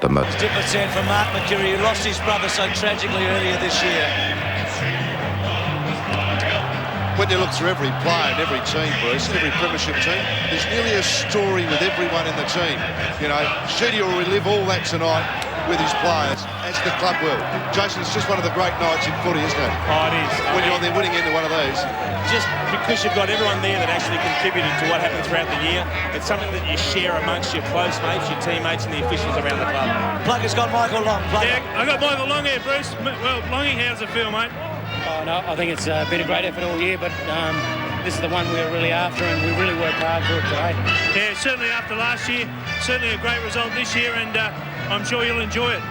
the most. Tip of 10 from Mark McCurry, who lost his brother so tragically earlier this year. When you look through every player and every team, Bruce, every premiership team, there's nearly a story with everyone in the team. You know, Sheedy will relive all that tonight with his players, as the club will. Jason, it's just one of the great nights in footy, isn't it? Oh, it is. When you're on there winning into one of these. Just because you've got everyone there that actually contributed to what happened throughout the year, it's something that you share amongst your close mates, your teammates and the officials around the club. Plugger's got Michael Long. Plugger. Yeah, I got Michael Long here, Bruce. Well, Longy, how's it feel, mate? Oh, no, I think it's been a great effort all year, but this is the one we're really after, and we really worked hard for it today. Yeah, certainly after last year, certainly a great result this year, and I'm sure you'll enjoy it.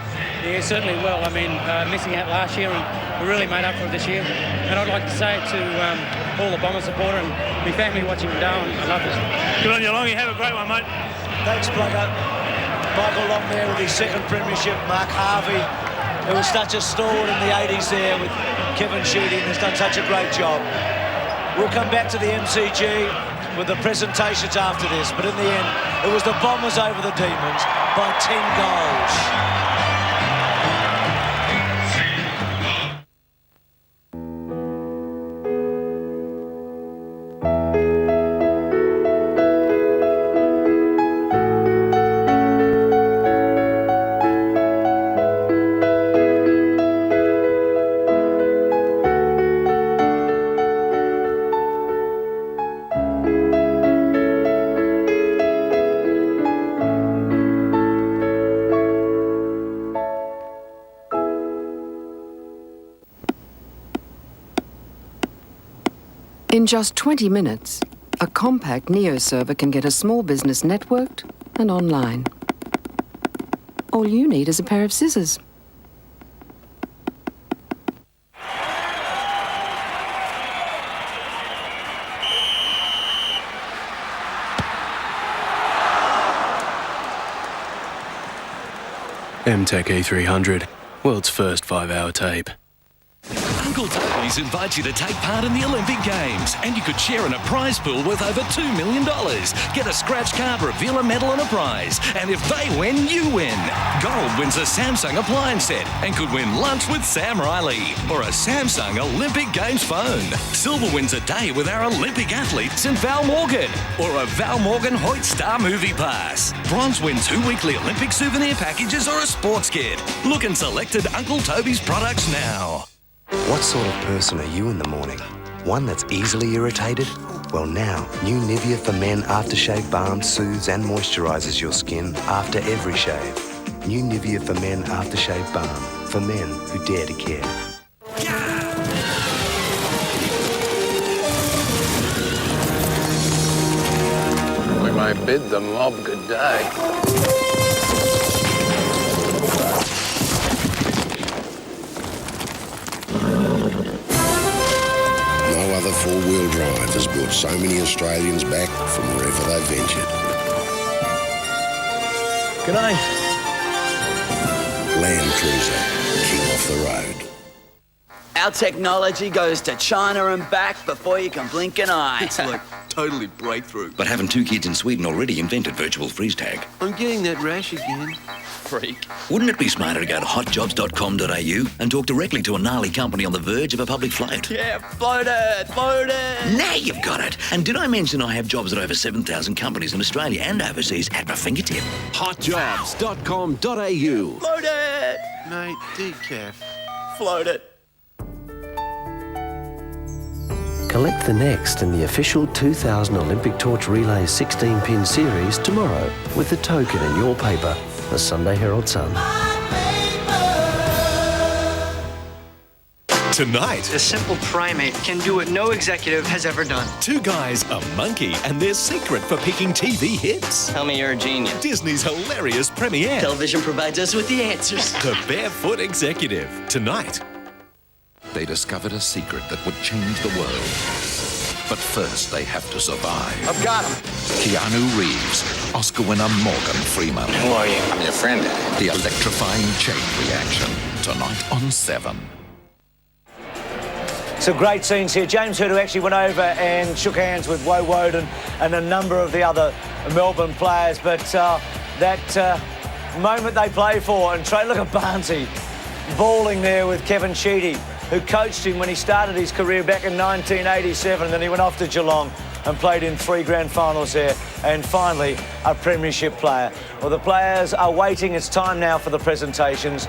Yeah, certainly will. I mean, missing out last year, and we really made up for it this year. And I'd like to say to all the Bomber supporter and my family watching Darwin, I love this. Good on you, Longy. Have a great one, mate. Thanks, Plugger. Michael Long there with his second premiership. Mark Harvey, who was such a stalwart in the 80s there with Kevin Sheedy, and has done such a great job. We'll come back to the MCG with the presentations after this, but in the end, it was the Bombers over the Demons by 10 goals. In just 20 minutes, a compact Neo server can get a small business networked and online. All you need is a pair of scissors. MTech E300, world's first 5-hour tape. Uncle Toby's invites you to take part in the Olympic Games, and you could share in a prize pool worth over $2 million. Get a scratch card, reveal a medal and a prize, and if they win, you win. Gold wins a Samsung appliance set and could win lunch with Sam Riley or a Samsung Olympic Games phone. Silver wins a day with our Olympic athletes in Val Morgan or a Val Morgan Hoyt Star Movie Pass. Bronze wins 2 weekly Olympic souvenir packages or a sports kit. Look and selected Uncle Toby's products now. What sort of person are you in the morning? One that's easily irritated? Well now, new Nivea for Men Aftershave Balm soothes and moisturises your skin after every shave. New Nivea for Men Aftershave Balm, for men who dare to care. We may bid the mob good day. No other four-wheel drive has brought so many Australians back from wherever they ventured. G'day. Land Cruiser, king off the road. Our technology goes to China and back before you can blink an eye. It's like totally breakthrough. But haven't 2 kids in Sweden already invented virtual freeze tag? I'm getting that rash again. Freak. Wouldn't it be smarter to go to hotjobs.com.au and talk directly to a gnarly company on the verge of a public float? Yeah, float it. Now you've got it. And did I mention I have jobs at over 7,000 companies in Australia and overseas at my fingertip? Hotjobs.com.au. Float it. Mate, decaf. Float it. Collect the next in the official 2000 Olympic Torch Relay 16-pin series tomorrow with the token in your paper, the Sunday Herald Sun. Tonight, a simple primate can do what no executive has ever done. 2 guys, a monkey, and their secret for picking TV hits. Tell me you're a genius. Disney's hilarious premiere. Television provides us with the answers. The Barefoot Executive. Tonight. They discovered a secret that would change the world. But first, they have to survive. I've got him. Keanu Reeves, Oscar winner Morgan Freeman. Who are you? I'm your friend. The electrifying chain reaction. Tonight on 7. Some great scenes here. James Heard, who actually went over and shook hands with Woe Woden and a number of the other Melbourne players, but that moment they play for. And look at Barnesy balling there with Kevin Sheedy, who coached him when he started his career back in 1987. And then he went off to Geelong and played in 3 grand finals there. And finally, a premiership player. Well, the players are waiting. It's time now for the presentations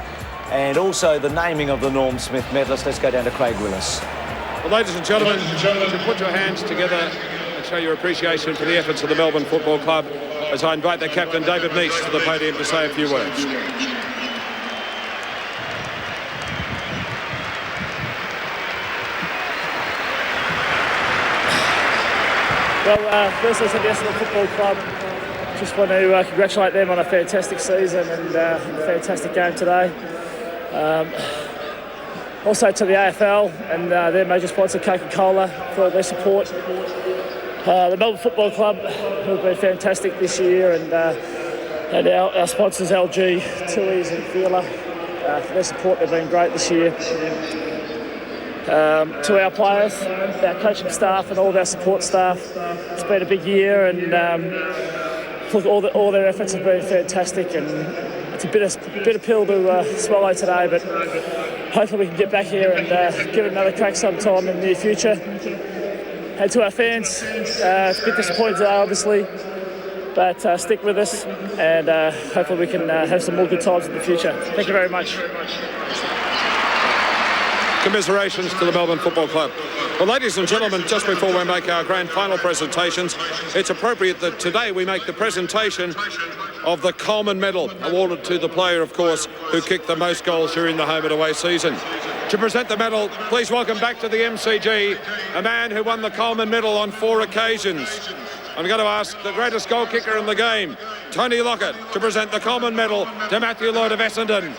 and also the naming of the Norm Smith medalists. Let's go down to Craig Willis. Well, ladies and gentlemen, to put your hands together and show your appreciation for the efforts of the Melbourne Football Club, as I invite their captain, David Meese, to the podium to say a few words. Well, firstly, to the Essendon Football Club, just want to congratulate them on a fantastic season and a fantastic game today. Also to the AFL and their major sponsor, Coca-Cola, for all their support. The Melbourne Football Club, who have been fantastic this year, and our sponsors, LG, Tui's and Fila, for their support. They've been great this year. To our players, our coaching staff and all of our support staff, it's been a big year, and look, all their efforts have been fantastic, and it's a bitter pill to swallow today, but hopefully we can get back here and give it another crack sometime in the near future. And to our fans, it's a bit disappointing today, obviously, but stick with us, and hopefully we can have some more good times in the future. Thank you very much. Commiserations to the Melbourne Football Club. Well, ladies and gentlemen, just before we make our grand final presentations, it's appropriate that today we make the presentation of the Coleman Medal, awarded to the player, of course, who kicked the most goals during the home and away season. To present the medal, please welcome back to the MCG a man who won the Coleman Medal on 4 occasions. I'm going to ask the greatest goal kicker in the game, Tony Lockett, to present the Coleman Medal to Matthew Lloyd of Essendon.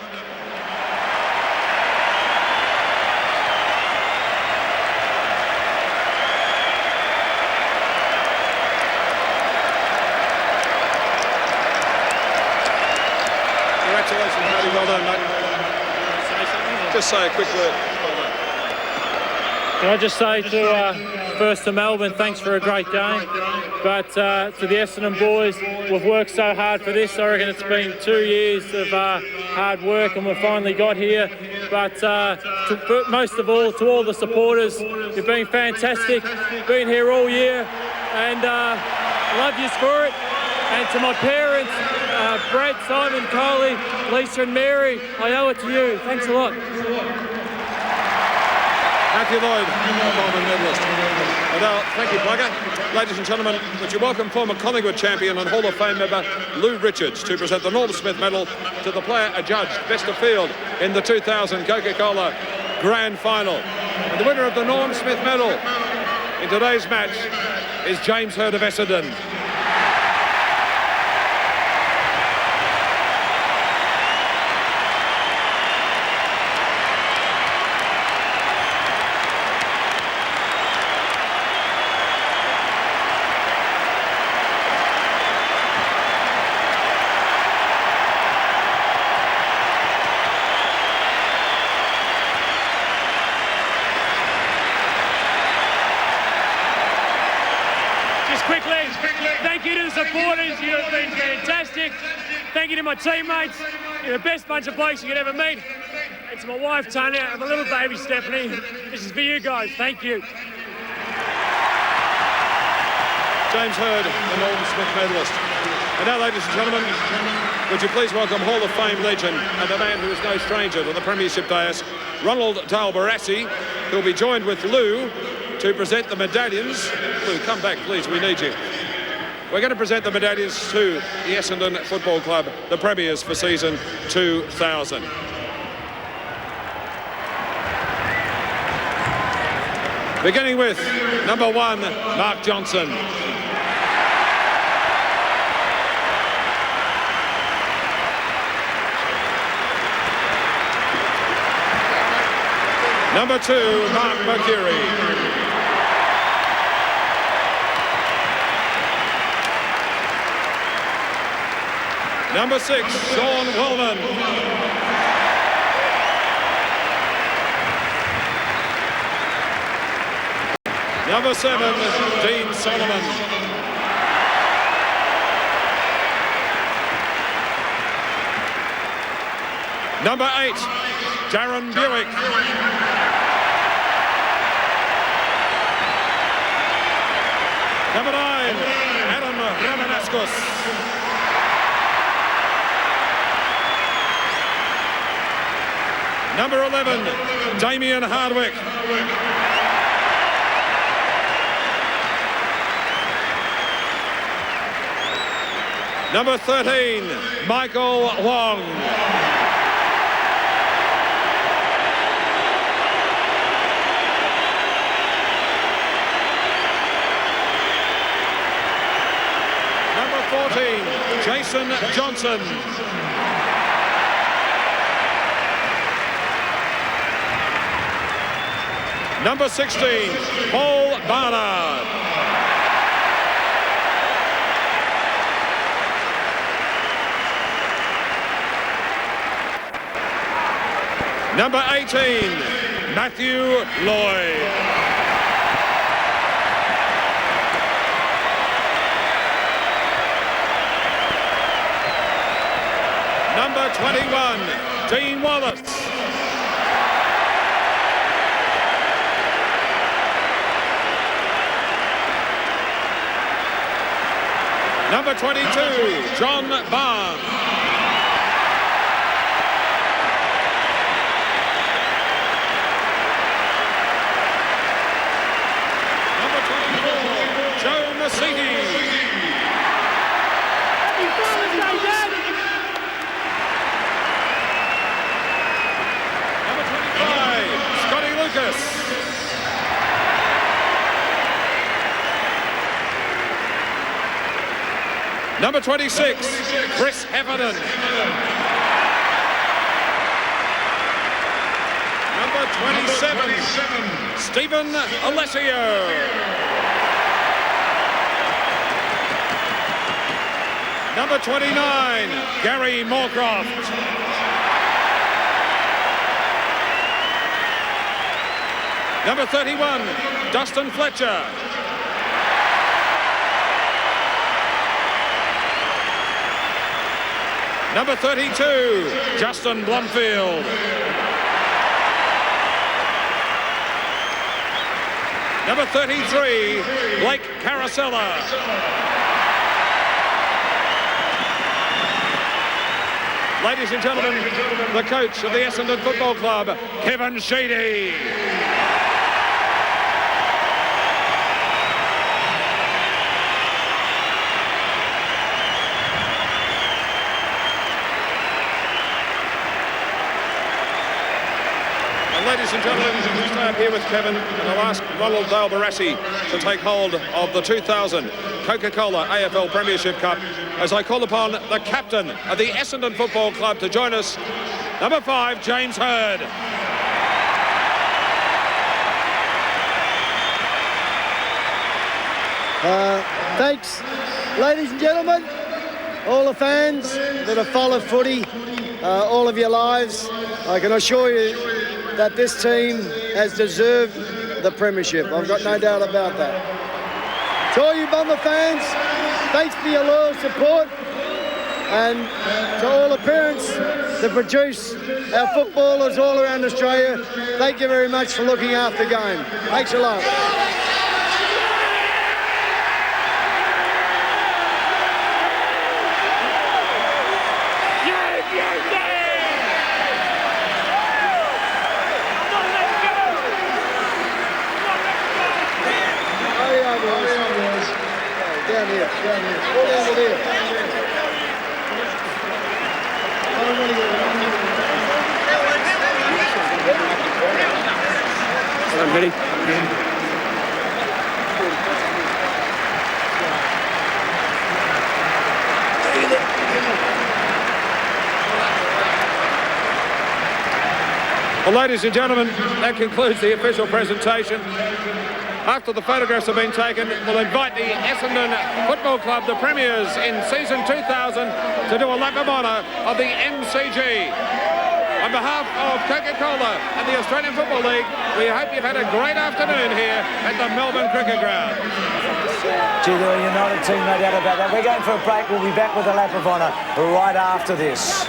Well done, mate. Just say a quick word. Can I just say first to Melbourne, thanks for a great game. But to the Essendon boys, we've worked so hard for this. I reckon it's been 2 years of hard work and we've finally got here. But most of all, to all the supporters, you've been fantastic. Been here all year and love yous for it. And to my parents, Brett, Simon, Coley, Lisa and Mary, I owe it to you. Thanks a lot. Matthew Lloyd, Coleman medalist. And now, thank you, Plugger. Ladies and gentlemen, would you welcome former Collingwood champion and Hall of Fame member Lou Richards to present the Norm Smith Medal to the player adjudged best of field in the 2000 Coca-Cola Grand Final. And the winner of the Norm Smith Medal in today's match is James Hird of Essendon. Thank you to the supporters, you have been fantastic. Thank you to my teammates, you're the best bunch of blokes you could ever meet. And to my wife, Tanya, and my little baby, Stephanie, this is for you guys, thank you. James Hird, the Norm Smith medalist. And now, ladies and gentlemen, would you please welcome Hall of Fame legend and the man who is no stranger to the Premiership dais, Ronald Dale Barassi, who'll be joined with Lou to present the medallions. Lou, come back, please, we need you. We're going to present the medallions to the Essendon Football Club, the premiers for season 2000. Beginning with number 1, Mark Johnson. Number 2, Mark Mercury. Number 6, Sean Wellman. Number 7, Dean Solomon. Number 8, Darren Buick. Number 9, Adam Ramanauskas. Number 11, Damien Hardwick. Number 13, Michael Wong. Number 14, Jason Johnson. Number 16, Paul Barnard. Number 18, Matthew Lloyd. Number 21, Dean Wallace. Number 22, John Barnes. Number 24, Joe Massini. Number 25, Scotty Lucas. Number 26, Chris Heffernan. Number 27, Stephen Alessio. Number 29, Gary Moorcroft. Number 31, Dustin Fletcher. Number 32, Justin Blumfield. Number 33, Blake Carosella. Ladies and gentlemen, the coach of the Essendon Football Club, Kevin Sheedy. Ladies and gentlemen, we stay up here with Kevin, and I'll ask Ronald Dale Barassi to take hold of the 2000 Coca-Cola AFL Premiership Cup as I call upon the captain of the Essendon Football Club to join us, number 5, James Hurd. Thanks, ladies and gentlemen, all the fans that have followed footy all of your lives. I can assure you that this team has deserved the premiership. I've got no doubt about that. To all you Bomber fans, thanks for your loyal support, and to all the parents that produce our footballers all around Australia, thank you very much for looking after the game. Thanks a lot. Down here. All down to there. I'm ready. Well, ladies and gentlemen, that concludes the official presentation. After the photographs have been taken, we'll invite the Essendon Football Club, the premiers in season 2000, to do a lap of honour of the MCG. On behalf of Coca-Cola and the Australian Football League, we hope you've had a great afternoon here at the Melbourne Cricket Ground. Gee, they're a united team, no doubt about that. We're going for a break. We'll be back with a lap of honour right after this.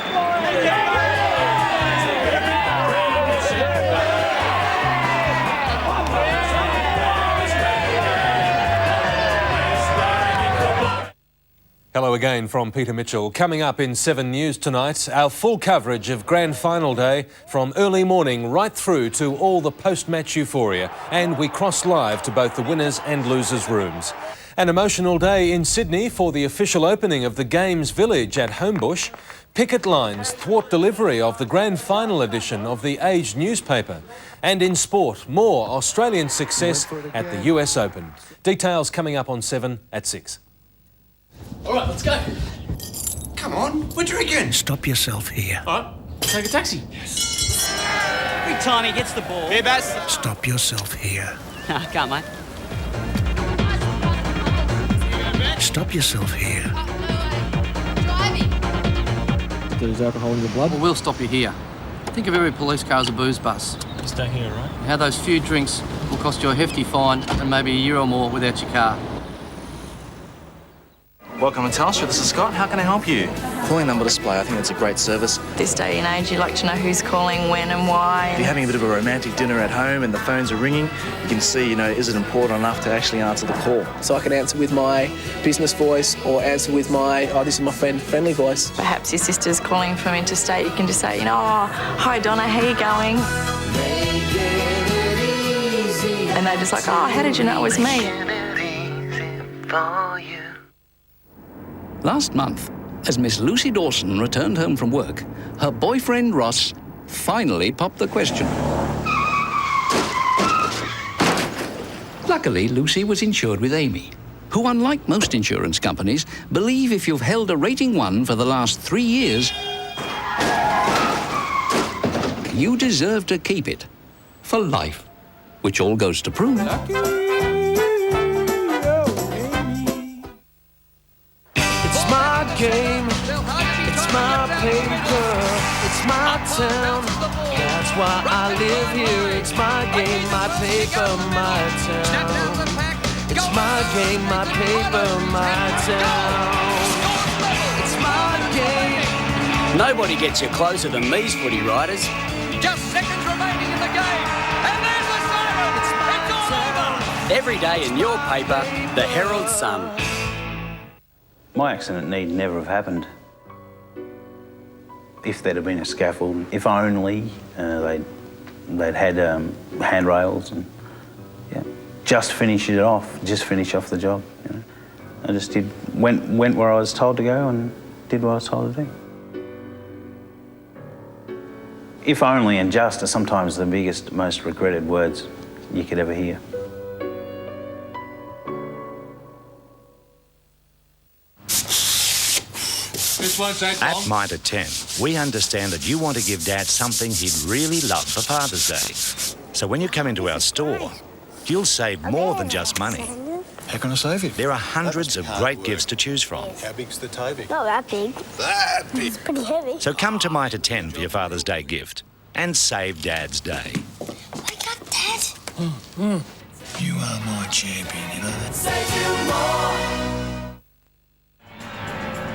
Hello again from Peter Mitchell. Coming up in 7 News tonight, our full coverage of Grand Final Day from early morning right through to all the post-match euphoria, and we cross live to both the winners and losers' rooms. An emotional day in Sydney for the official opening of the Games Village at Homebush. Picket lines thwart delivery of the Grand Final edition of the Age newspaper. And in sport, more Australian success at the US Open. Details coming up on 7 at 6. All right, let's go. Come on, we're drinking. Stop yourself here. All right, take a taxi. Every time he gets the ball. Here, Bass. Stop yourself here. Can't, mate. Stop yourself here. There's alcohol in your blood. Well, we'll stop you here. Think of every police car as a booze bus. Stay here, right? How those few drinks will cost you a hefty fine and maybe a year or more without your car. Welcome to Telstra. This is Scott. How can I help you? Calling number display. I think it's a great service. This day and age, you like to know who's calling, when and why. If you're having a bit of a romantic dinner at home and the phones are ringing, you can see, is it important enough to actually answer the call? So I can answer with my business voice or answer with my, this is my friendly voice. Perhaps your sister's calling from interstate. You can just say, hi Donna, how you going? And they're just like, how did you know it was me? Last month, as Miss Lucy Dawson returned home from work, her boyfriend Ross finally popped the question. Luckily, Lucy was insured with Amy, who, unlike most insurance companies, believe if you've held a rating 1 for the last 3 years, you deserve to keep it for life, which all goes to prove. Game. It's my paper, it's my town. That's why I live here. It's my game, my paper, my town. It's my game, my paper, my town. It's my game. Nobody gets you closer than these footy riders. Just seconds remaining in the game, and there's the siren. It's all over. Every day in your paper, the Herald Sun. My accident need never have happened. If there'd have been a scaffold, if only they'd had handrails and just finish it off, just finish off the job. I just went where I was told to go and did what I was told to do. If only and just are sometimes the biggest, most regretted words you could ever hear. At Mitre 10, we understand that you want to give Dad something he'd really love for Father's Day. So when you come into our store, you'll save more than just money. How can I save it? There are hundreds of great gifts to choose from. How big's the Toby? Not that big. That big? It's pretty heavy. So come to Mitre 10 for your Father's Day gift and save Dad's day. Wake up, Dad. You are my champion, you know that?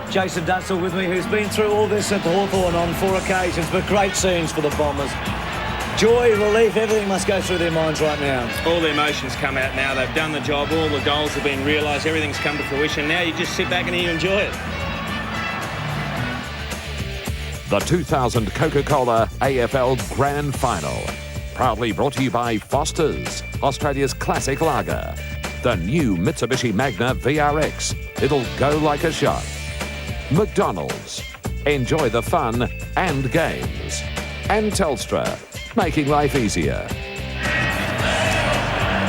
Jason Dunsell with me, who's been through all this at Hawthorn on 4 occasions, but great scenes for the Bombers. Joy, relief, everything must go through their minds right now. All the emotions come out now. They've done the job. All the goals have been realised. Everything's come to fruition. Now you just sit back and you enjoy it. The 2000 Coca-Cola AFL Grand Final. Proudly brought to you by Foster's, Australia's classic lager. The new Mitsubishi Magna VRX. It'll go like a shot. McDonald's. Enjoy the fun and games. And Telstra. Making life easier.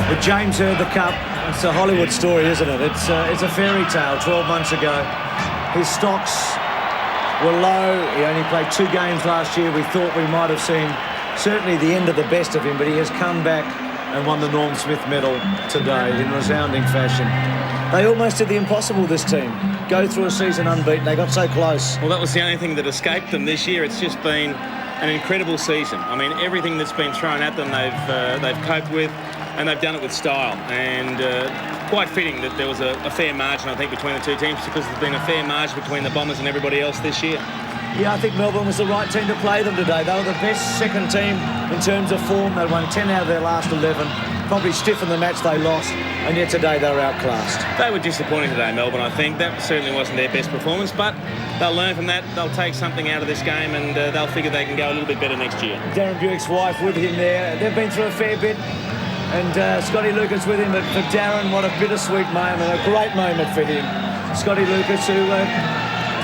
But James heard the cup. It's a Hollywood story, isn't it? It's a fairy tale. 12 months ago, his stocks were low. He only played 2 games last year. We thought we might have seen certainly the end of the best of him, but he has come back and won the Norm Smith medal today in resounding fashion. They almost did the impossible, this team. Go through a season unbeaten. They got so close. Well, that was the only thing that escaped them this year. It's just been an incredible season. I mean, everything that's been thrown at them, they've coped with, and they've done it with style. And quite fitting that there was a fair margin, I think, between the two teams, because there's been a fair margin between the Bombers and everybody else this year. Yeah, I think Melbourne was the right team to play them today. They were the best second team in terms of form. They won 10 out of their last 11. Probably stiffened the match they lost. and yet today they were outclassed. They were disappointing today, Melbourne, I think. That certainly wasn't their best performance, but they'll learn from that. They'll take something out of this game, and they'll figure they can go a little bit better next year. Darren Buick's wife with him there. They've been through a fair bit. And Scotty Lucas with him. But for Darren, what a bittersweet moment, a great moment for him. Scotty Lucas, who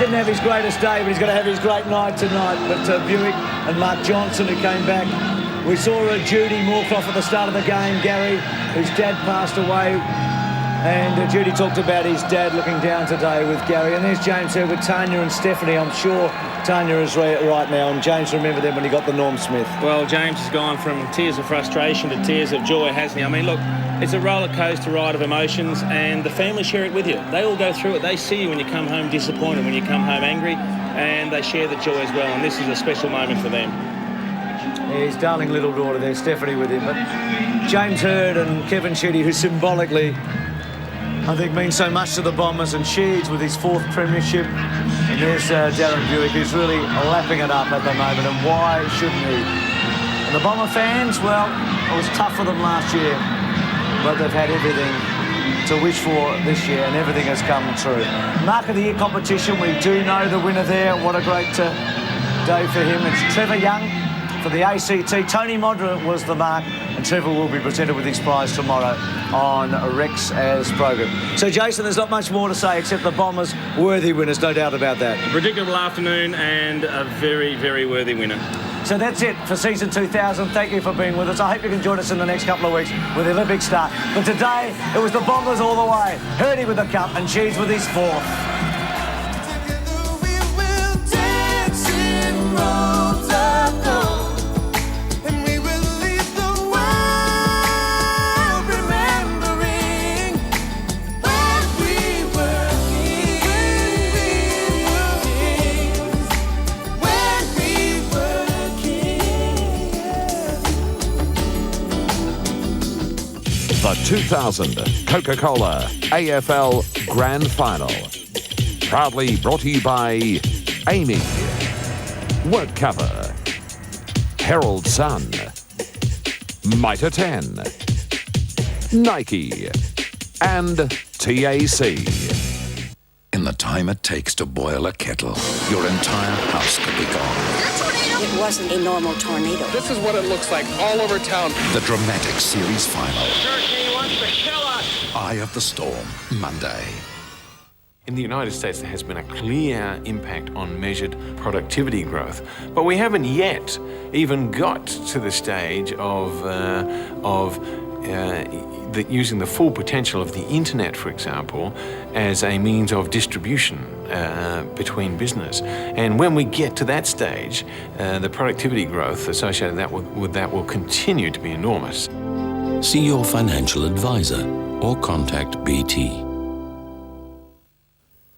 didn't have his greatest day, but he's going to have his great night tonight. But Buick and Mark Johnson, who came back. We saw Judy Moorcroft at the start of the game, Gary, whose dad passed away. And Judy talked about his dad looking down today with Gary. And there's James here with Tanya and Stephanie. I'm sure Tanya is right now. And James remembered them when he got the Norm Smith. Well, James has gone from tears of frustration to tears of joy, hasn't he? I mean, look, it's a roller coaster ride of emotions, and the family share it with you. They all go through it. They see you when you come home disappointed, when you come home angry, and they share the joy as well. And this is a special moment for them. His darling little daughter there, Stephanie, with him. But James Hird and Kevin Sheedy, who symbolically, I think, means so much to the Bombers, and Sheeds with his 4th premiership. And there's Darren Buick, who's really lapping it up at the moment, and why shouldn't he? And the Bomber fans, well, it was tough for them last year, but they've had everything to wish for this year, and everything has come true. Mark of the Year competition, we do know the winner there. What a great day for him. It's Trevor Young for the ACT. Tony Modra was the mark, and Trevor will be presented with his prize tomorrow on Rex as program. So, Jason, there's not much more to say except the Bombers worthy winners, no doubt about that. A predictable afternoon and a very, very worthy winner. So that's it for season 2000. Thank you for being with us. I hope you can join us in the next couple of weeks with the Olympic start. But today, it was the Bombers all the way. Hurdy with the cup and Sheeds with his 4th. The 2000 Coca-Cola AFL Grand Final. Proudly brought to you by Amy, Work Cover, Herald Sun, Mitre 10, Nike, and TAC. In the time it takes to boil a kettle, your entire house could be gone. It wasn't a normal tornado. This is what it looks like all over town. The dramatic series final. Turkey wants to kill us. Eye of the Storm, Monday. In the United States, there has been a clear impact on measured productivity growth, but we haven't yet even got to the stage of using the full potential of the internet, for example, as a means of distribution between business. And when we get to that stage, the productivity growth associated with that will continue to be enormous. See your financial advisor or contact BT.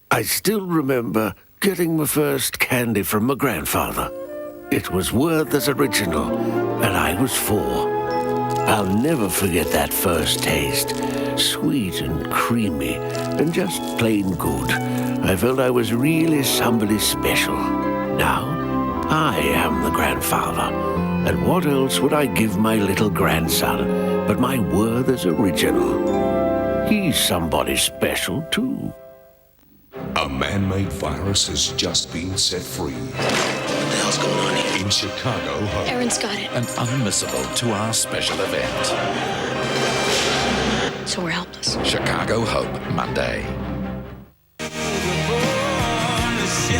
I still remember getting my first candy from my grandfather. It was Werther's Original, and I was 4. I'll never forget that first taste. Sweet and creamy, and just plain good. I felt I was really somebody special. Now, I am the grandfather. And what else would I give my little grandson but my Werther's Original? He's somebody special, too. A man-made virus has just been set free. What the hell's going on here? In Chicago Hope. Aaron's got it. And unmissable to our special event. So we're helpless. Chicago Hope, Monday.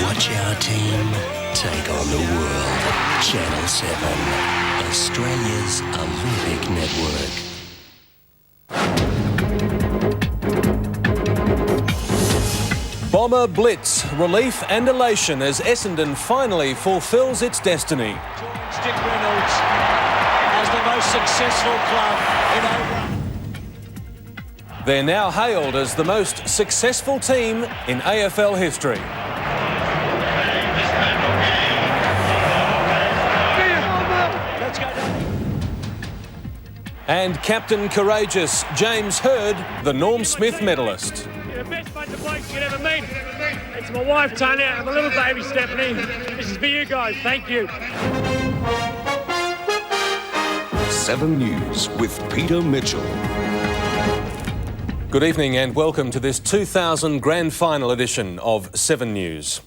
Watch our team take on the world. Channel 7, Australia's Olympic Network. Bomber Blitz, relief and elation as Essendon finally fulfills its destiny. Dick Reynolds as the most successful club in over. They're now hailed as the most successful team in AFL history. And Captain Courageous, James Hird, the Norm Smith medalist. You're the best bunch of blokes you ever meet. It's my wife, Tanya, and my little baby, Stephanie. This is for you guys. Thank you. 7 News with Peter Mitchell. Good evening and welcome to this 2000 Grand Final edition of 7 News.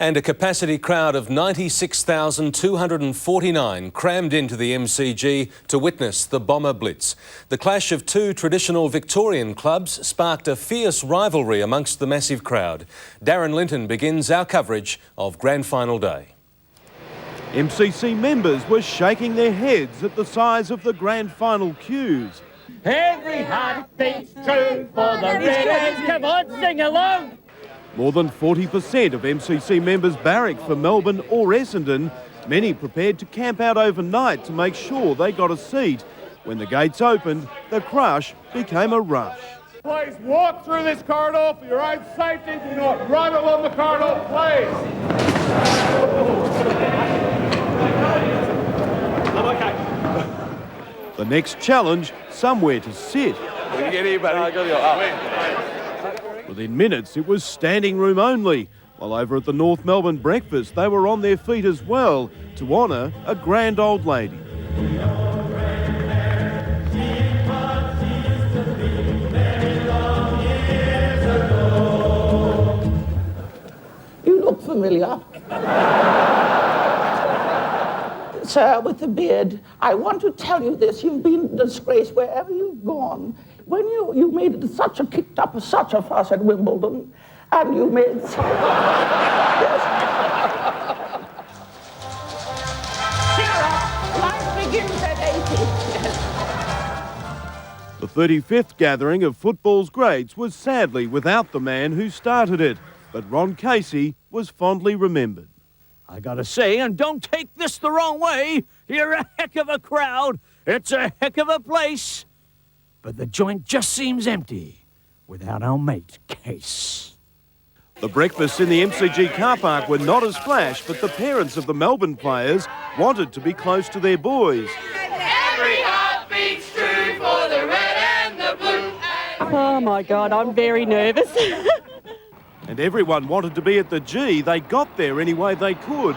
And a capacity crowd of 96,249 crammed into the MCG to witness the Bomber Blitz. The clash of two traditional Victorian clubs sparked a fierce rivalry amongst the massive crowd. Darren Linton begins our coverage of Grand Final Day. MCC members were shaking their heads at the size of the Grand Final queues. Every heart beats true for the Reds. Come on, sing along. More than 40% of MCC members barracked for Melbourne or Essendon, many prepared to camp out overnight to make sure they got a seat. When the gates opened, the crush became a rush. Please walk through this corridor for your own safety. Do not run along the corridor, please. I'm okay. The next challenge, somewhere to sit. When you get here, buddy. I got you up. Within minutes, it was standing room only, while over at the North Melbourne breakfast, they were on their feet as well to honour a grand old lady. You look familiar. Sir, with the beard, I want to tell you this. You've been disgraced wherever you've gone. When you made such a kicked up such a fuss at Wimbledon, and you made such yes. Cheer up. Life begins at 80. The 35th gathering of football's greats was sadly without the man who started it, but Ron Casey was fondly remembered. I gotta say, and don't take this the wrong way, you're a heck of a crowd. It's a heck of a place. But the joint just seems empty without our mate, Case. The breakfasts in the MCG car park were not as flash, but the parents of the Melbourne players wanted to be close to their boys. Every heart beats true for the red and the blue. Oh my God, I'm very nervous. And everyone wanted to be at the G. They got there any way they could.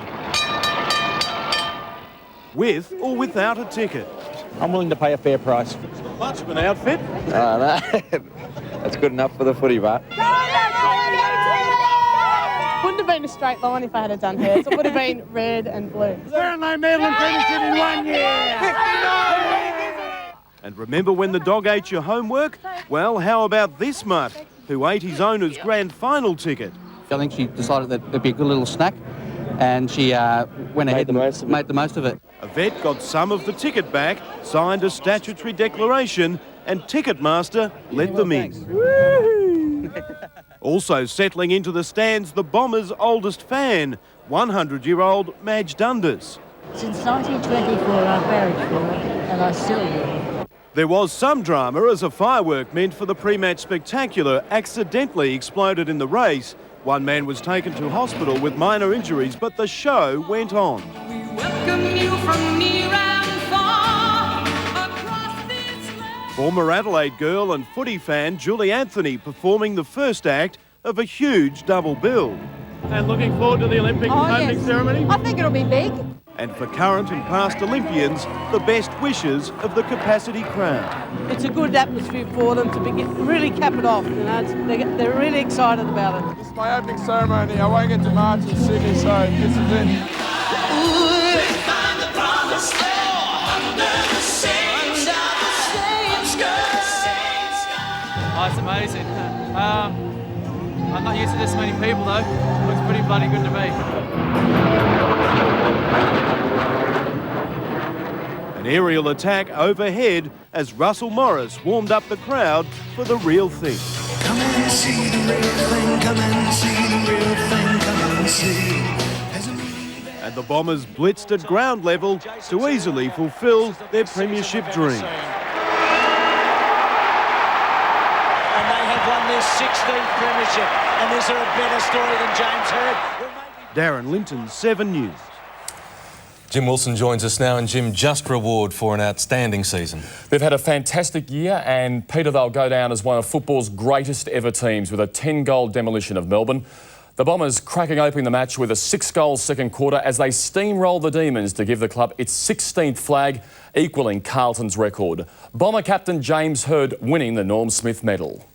With or without a ticket. I'm willing to pay a fair price. Much of an outfit. No, that's good enough for the footy, but. Wouldn't have been a straight line if I had done hers. It would have been red and blue. Burnley medal and premiership in 1 year. 59! And remember when the dog ate your homework? Well, how about this mutt, who ate his owner's grand final ticket? I think she decided that it'd be a good little snack, and she went ahead and made the most of it. A vet got some of the ticket back, signed a statutory declaration, and Ticketmaster let them in. Also settling into the stands, the Bombers' oldest fan, 100-year-old Madge Dundas. Since 1924, I've barracked for it, and I still will. There was some drama as a firework meant for the pre-match spectacular accidentally exploded in the race. One man was taken to hospital with minor injuries, but the show went on. Welcome you from near and far across this land. Former Adelaide girl and footy fan Julie Anthony performing the first act of a huge double bill. And looking forward to the Olympic opening ceremony? I think it'll be big. And for current and past Olympians, the best wishes of the capacity crowd. It's a good atmosphere for them to really cap it off. You know, they're really excited about it. This is my opening ceremony. I won't get to March in Sydney, so this is it. Oh, it's amazing. I'm not used to this many people though. It looks pretty bloody good to me. An aerial attack overhead as Russell Morris warmed up the crowd for the real thing. Come and see the real thing, come and see the real thing, come and see. And the Bombers blitzed at ground level to easily fulfil their premiership dream. And they have won their 16th premiership. And is there a better story than James Hird? Darren Linton, 7 News. Jim Wilson joins us now, and Jim, just reward for an outstanding season. They've had a fantastic year, and Peter, they'll go down as one of football's greatest ever teams with a 10-goal demolition of Melbourne. The Bombers cracking open the match with a 6-goal second quarter as they steamroll the Demons to give the club its 16th flag, equalling Carlton's record. Bomber captain James Hird winning the Norm Smith medal.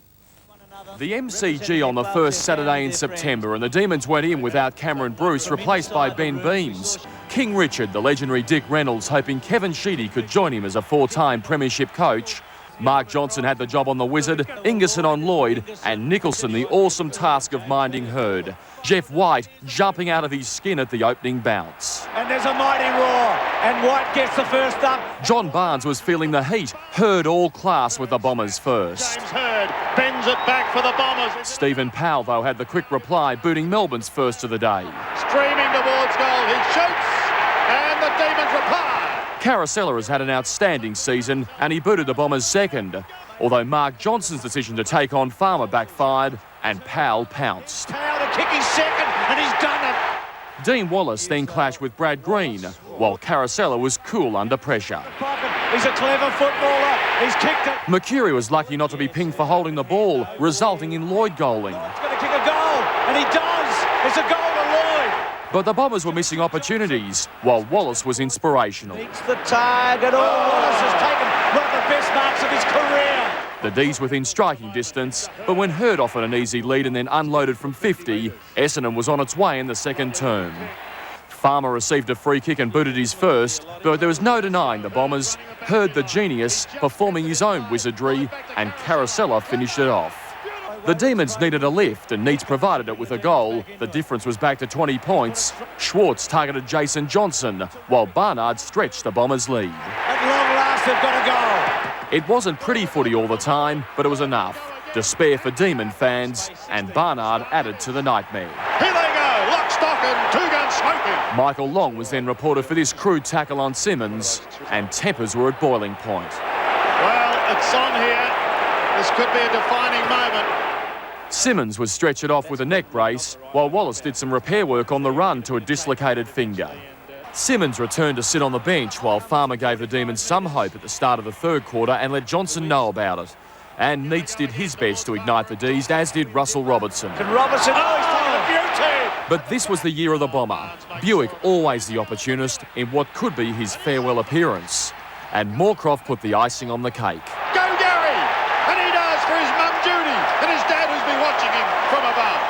The MCG on the first Saturday in September, and the Demons went in without Cameron Bruce, replaced by Ben Beams. King Richard, the legendary Dick Reynolds, hoping Kevin Sheedy could join him as a four-time premiership coach. Mark Johnson had the job on the Wizard, Ingerson on Lloyd, and Nicholson the awesome task of minding Hurd. Jeff White jumping out of his skin at the opening bounce. And there's a mighty roar, and White gets the first up. John Barnes was feeling the heat. Hurd all class with the Bombers first. James Hurd bends it back for the Bombers. Stephen Powell, though, had the quick reply, booting Melbourne's first of the day. Streaming towards goal, he shoots, and the Demons reply. Carosella has had an outstanding season, and he booted the Bombers second, although Mark Johnson's decision to take on Farmer backfired, and Powell pounced. Powell to kick his second, and he's done it. Dean Wallace then clashed with Brad Green, while Carosella was cool under pressure. He's a clever footballer. He's kicked it. Mercury was lucky not to be pinged for holding the ball, resulting in Lloyd goaling. He's going to kick a goal, and he does. It's a goal to Lloyd. But the Bombers were missing opportunities, while Wallace was inspirational. It's the target. Oh, Wallace has taken one of the best marks of his career. The D's within striking distance, but when Hurd offered an easy lead and then unloaded from 50, Essendon was on its way in the second term. Farmer received a free kick and booted his first, but there was no denying the Bombers. Hurd the genius performing his own wizardry, and Carosella finished it off. The Demons needed a lift, and Neitz provided it with a goal. The difference was back to 20 points. Schwartz targeted Jason Johnson, while Barnard stretched the Bombers' lead. At long last, they've got a goal. It wasn't pretty footy all the time, but it was enough. Despair for Demon fans, and Barnard added to the nightmare. Here they go, lock, stock and two-gun smoking. Michael Long was then reported for this crude tackle on Simmons, and tempers were at boiling point. Well, it's on here. This could be a defining moment. Simmons was stretchered off with a neck brace, while Wallace did some repair work on the run to a dislocated finger. Simmons returned to sit on the bench, while Farmer gave the Demons some hope at the start of the third quarter and let Johnson know about it. And Neitz did his best to ignite the D's, as did Russell Robertson. And Robertson, he's taken a beauty! But this was the year of the Bomber. Buick always the opportunist in what could be his farewell appearance. And Moorcroft put the icing on the cake. Go Gary! And he does for his mum Judy and his dad who's been watching him from above.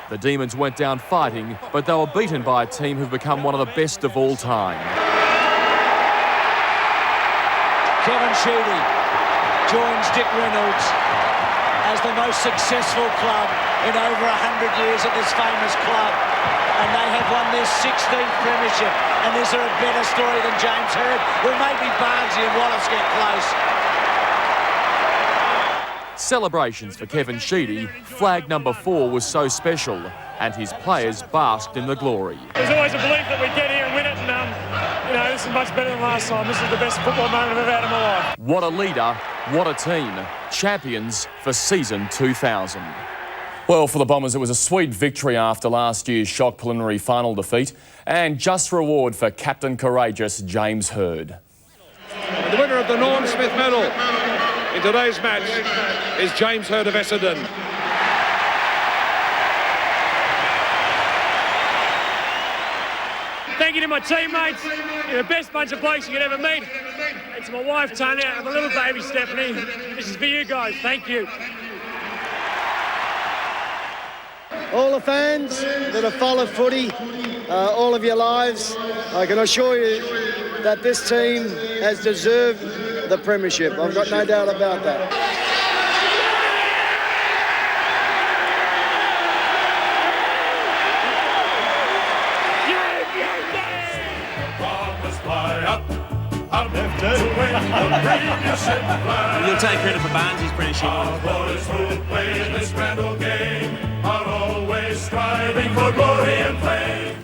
The Demons went down fighting, but they were beaten by a team who've become one of the best of all time. Kevin Sheedy joins Dick Reynolds as the most successful club in over 100 years at this famous club. And they have won their 16th premiership. And is there a better story than James Hurd? Well, maybe Barnesy and Wallace get close. Celebrations for Kevin Sheedy. Flag number 4 was so special, and his players basked in the glory. There's always a belief that we'd get here and win it, and this is much better than last time. This is the best football moment I've ever had in my life. What a leader, what a team. Champions for season 2000. Well, for the Bombers, it was a sweet victory after last year's shock preliminary final defeat, and just reward for Captain Courageous James Hurd. And the winner of the Norm Smith Medal in today's match is James Hurd of Essendon. Thank you to my teammates. You're the best bunch of blokes you could ever meet. And to my wife, Tanya, and my little baby, Stephanie. This is for you guys. Thank you. All the fans that have followed footy all of your lives, I can assure you that this team has deserved the premiership. I've got no doubt about that. You'll take credit for Barnes' premiership. Our boys who play this grand old game are always striving for glory and fame.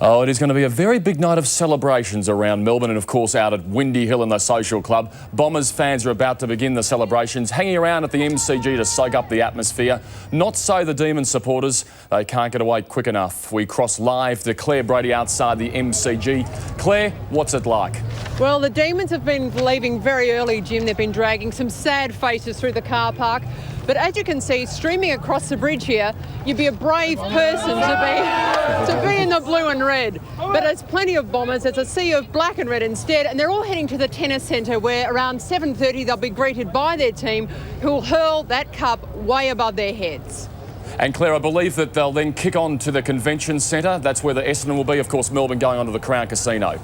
Oh, it is going to be a very big night of celebrations around Melbourne and, of course, out at Windy Hill in the Social Club. Bombers fans are about to begin the celebrations, hanging around at the MCG to soak up the atmosphere. Not so the Demon supporters. They can't get away quick enough. We cross live to Claire Brady outside the MCG. Claire, what's it like? Well, the Demons have been leaving very early, Jim. They've been dragging some sad faces through the car park. But as you can see, streaming across the bridge here, you'd be a brave person to be in the blue and red. But there's plenty of Bombers. There's a sea of black and red instead, and they're all heading to the tennis centre where around 7:30 they'll be greeted by their team who'll hurl that cup way above their heads. And Claire, I believe that they'll then kick on to the convention centre. That's where the Essendon will be. Of course, Melbourne going on to the Crown Casino.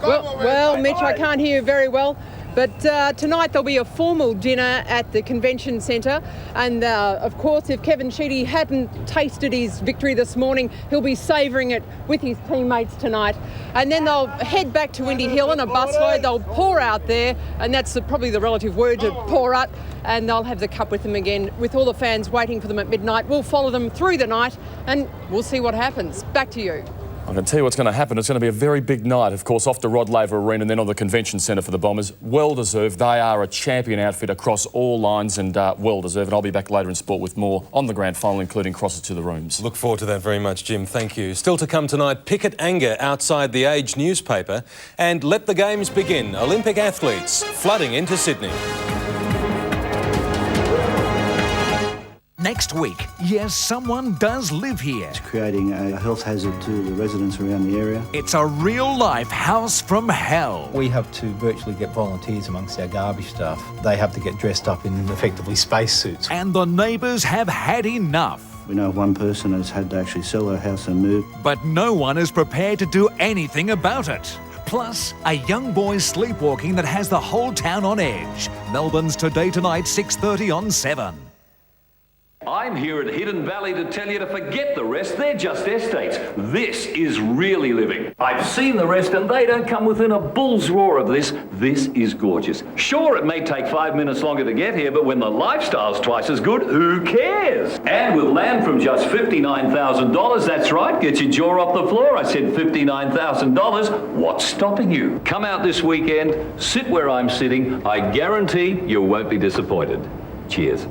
Well, Mitch, I can't hear you very well. But tonight there'll be a formal dinner at the convention centre, and of course if Kevin Sheedy hadn't tasted his victory this morning, he'll be savouring it with his teammates tonight. And then they'll head back to Windy Hill in a busload. They'll pour out there, and that's probably the relative word to pour out, and they'll have the cup with them again, with all the fans waiting for them at midnight. We'll follow them through the night, and we'll see what happens. Back to you. I can tell you what's going to happen. It's going to be a very big night, of course, off to Rod Laver Arena and then on the convention centre for the Bombers. Well-deserved. They are a champion outfit across all lines and well-deserved. And I'll be back later in sport with more on the grand final, including crosses to the rooms. Look forward to that very much, Jim. Thank you. Still to come tonight, picket anger outside the Age newspaper and let the games begin. Olympic athletes flooding into Sydney. Next week, yes, someone does live here. It's creating a health hazard to the residents around the area. It's a real-life house from hell. We have to virtually get volunteers amongst our garbage staff. They have to get dressed up in effectively spacesuits. And the neighbours have had enough. We know one person has had to actually sell their house and move. But no one is prepared to do anything about it. Plus, a young boy sleepwalking that has the whole town on edge. Melbourne's Today Tonight, 6:30 on 7. I'm here at Hidden Valley to tell you to forget the rest. They're just estates. This is really living. I've seen the rest and they don't come within a bull's roar of this. This is gorgeous. Sure, it may take 5 minutes longer to get here, but when the lifestyle's twice as good, who cares? And with land from just $59,000, that's right, get your jaw off the floor. I said $59,000. What's stopping you? Come out this weekend, sit where I'm sitting. I guarantee you won't be disappointed. Cheers.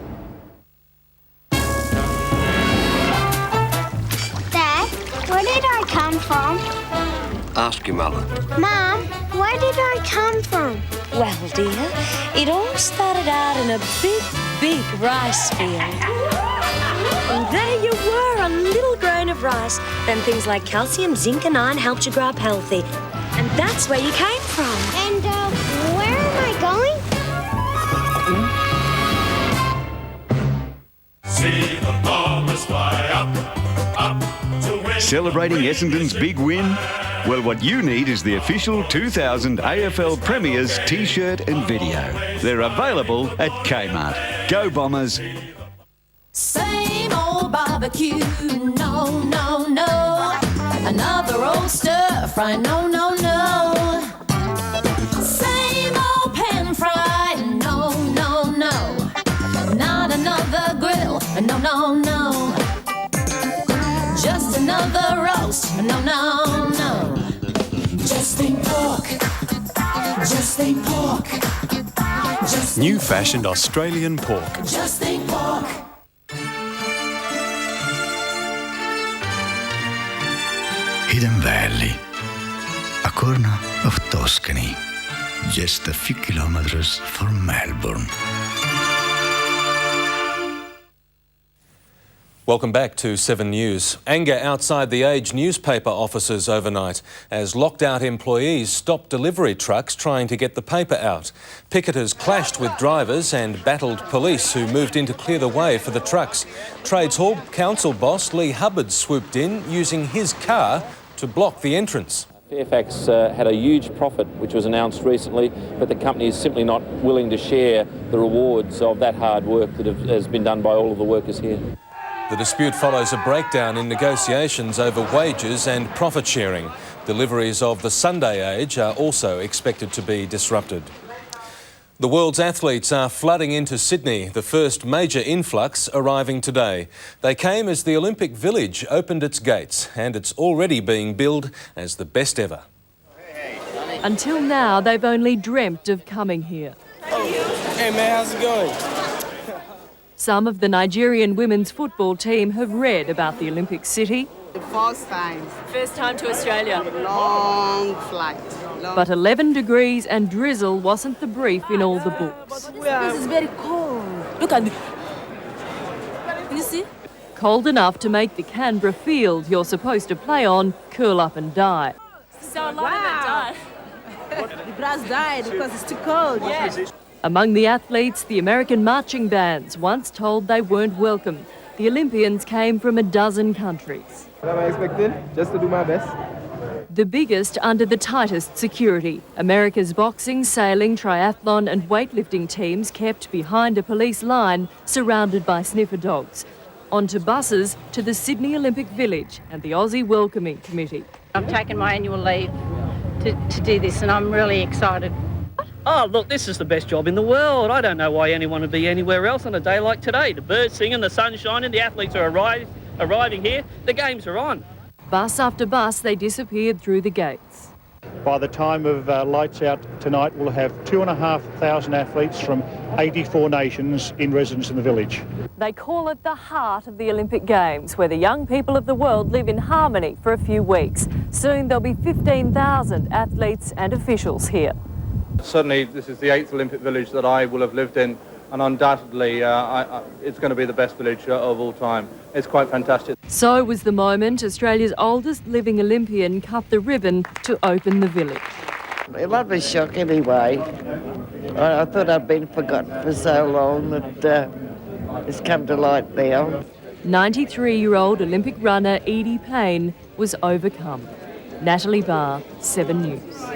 Where did I come from? Ask your mother. Mum, where did I come from? Well, dear, it all started out in a big rice field. And there you were, a little grain of rice. Then things like calcium, zinc and iron helped you grow up healthy. And that's where you came from. And where am I going? See the Bombers fly up, up. Celebrating Essendon's big win? Well, what you need is the official 2000 AFL Premiers T-shirt and video. They're available at Kmart. Go Bombers! Same old barbecue, no, no, no. Another old stir fry, no, no, no. Same old pan fry, no, no, no. Not another grill, no, no, no. Just another roast, no, no, no. Just think pork, just think pork. Just New fashioned Australian pork. Just think pork. Hidden Valley, a corner of Tuscany, just a few kilometers from Melbourne. Welcome back to 7 News. Anger outside the Age newspaper offices overnight as locked-out employees stopped delivery trucks trying to get the paper out. Picketers clashed with drivers and battled police who moved in to clear the way for the trucks. Trades Hall Council boss Lee Hubbard swooped in using his car to block the entrance. Fairfax had a huge profit, which was announced recently, but the company is simply not willing to share the rewards of that hard work that has been done by all of the workers here. The dispute follows a breakdown in negotiations over wages and profit sharing. Deliveries of the Sunday Age are also expected to be disrupted. The world's athletes are flooding into Sydney, the first major influx arriving today. They came as the Olympic Village opened its gates, and it's already being billed as the best ever. Until now, they've only dreamt of coming here. Hey man, how's it going? Some of the Nigerian women's football team have read about the Olympic city. The first time. First time to Australia. Long flight. But 11 degrees and drizzle wasn't the brief in all the books. This is very cold. Look at Cold enough to make the Canberra field you're supposed to play on curl up and die. So a lot of it died. The grass died because it's too cold. Yeah. Among the athletes, the American marching bands once told they weren't welcome. The Olympians came from a dozen countries. What am I expecting? Just to do my best. The biggest under the tightest security. America's boxing, sailing, triathlon and weightlifting teams kept behind a police line, surrounded by sniffer dogs. Onto buses to the Sydney Olympic Village and the Aussie Welcoming Committee. I've taken my annual leave to do this and I'm really excited. Oh, look, this is the best job in the world. I don't know why anyone would be anywhere else on a day like today. The birds singing, the sun shining, the athletes are arriving here, the games are on. Bus after bus, they disappeared through the gates. By the time of lights out tonight, we'll have 2,500 athletes from 84 nations in residence in the village. They call it the heart of the Olympic Games, where the young people of the world live in harmony for a few weeks. Soon there'll be 15,000 athletes and officials here. Certainly this is the 8th Olympic village that I will have lived in, and undoubtedly it's going to be the best village of all time. It's quite fantastic. So was the moment Australia's oldest living Olympian cut the ribbon to open the village. A lovely shock anyway. I thought I'd been forgotten for so long that it's come to light now. 93-year-old Olympic runner Edie Payne was overcome. Natalie Barr, 7 News.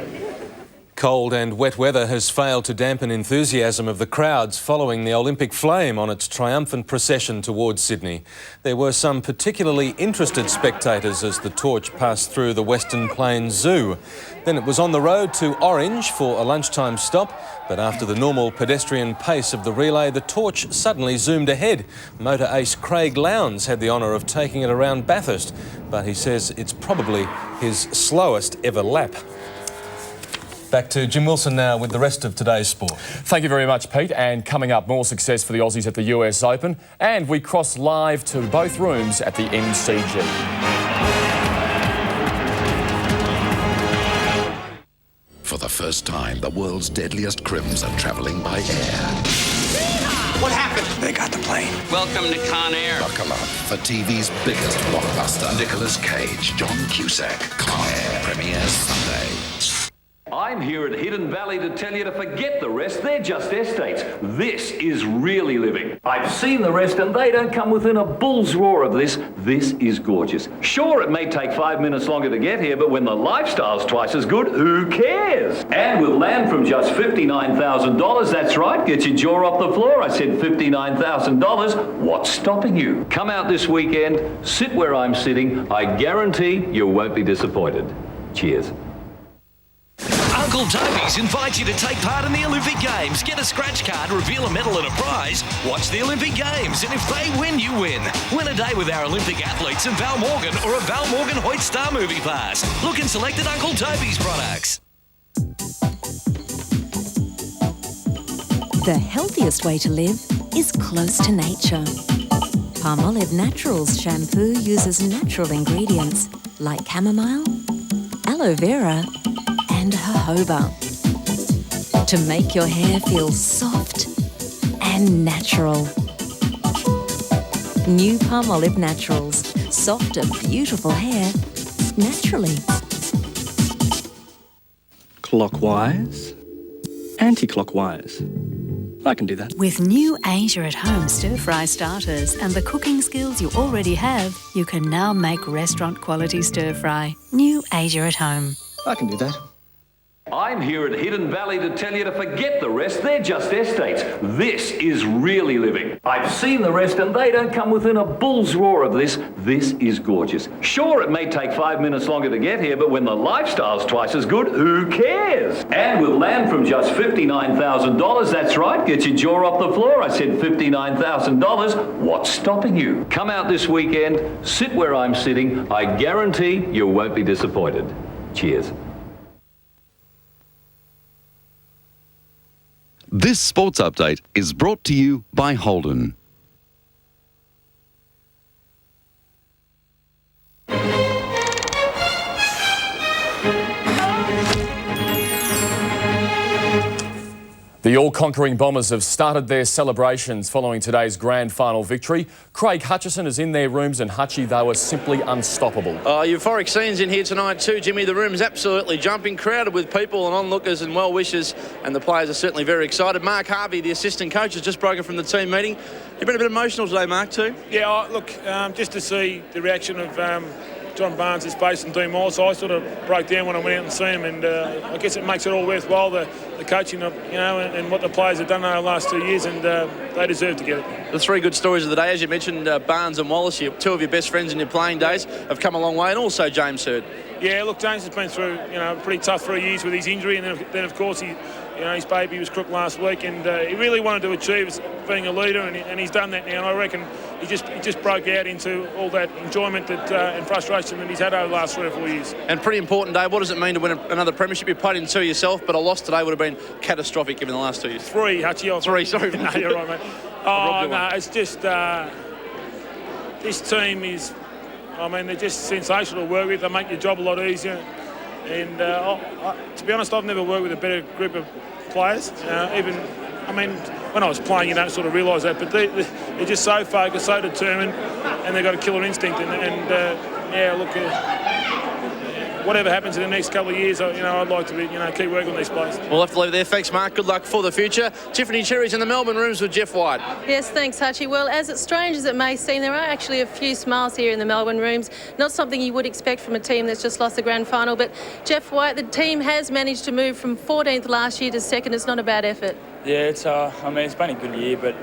Cold and wet weather has failed to dampen enthusiasm of the crowds following the Olympic flame on its triumphant procession towards Sydney. There were some particularly interested spectators as the torch passed through the Western Plains Zoo. Then it was on the road to Orange for a lunchtime stop, but after the normal pedestrian pace of the relay, the torch suddenly zoomed ahead. Motor ace Craig Lowndes had the honour of taking it around Bathurst, but he says it's probably his slowest ever lap. Back to Jim Wilson now with the rest of today's sport. Thank you very much, Pete. And coming up, more success for the Aussies at the US Open. And we cross live to both rooms at the MCG. For the first time, the world's deadliest crims are travelling by air. What happened? They got the plane. Welcome to Con Air. Buckle up for TV's biggest blockbuster. Nicolas Cage, John Cusack, Con Air premieres Sunday. I'm here at Hidden Valley to tell you to forget the rest. They're just estates. This is really living. I've seen the rest and they don't come within a bull's roar of this. This is gorgeous. Sure, it may take 5 minutes longer to get here, but when the lifestyle's twice as good, who cares? And with land from just $59,000, that's right, get your jaw off the floor. I said $59,000. What's stopping you? Come out this weekend, sit where I'm sitting. I guarantee you won't be disappointed. Cheers. Uncle Toby's invites you to take part in the Olympic Games. Get a scratch card, reveal a medal and a prize. Watch the Olympic Games, and if they win, you win. Win a day with our Olympic athletes and Val Morgan or a Val Morgan Hoyt Star Movie Pass. Look and select at Uncle Toby's products. The healthiest way to live is close to nature. Palmolive Naturals shampoo uses natural ingredients like chamomile, aloe vera, and jojoba to make your hair feel soft and natural. New Palmolive Naturals. Softer, beautiful hair naturally. Clockwise, anti-clockwise. I can do that. With new Asia at Home stir-fry starters and the cooking skills you already have, you can now make restaurant-quality stir-fry. New Asia at Home. I can do that. I'm here at Hidden Valley to tell you to forget the rest. They're just estates. This is really living. I've seen the rest and they don't come within a bull's roar of this. This is gorgeous. Sure, it may take 5 minutes longer to get here, but when the lifestyle's twice as good, who cares? And with land from just $59,000, that's right, get your jaw off the floor. I said $59,000. What's stopping you? Come out this weekend, sit where I'm sitting. I guarantee you won't be disappointed. Cheers. This sports update is brought to you by Holden. The The all-conquering Bombers have started their celebrations following today's grand final victory. Craig Hutchison is in their rooms, and Hutchie, they were simply unstoppable. Euphoric scenes in here tonight too, Jimmy. The room's absolutely jumping, crowded with people and onlookers and well-wishers, and the players are certainly very excited. Mark Harvey, the assistant coach, has just broken from the team meeting. You've been a bit emotional today, Mark, too? Yeah, look, just to see the reaction of John Barnes' face and Dean Moore, so I sort of broke down when I went out and seen him, and I guess it makes it all worthwhile, the coaching of, and what the players have done over the last 2 years, and they deserve to get it. The three good stories of the day, as you mentioned, Barnes and Wallace, two of your best friends in your playing days, have come a long way, and also James Hurd. Yeah, look, James has been through, a pretty tough 3 years with his injury, and then of course his baby was crook last week, and he really wanted to achieve being a leader, and he's done that now. And I reckon he just broke out into all that enjoyment and frustration that he's had over the last 3 or 4 years. And pretty important day. What does it mean to win another premiership? You played in 2 yourself, but a loss today would have been catastrophic given the last 2 years. 3, Hutchie. 3, sorry. No, you're right, mate. Oh no, it's just this team is. They're just sensational to work with. They make your job a lot easier. And to be honest, I've never worked with a better group of players. When I was playing, you don't sort of realise that, but they're just so focused, so determined, and they've got a killer instinct. Whatever happens in the next couple of years, I'd like to keep working on these players. We'll have to leave it there. Thanks, Mark. Good luck for the future. Tiffany Cherry's in the Melbourne rooms with Jeff White. Yes, thanks, Hutchie. Well, as strange as it may seem, there are actually a few smiles here in the Melbourne rooms. Not something you would expect from a team that's just lost the grand final, but Jeff White, the team has managed to move from 14th last year to 2nd. It's not a bad effort. Yeah, it's been a good year, but,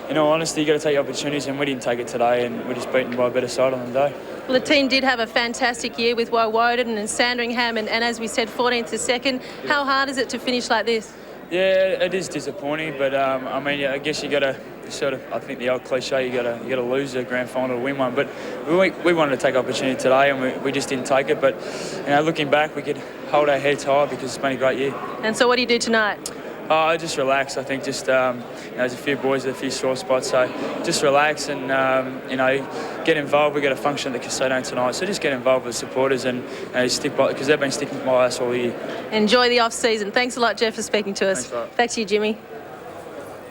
in all honesty, you've got to take opportunities, and we didn't take it today, and we're just beaten by a better side on the day. Well, the team did have a fantastic year with Woden and Sandringham, and as we said, 14th to 2nd. How hard is it to finish like this? Yeah, it is disappointing, but I guess you got to I think the old cliche, you got to lose a grand final to win one. But we wanted to take opportunity today, and we just didn't take it. But looking back, we could hold our heads high because it's been a great year. And so, what do you do tonight? I just relax. I think there's a few boys with a few sore spots, so just relax and get involved. We've got a function at the casino tonight, so just get involved with the supporters and stick by, because they've been sticking by us all year. Enjoy the off season. Thanks a lot, Jeff, for speaking to us. Back to you, Jimmy.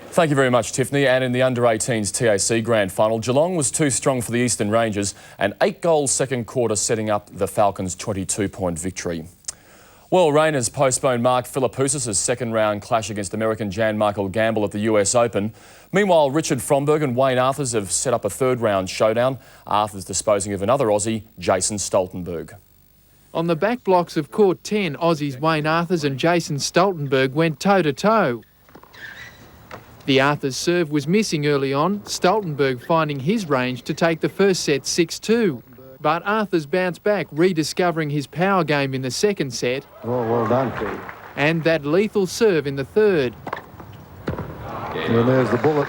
Thank you very much, Tiffany. And in the under-18s TAC Grand Final, Geelong was too strong for the Eastern Rangers, an 8-goal second quarter setting up the Falcons' 22-point victory. Well, Rain has postponed Mark Philippoussis' second-round clash against American Jan-Michael Gamble at the US Open. Meanwhile, Richard Fromberg and Wayne Arthurs have set up a third-round showdown. Arthurs disposing of another Aussie, Jason Stoltenberg. On the back blocks of Court 10, Aussies Wayne Arthurs and Jason Stoltenberg went toe-to-toe. The Arthurs serve was missing early on, Stoltenberg finding his range to take the first set 6-2. But Arthurs bounced back, rediscovering his power game in the second set. Well done, Steve. And that lethal serve in the third. And there's the bullet.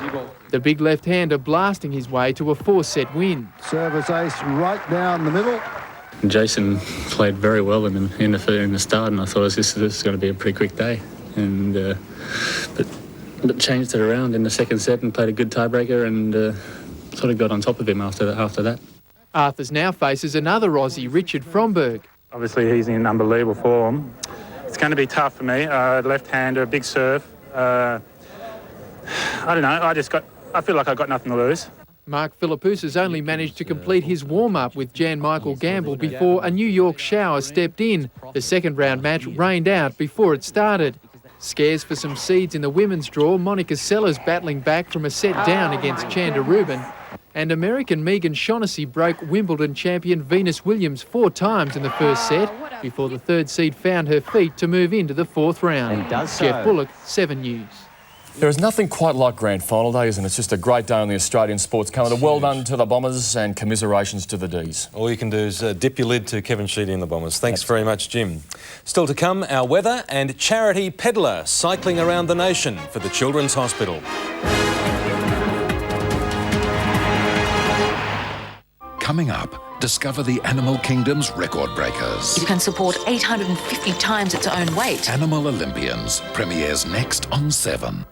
The big left-hander blasting his way to a 4-set win. Service ace right down the middle. Jason played very well in the start, and I thought this is going to be a pretty quick day. And but changed it around in the second set and played a good tiebreaker, and sort of got on top of him after that. Arthurs now faces another Aussie, Richard Fromberg. Obviously, he's in unbelievable form. It's going to be tough for me. Left-hander, big serve. I don't know. I feel like I've got nothing to lose. Mark Philippoussis only managed to complete his warm-up with Jan-Michael Gamble before a New York shower stepped in. The second-round match rained out before it started. Scares for some seeds in the women's draw, Monica Sellers battling back from a set down against Chanda Rubin. And American Megan Shaughnessy broke Wimbledon champion Venus Williams 4 times in the first set before the third seed found her feet to move into the 4th round. And does so. Jeff Bullock, 7 News. There is nothing quite like Grand Final Day, isn't it? It's just a great day on the Australian sports calendar. Well done to the Bombers and commiserations to the Ds. All you can do is dip your lid to Kevin Sheedy and the Bombers. Thanks very much, Jim. Still to come, our weather and charity peddler cycling around the nation for the Children's Hospital. Coming up, discover the animal kingdom's record breakers. It can support 850 times its own weight. Animal Olympians premieres next on 7.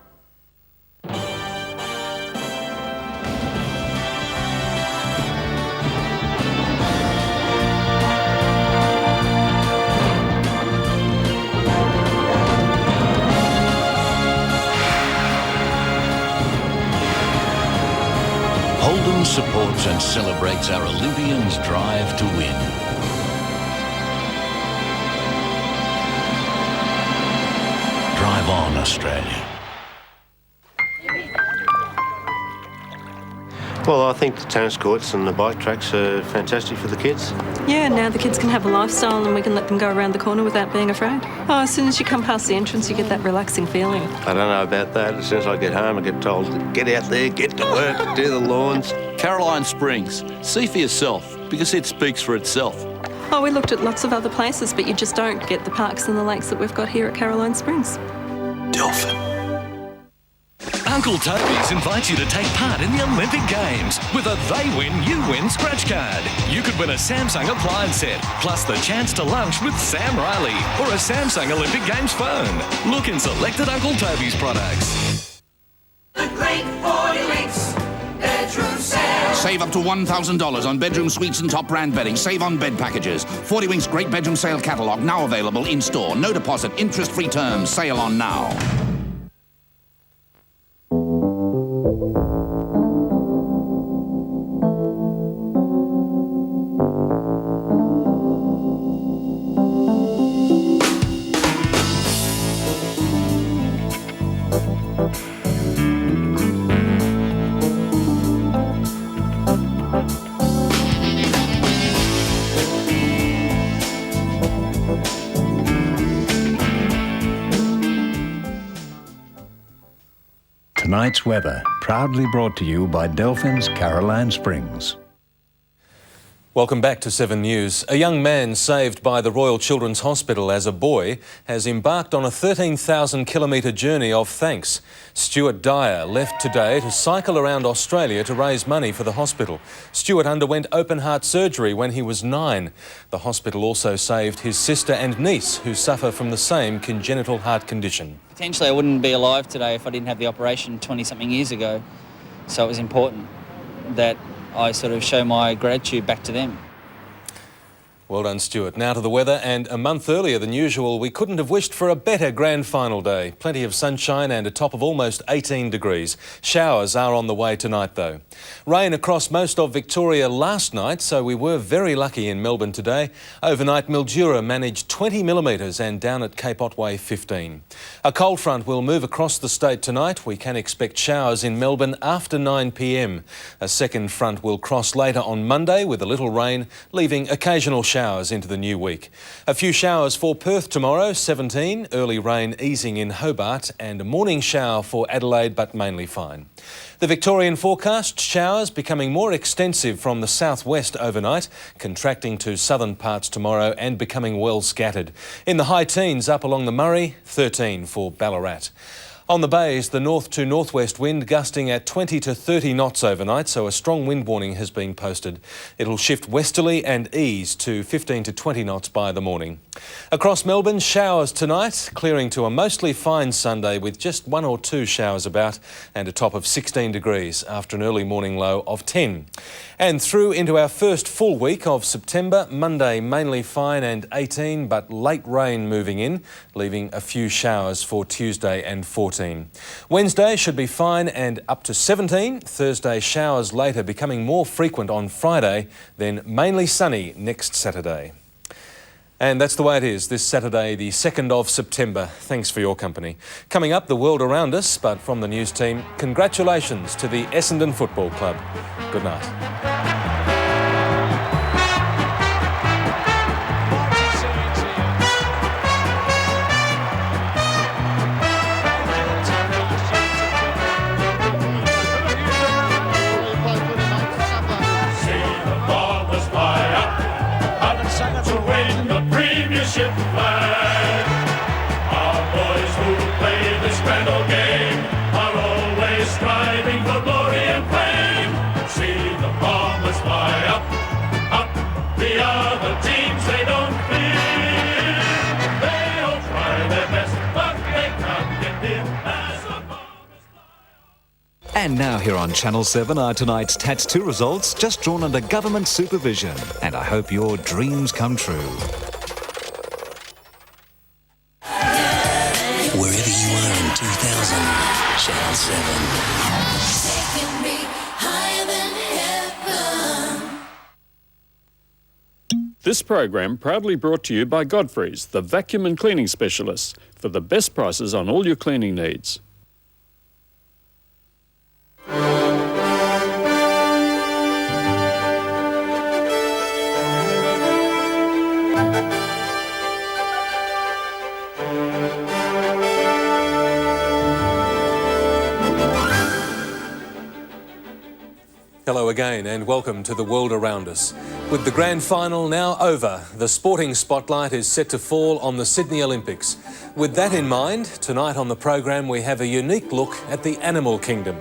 supports and celebrates our Olympians' drive to win. Drive on, Australia. Well, I think the tennis courts and the bike tracks are fantastic for the kids. Yeah, now the kids can have a lifestyle and we can let them go around the corner without being afraid. Oh, as soon as you come past the entrance, you get that relaxing feeling. I don't know about that. As soon as I get home, I get told to get out there, get to work, do the lawns. Caroline Springs. See for yourself, because it speaks for itself. Oh, we looked at lots of other places, but you just don't get the parks and the lakes that we've got here at Caroline Springs. Dolphin. Uncle Toby's invites you to take part in the Olympic Games with a They Win, You Win scratch card. You could win a Samsung appliance set, plus the chance to lunch with Sam Riley or a Samsung Olympic Games phone. Look in selected Uncle Toby's products. The great 40 weeks bedroom sale. Save up to $1,000 on bedroom suites and top brand bedding. Save on bed packages. 40 Winks Great Bedroom Sale catalogue now available in store. No deposit, interest-free terms. Sale on now. Tonight's weather, proudly brought to you by Delphin's Caroline Springs. Welcome back to 7 News. A young man saved by the Royal Children's Hospital as a boy has embarked on a 13,000-kilometre journey of thanks. Stuart Dyer left today to cycle around Australia to raise money for the hospital. Stuart underwent open-heart surgery when he was 9. The hospital also saved his sister and niece, who suffer from the same congenital heart condition. Potentially I wouldn't be alive today if I didn't have the operation 20-something years ago. So it was important that I sort of show my gratitude back to them. Well done, Stuart. Now to the weather, and a month earlier than usual, we couldn't have wished for a better grand final day. Plenty of sunshine and a top of almost 18 degrees. Showers are on the way tonight, though. Rain across most of Victoria last night, so we were very lucky in Melbourne today. Overnight, Mildura managed 20 millimetres and down at Cape Otway 15. A cold front will move across the state tonight. We can expect showers in Melbourne after 9 p.m. A second front will cross later on Monday with a little rain, leaving occasional showers into the new week. A few showers for Perth tomorrow, 17, early rain easing in Hobart, and a morning shower for Adelaide, but mainly fine. The Victorian forecast, showers becoming more extensive from the southwest overnight, contracting to southern parts tomorrow and becoming well scattered. In the high teens up along the Murray, 13 for Ballarat. On the bays, the north to northwest wind gusting at 20 to 30 knots overnight, so a strong wind warning has been posted. It'll shift westerly and ease to 15 to 20 knots by the morning. Across Melbourne, showers tonight, clearing to a mostly fine Sunday with just 1 or 2 showers about and a top of 16 degrees after an early morning low of 10. And through into our first full week of September, Monday mainly fine and 18, but late rain moving in, leaving a few showers for Tuesday and 14. Wednesday should be fine and up to 17. Thursday showers later becoming more frequent on Friday, then mainly sunny next Saturday. And that's the way it is this Saturday, the 2nd of September. Thanks for your company. Coming up, the world around us, but from the news team, congratulations to the Essendon Football Club. Good night. Flag. Our boys who play this grand old game are always striving for glory and fame. See the Bombers fly up, up. The other teams they don't fear. They all try their best, but they can't get near as the Bombers fly. And now here on Channel 7 are tonight's Tats 2 results, just drawn under government supervision. And I hope your dreams come true. Wherever you are in 2000, Channel 7. Taking me higher than heaven. This program proudly brought to you by Godfrey's, the vacuum and cleaning specialists, for the best prices on all your cleaning needs. Hello again and welcome to the world around us. With the grand final now over, the sporting spotlight is set to fall on the Sydney Olympics. With that in mind, tonight on the program we have a unique look at the animal kingdom.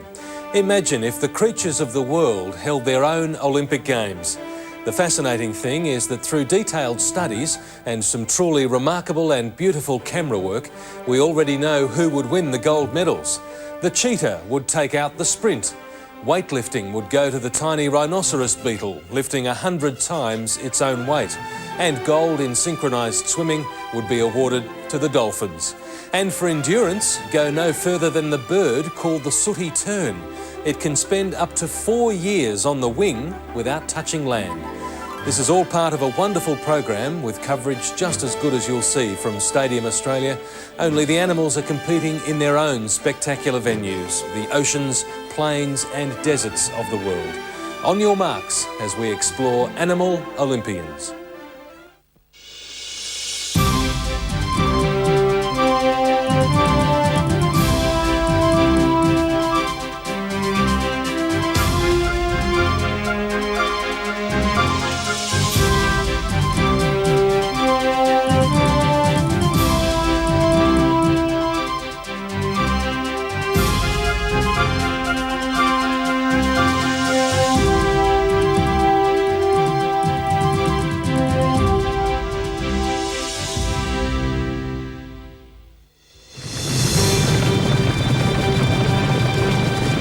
Imagine if the creatures of the world held their own Olympic Games. The fascinating thing is that through detailed studies and some truly remarkable and beautiful camera work, we already know who would win the gold medals. The cheetah would take out the sprint. Weightlifting would go to the tiny rhinoceros beetle, lifting 100 times its own weight. And gold in synchronised swimming would be awarded to the dolphins. And for endurance, go no further than the bird called the sooty tern. It can spend up to 4 years on the wing without touching land. This is all part of a wonderful program with coverage just as good as you'll see from Stadium Australia, only the animals are competing in their own spectacular venues, the oceans, plains and deserts of the world. On your marks as we explore Animal Olympians.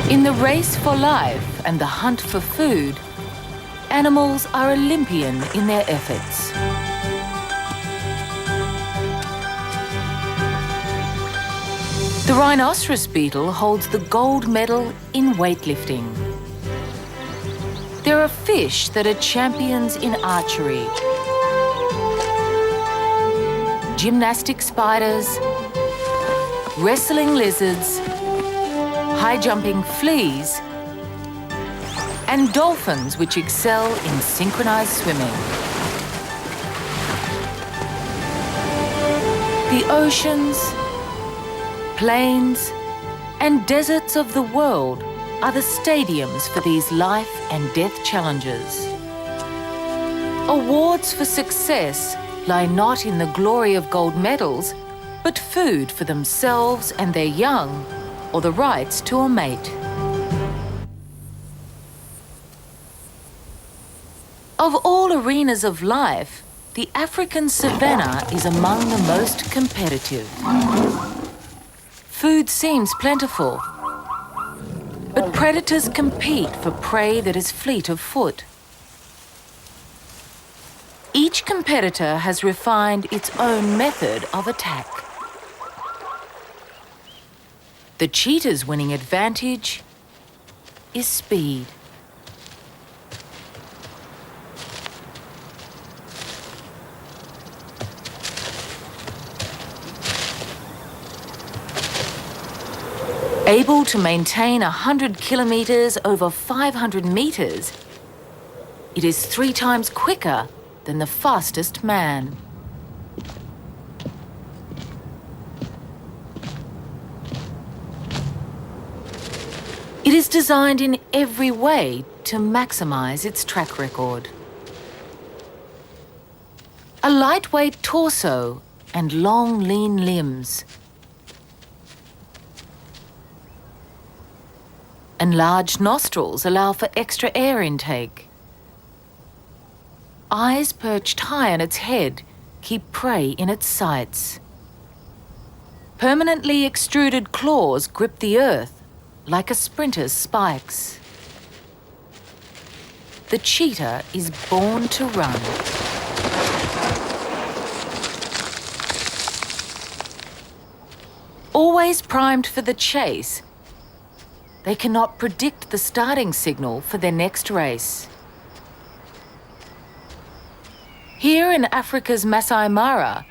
In the race for life and the hunt for food, animals are Olympian in their efforts. The rhinoceros beetle holds the gold medal in weightlifting. There are fish that are champions in archery, gymnastic spiders, wrestling lizards, high-jumping fleas, and dolphins which excel in synchronised swimming. The oceans, plains, and deserts of the world are the stadiums for these life and death challenges. Awards for success lie not in the glory of gold medals, but food for themselves and their young, or the rights to a mate. Of all arenas of life, the African savanna is among the most competitive. Food seems plentiful, but predators compete for prey that is fleet of foot. Each competitor has refined its own method of attack. The cheetah's winning advantage is speed. Able to maintain 100 kilometres over 500 metres, it is 3 times quicker than the fastest man. It is designed in every way to maximise its track record. A lightweight torso and long, lean limbs. Enlarged nostrils allow for extra air intake. Eyes perched high on its head keep prey in its sights. Permanently extruded claws grip the earth like a sprinter's spikes. The cheetah is born to run. Always primed for the chase, they cannot predict the starting signal for their next race. Here in Africa's Masai Mara,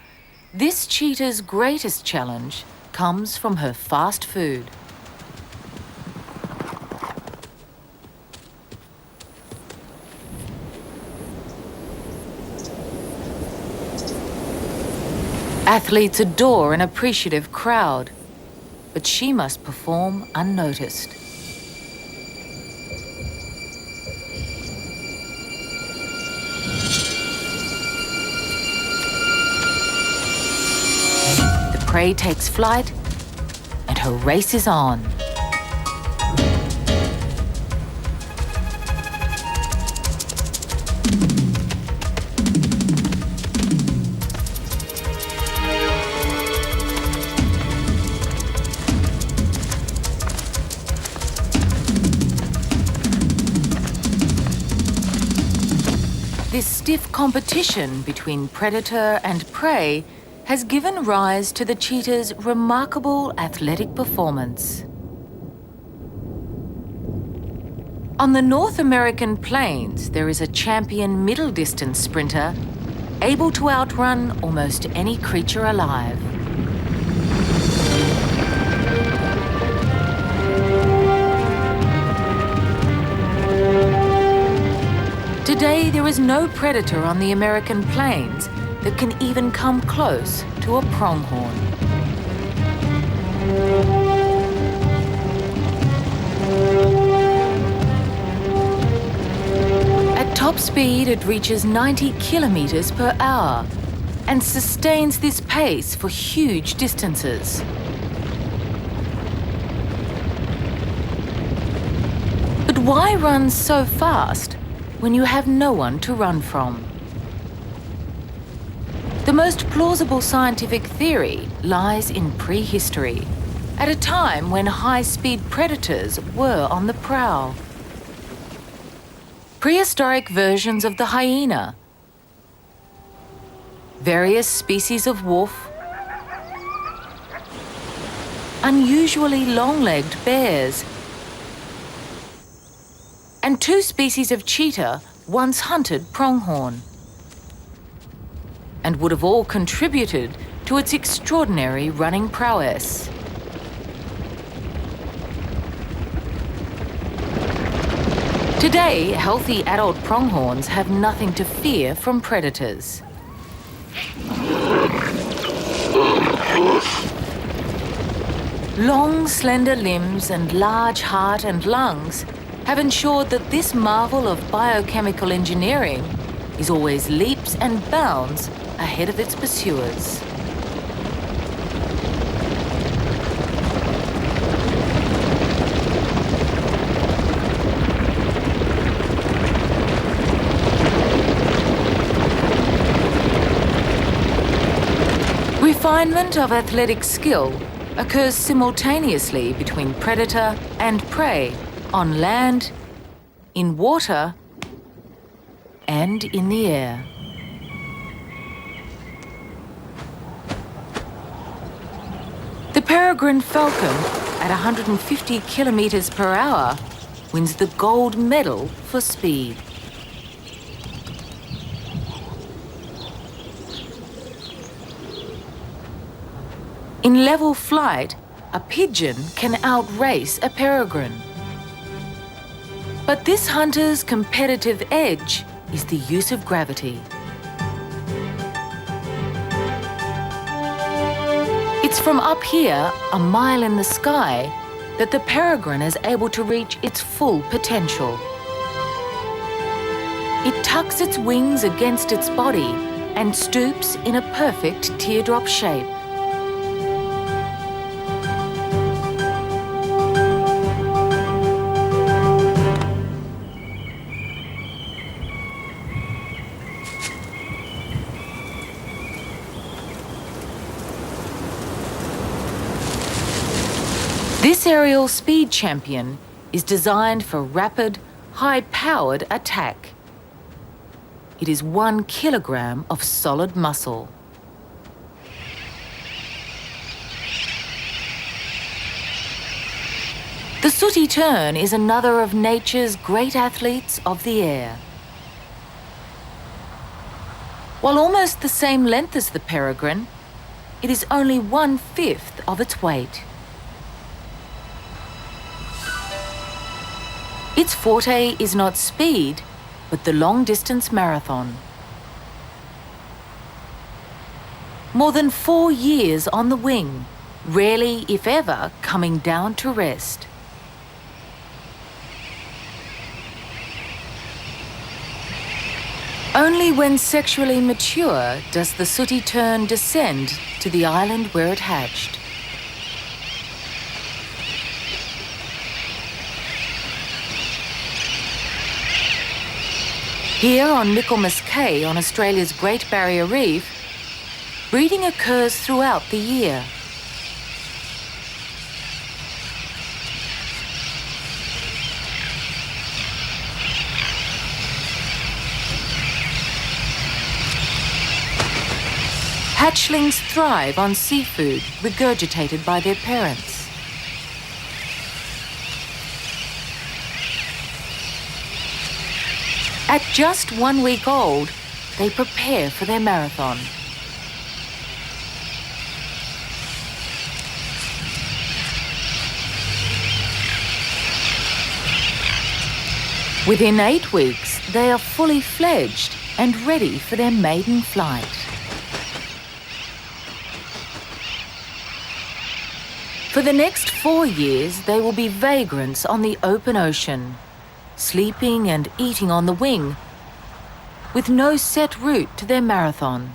this cheetah's greatest challenge comes from her fast food. Athletes adore an appreciative crowd, but she must perform unnoticed. The prey takes flight, and her race is on. This stiff competition between predator and prey has given rise to the cheetah's remarkable athletic performance. On the North American plains, there is a champion middle-distance sprinter able to outrun almost any creature alive. Today, there is no predator on the American plains that can even come close to a pronghorn. At top speed, it reaches 90 kilometers per hour and sustains this pace for huge distances. But why run so fast when you have no one to run from? The most plausible scientific theory lies in prehistory, at a time when high-speed predators were on the prowl. Prehistoric versions of the hyena, various species of wolf, unusually long-legged bears, and 2 species of cheetah once hunted pronghorn, and would have all contributed to its extraordinary running prowess. Today, healthy adult pronghorns have nothing to fear from predators. Long, slender limbs and large heart and lungs have ensured that this marvel of biochemical engineering is always leaps and bounds ahead of its pursuers. Refinement of athletic skill occurs simultaneously between predator and prey, on land, in water, and in the air. The peregrine falcon, at 150 kilometers per hour, wins the gold medal for speed. In level flight, a pigeon can outrace a peregrine. But this hunter's competitive edge is the use of gravity. It's from up here, a mile in the sky, that the peregrine is able to reach its full potential. It tucks its wings against its body and stoops in a perfect teardrop shape. This aerial speed champion is designed for rapid, high-powered attack. It is 1 kilogram of solid muscle. The sooty tern is another of nature's great athletes of the air. While almost the same length as the Peregrine, it is only 1/5 of its weight. Its forte is not speed, but the long-distance marathon. More than 4 years on the wing, rarely, if ever, coming down to rest. Only when sexually mature does the sooty tern descend to the island where it hatched. Here on Michaelmas Cay on Australia's Great Barrier Reef, breeding occurs throughout the year. Hatchlings thrive on seafood regurgitated by their parents. At just 1 week old, they prepare for their marathon. Within 8 weeks, they are fully fledged and ready for their maiden flight. For the next 4 years, they will be vagrants on the open ocean, sleeping and eating on the wing, with no set route to their marathon.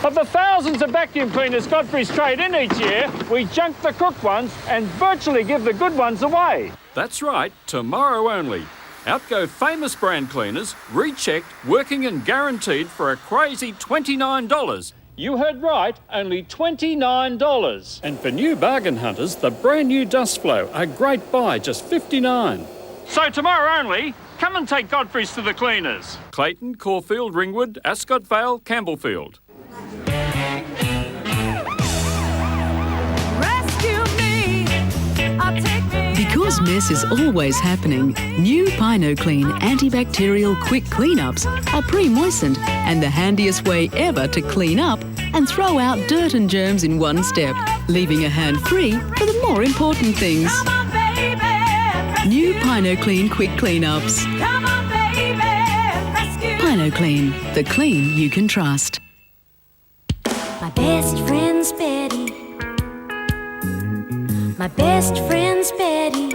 Of the thousands of vacuum cleaners Godfrey's trade in each year, we junk the crook ones and virtually give the good ones away. That's right, tomorrow only. Out go famous brand cleaners, rechecked, working and guaranteed for a crazy $29. You heard right, only $29. And for new bargain hunters, the brand new Dust Flow, a great buy, just $59. So tomorrow only, come and take Godfrey's to the cleaners. Clayton, Caulfield, Ringwood, Ascot Vale, Campbellfield. Because mess is always happening, new Pino Clean antibacterial quick cleanups are pre-moistened and the handiest way ever to clean up and throw out dirt and germs in one step, leaving a hand free for the more important things. New Pino Clean quick cleanups. Pino Clean, the clean you can trust. My best friend's Betty. My best friend's Betty.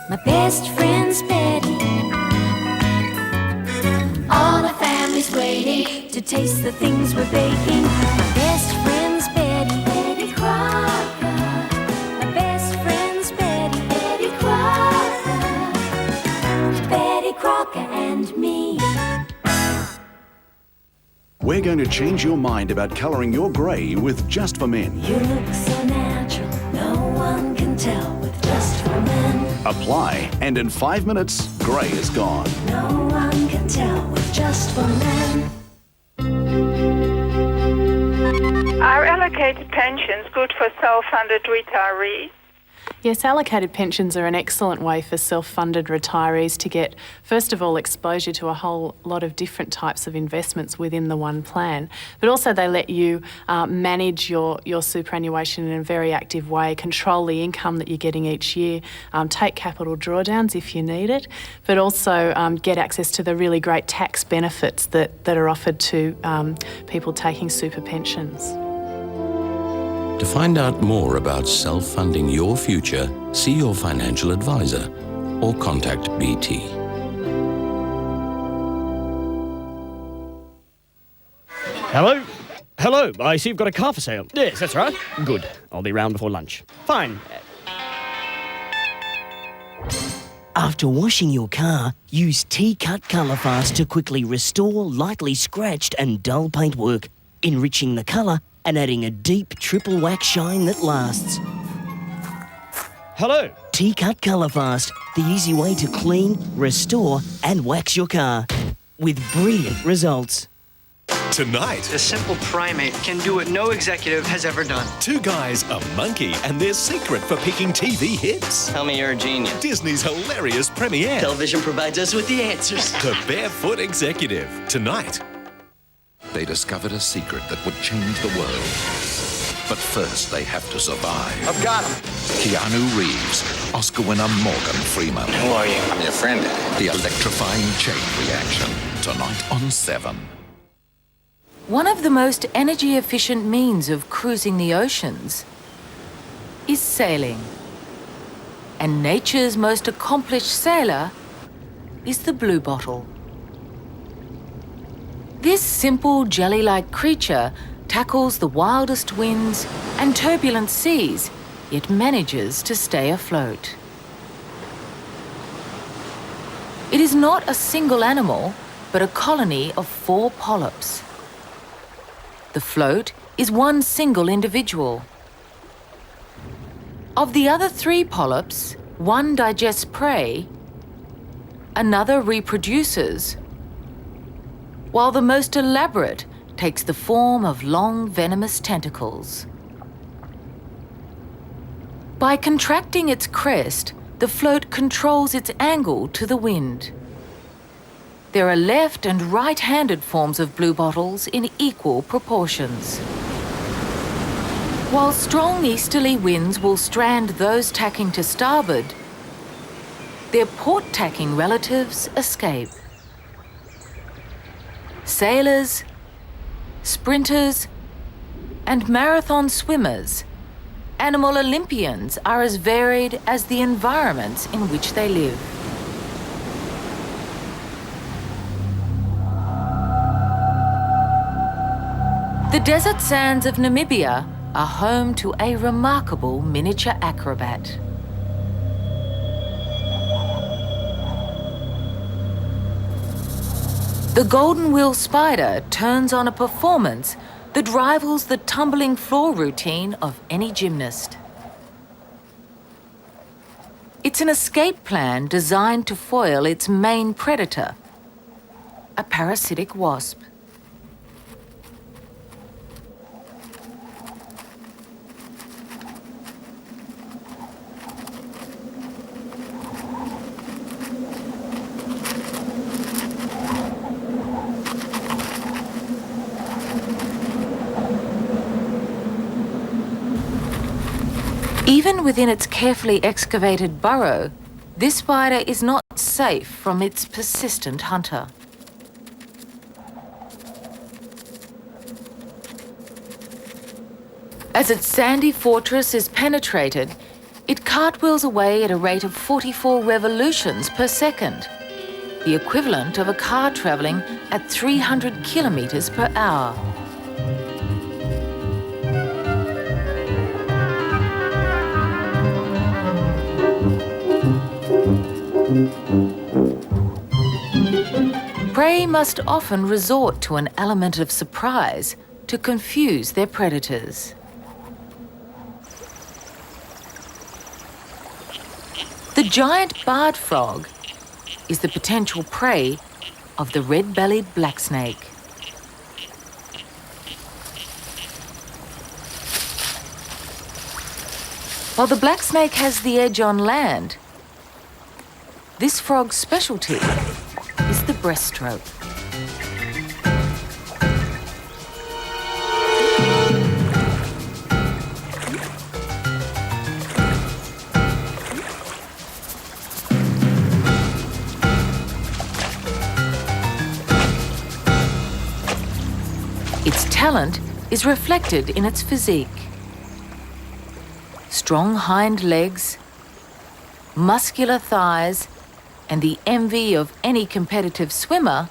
My best friend's Betty. All the family's waiting to taste the things we're baking. My best friend's Betty. Betty Crocker. My best friend's Betty. Betty Crocker. Betty Crocker and me. We're going to change your mind about colouring your grey with Just for Men. You look so natural, no one can tell with Just for Men. Apply, and in 5 minutes, grey is gone. No one can tell with Just for Men. Are allocated pensions good for self-funded retirees? Yes, allocated pensions are an excellent way for self-funded retirees to get, first of all, exposure to a whole lot of different types of investments within the one plan, but also they let you manage your superannuation in a very active way, control the income that you're getting each year, take capital drawdowns if you need it, but also get access to the really great tax benefits that are offered to people taking super pensions. To find out more about self-funding your future, see your financial advisor or contact BT. Hello? Hello, I see you've got a car for sale. Yes, that's right. Good. I'll be round before lunch. Fine. After washing your car, use T-Cut Colour Fast to quickly restore lightly scratched and dull paintwork, enriching the colour and adding a deep triple wax shine that lasts. Hello. T-Cut Colour Fast, the easy way to clean, restore and wax your car with brilliant results. Tonight. A simple primate can do what no executive has ever done. Two guys, a monkey, and their secret for picking TV hits. Tell me you're a genius. Disney's hilarious premiere. Television provides us with the answers. The Barefoot Executive. Tonight. They discovered a secret that would change the world. But first, they have to survive. I've got him. Keanu Reeves, Oscar winner Morgan Freeman. Who are you? I'm your friend. The electrifying chain reaction. Tonight on 7. One of the most energy-efficient means of cruising the oceans is sailing. And nature's most accomplished sailor is the bluebottle. This simple jelly-like creature tackles the wildest winds and turbulent seas, yet manages to stay afloat. It is not a single animal, but a colony of 4 polyps. The float is one single individual. Of the other 3 polyps, one digests prey, another reproduces, while the most elaborate takes the form of long, venomous tentacles. By contracting its crest, the float controls its angle to the wind. There are left and right-handed forms of bluebottles in equal proportions. While strong easterly winds will strand those tacking to starboard, their port-tacking relatives escape. Sailors, sprinters, and marathon swimmers, animal Olympians are as varied as the environments in which they live. The desert sands of Namibia are home to a remarkable miniature acrobat. The golden wheel spider turns on a performance that rivals the tumbling floor routine of any gymnast. It's an escape plan designed to foil its main predator, a parasitic wasp. Even within its carefully excavated burrow, this spider is not safe from its persistent hunter. As its sandy fortress is penetrated, it cartwheels away at a rate of 44 revolutions per second, the equivalent of a car traveling at 300 kilometers per hour. Prey must often resort to an element of surprise to confuse their predators. The giant barred frog is the potential prey of the red-bellied blacksnake. While the blacksnake has the edge on land, this frog's specialty is the breaststroke. Its talent is reflected in its physique. Strong hind legs, muscular thighs, and the envy of any competitive swimmer,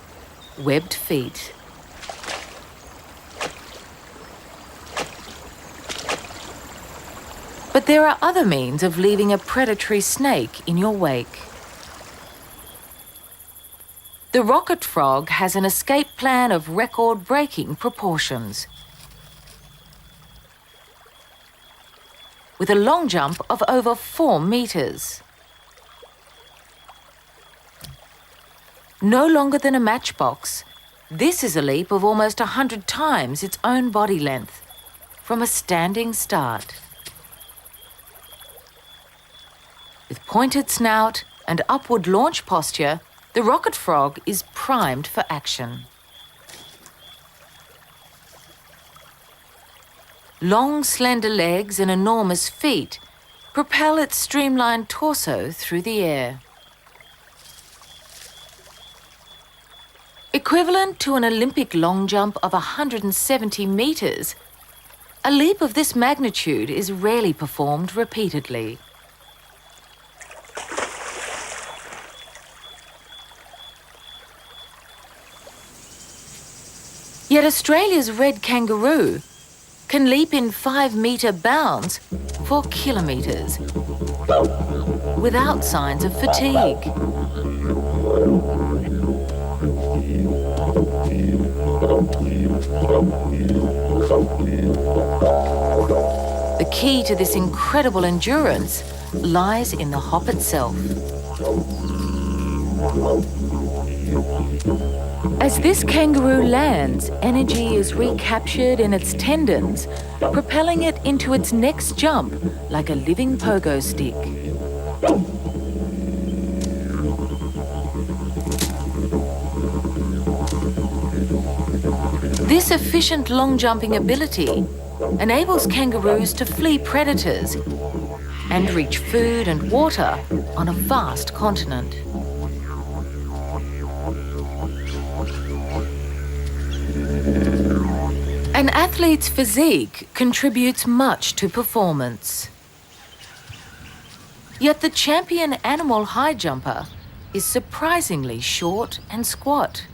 webbed feet. But there are other means of leaving a predatory snake in your wake. The rocket frog has an escape plan of record-breaking proportions. With a long jump of over 4 meters. No longer than a matchbox, This is a leap of almost 100 times its own body length, from a standing start. With pointed snout and upward launch posture, the rocket frog is primed for action. Long, slender legs and enormous feet propel its streamlined torso through the air. Equivalent to an Olympic long jump of 170 metres, a leap of this magnitude is rarely performed repeatedly. Yet Australia's red kangaroo can leap in 5-metre bounds for kilometres without signs of fatigue. The key to this incredible endurance lies in the hop itself. As this kangaroo lands, energy is recaptured in its tendons, propelling it into its next jump like a living pogo stick. This efficient long jumping ability enables kangaroos to flee predators and reach food and water on a vast continent. An athlete's physique contributes much to performance. Yet the champion animal high jumper is surprisingly short and squat.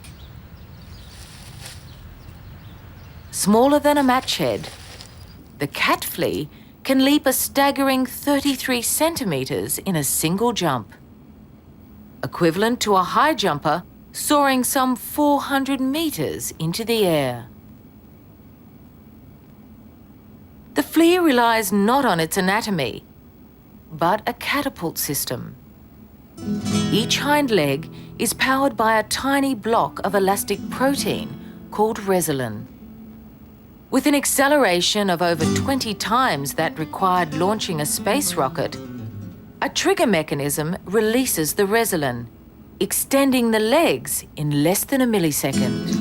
Smaller than a match head, the cat flea can leap a staggering 33 centimetres in a single jump, equivalent to a high jumper soaring some 400 metres into the air. The flea relies not on its anatomy, but a catapult system. Each hind leg is powered by a tiny block of elastic protein called resilin. With an acceleration of over 20 times that required launching a space rocket, a trigger mechanism releases the resilin, extending the legs in less than a millisecond.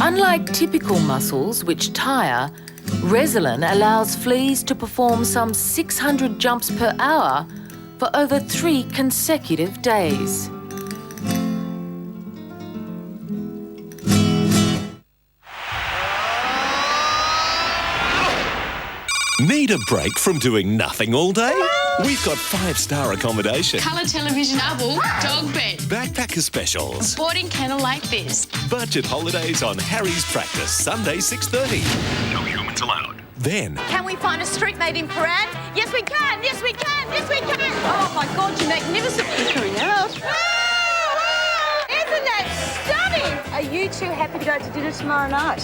Unlike typical muscles which tire, resilin allows fleas to perform some 600 jumps per hour for over 3 consecutive days. Need a break from doing nothing all day? We've got 5-star accommodation. Colour television double, dog bed. Backpacker specials. Boarding kennel like this. Budget holidays on Harry's Practice, Sunday 6:30. No humans allowed. Then, Can we find a street made in Paran? Yes, we can. Yes, we can. Yes, we can. Oh, my God, you're magnificent. Flickering out. Isn't that stunning? Are you two happy to go to dinner tomorrow night?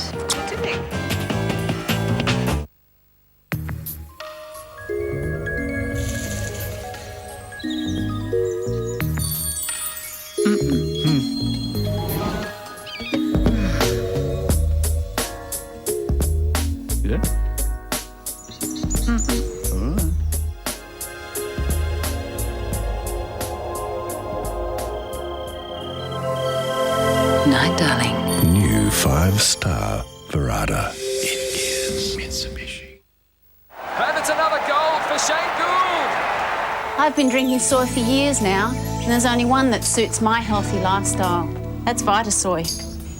Night, darling. New 5-star Verada. It is Mitsubishi. And it's another goal for Shane Gould. I've been drinking soy for years now, and there's only one that suits my healthy lifestyle. That's Vitasoy.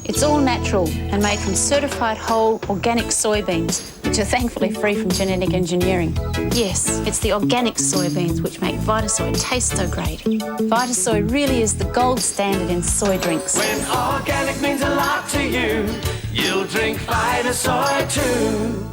It's all natural and made from certified whole organic soybeans, which are thankfully free from genetic engineering. Yes, it's the organic soybeans which make Vitasoy taste so great. Vitasoy really is the gold standard in soy drinks. When organic means a lot to you, you'll drink Vitasoy too.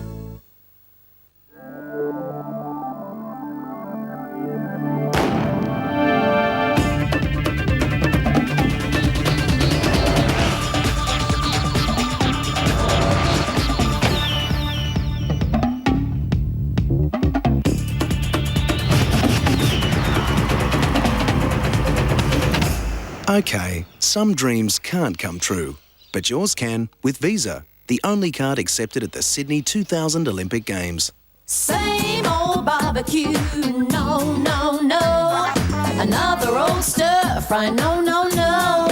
Okay, some dreams can't come true, but yours can with Visa, the only card accepted at the Sydney 2000 Olympic Games. Same old barbecue, no, no, no. Another old stir fry, no, no, no.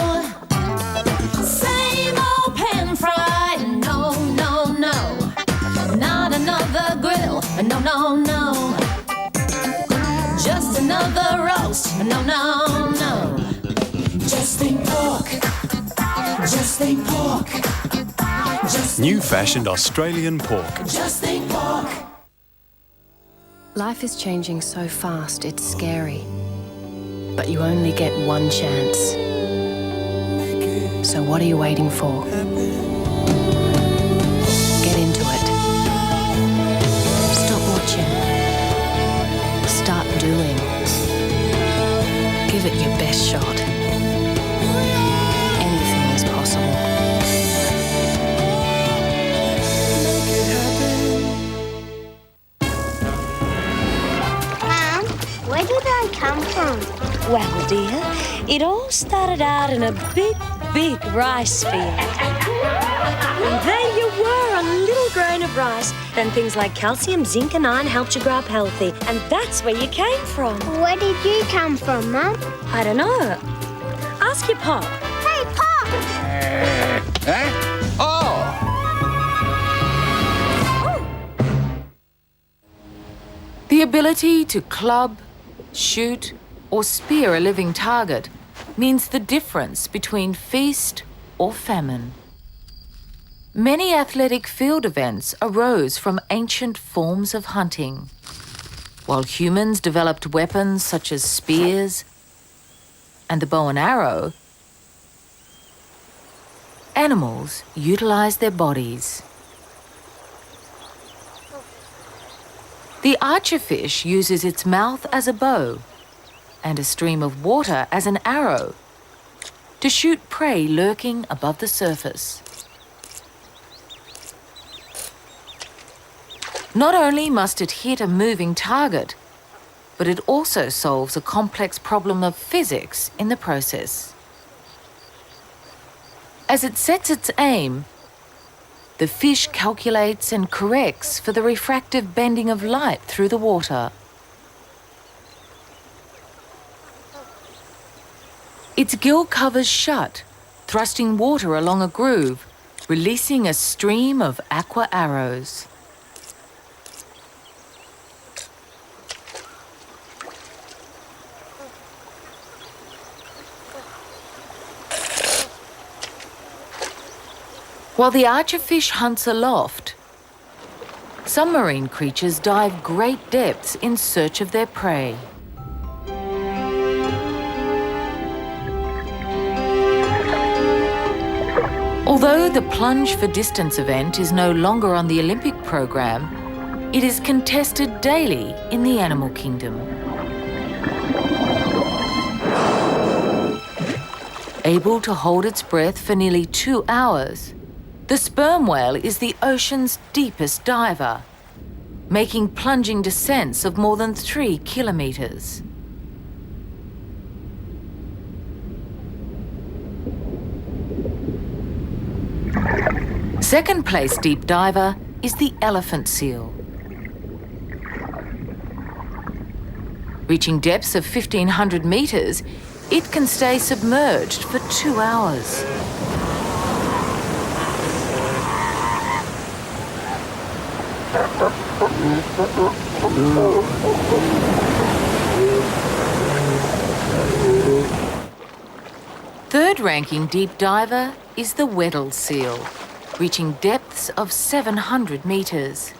Same old pan fry, no, no, no. Not another grill, no, no, no. Just another roast, no, no, no. Just think pork, just think pork. Just New fashioned Australian pork. Just think pork. Life is changing so fast, it's scary. But you only get one chance. So what are you waiting for? Get into it. Stop watching. Start doing. Give it your best shot. Anything is possible. Where did I come from? Well, dear, it all started out in a big, big rice field. And there you were, a little grain of rice. Then things like calcium, zinc and iron helped you grow up healthy. And that's where you came from. Where did you come from, Mum? I don't know. Ask your Pop. Hey, Pop! The ability to club, shoot, or spear a living target means the difference between feast or famine. Many athletic field events arose from ancient forms of hunting. While humans developed weapons such as spears and the bow and arrow, animals utilized their bodies. The archerfish uses its mouth as a bow and a stream of water as an arrow to shoot prey lurking above the surface. Not only must it hit a moving target, but it also solves a complex problem of physics in the process. As it sets its aim, the fish calculates and corrects for the refractive bending of light through the water. Its gill covers shut, thrusting water along a groove, releasing a stream of aqua arrows. While the archerfish hunts aloft, some marine creatures dive great depths in search of their prey. Although the plunge for distance event is no longer on the Olympic program, it is contested daily in the animal kingdom. Able to hold its breath for nearly 2 hours, the sperm whale is the ocean's deepest diver, making plunging descents of more than 3 kilometers. Second place deep diver is the elephant seal. Reaching depths of 1,500 meters, it can stay submerged for 2 hours. Third ranking deep diver is the Weddell seal, reaching depths of 700 meters.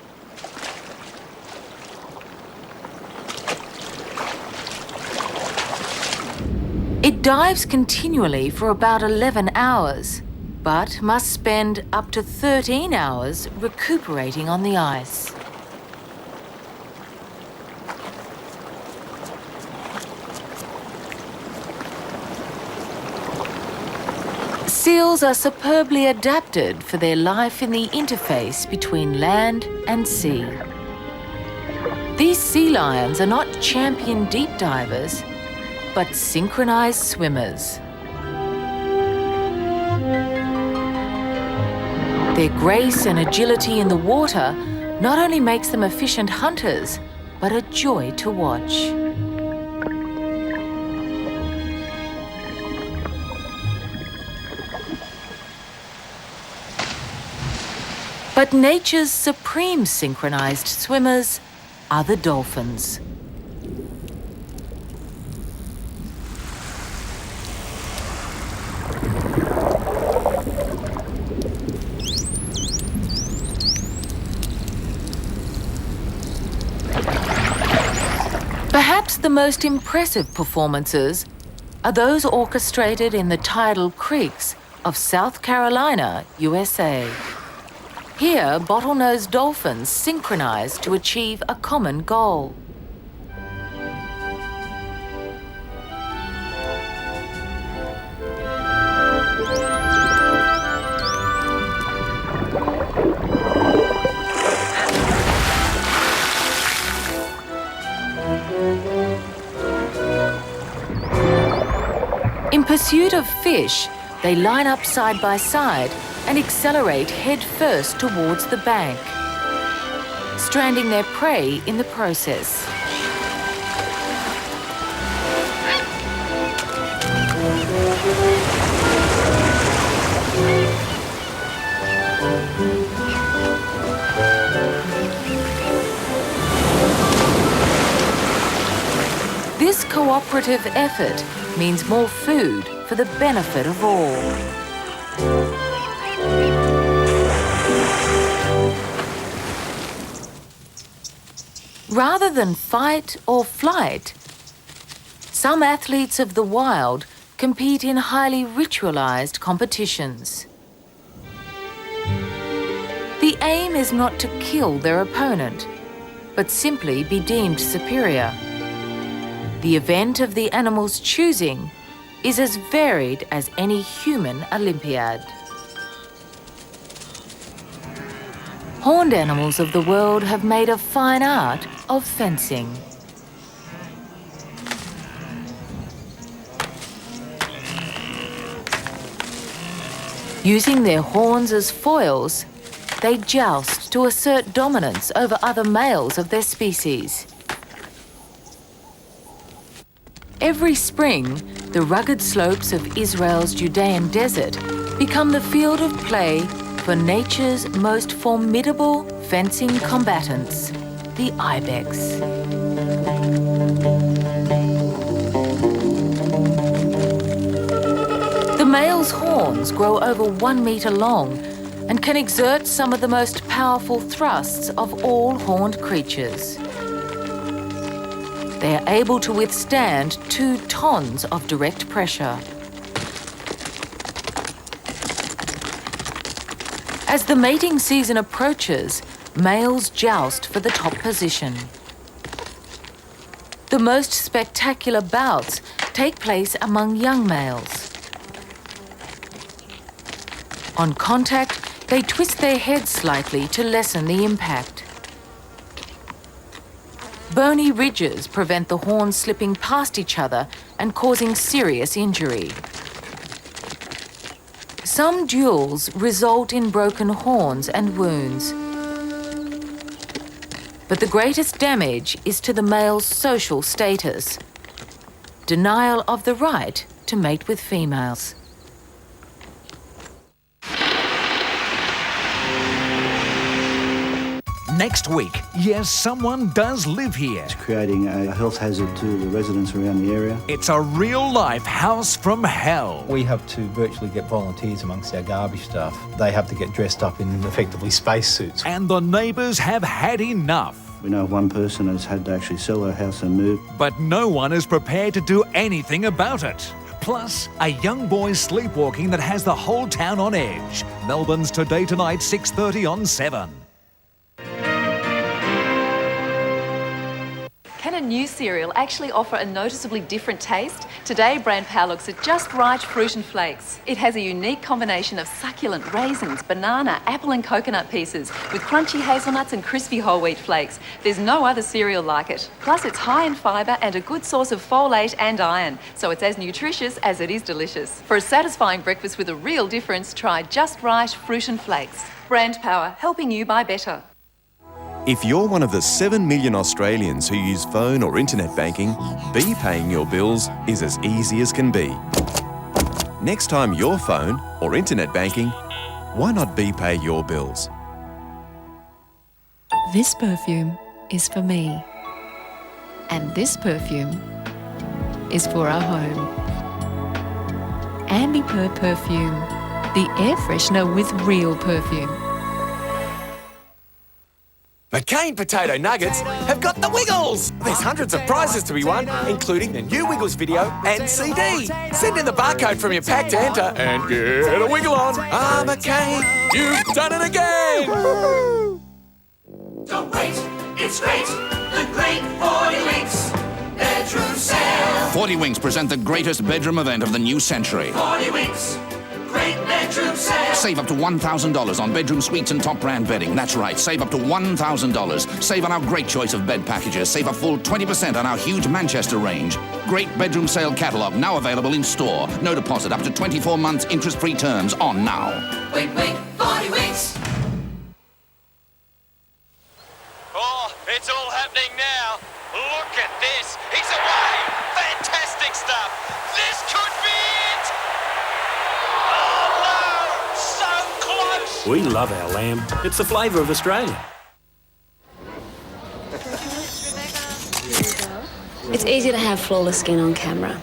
It dives continually for about 11 hours, but must spend up to 13 hours recuperating on the ice. Seals are superbly adapted for their life in the interface between land and sea. These sea lions are not champion deep divers, but synchronized swimmers. Their grace and agility in the water not only makes them efficient hunters, but a joy to watch. But nature's supreme synchronized swimmers are the dolphins. Perhaps the most impressive performances are those orchestrated in the tidal creeks of South Carolina, USA. Here, bottlenose dolphins synchronize to achieve a common goal. In pursuit of fish, they line up side by side and accelerate head first towards the bank, stranding their prey in the process. This cooperative effort means more food for the benefit of all. Rather than fight or flight, some athletes of the wild compete in highly ritualized competitions. The aim is not to kill their opponent, but simply be deemed superior. The event of the animal's choosing is as varied as any human Olympiad. Horned animals of the world have made a fine art of fencing. Using their horns as foils, they joust to assert dominance over other males of their species. Every spring, the rugged slopes of Israel's Judean desert become the field of play for nature's most formidable fencing combatants, the ibex. The male's horns grow over 1 meter long and can exert some of the most powerful thrusts of all horned creatures. They are able to withstand 2 tons of direct pressure. As the mating season approaches, males joust for the top position. The most spectacular bouts take place among young males. On contact, they twist their heads slightly to lessen the impact. Bony ridges prevent the horns slipping past each other and causing serious injury. Some duels result in broken horns and wounds. But the greatest damage is to the male's social status, denial of the right to mate with females. Next week, yes, someone does live here. It's creating a health hazard to the residents around the area. It's a real-life house from hell. We have to virtually get volunteers amongst our garbage staff. They have to get dressed up in effectively spacesuits. And the neighbours have had enough. We know one person has had to actually sell her house and move. But no one is prepared to do anything about it. Plus, a young boy sleepwalking that has the whole town on edge. Melbourne's Today Tonight, 6:30 on 7. Can a new cereal actually offer a noticeably different taste? Today, Brand Power looks at Just Right Fruit and Flakes. It has a unique combination of succulent raisins, banana, apple and coconut pieces with crunchy hazelnuts and crispy whole wheat flakes. There's no other cereal like it. Plus, it's high in fibre and a good source of folate and iron, so it's as nutritious as it is delicious. For a satisfying breakfast with a real difference, try Just Right Fruit and Flakes. Brand Power, helping you buy better. If you're one of the 7 million Australians who use phone or internet banking, paying your bills is as easy as can be. Next time you're phone or internet banking, why not pay your bills? This perfume is for me. And this perfume is for our home. Ambipur Perfume, the air freshener with real perfume. McCain Potato Nuggets have got the Wiggles! There's hundreds of prizes to be won, including the new Wiggles video and CD. Send in the barcode from your pack to enter and get a wiggle on. Ah, McCain, you've done it again! Don't wait, it's great, the great 40 Winks bedroom sale. 40 Winks present the greatest bedroom event of the new century. 40 Winks, great bedroom sale. Save up to $1,000 on bedroom suites and top brand bedding. That's right, save up to $1,000. Save on our great choice of bed packages. Save a full 20% on our huge Manchester range. Great bedroom sale catalogue now available in store. No deposit, up to 24 months interest-free terms on now. Wait, 40 Winks. Oh, it's all happening now. Look at this. He's away. Fantastic stuff. This could be it. We love our lamb. It's the flavour of Australia. It's easy to have flawless skin on camera.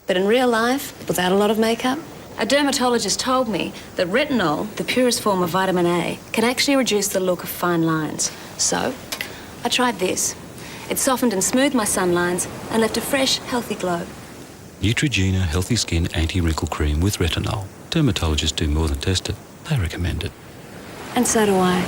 But in real life, without a lot of makeup, a dermatologist told me that retinol, the purest form of vitamin A, can actually reduce the look of fine lines. So, I tried this. It softened and smoothed my sun lines and left a fresh, healthy glow. Neutrogena Healthy Skin Anti-Wrinkle Cream with retinol. Dermatologists do more than test it. They recommend it. And so do I.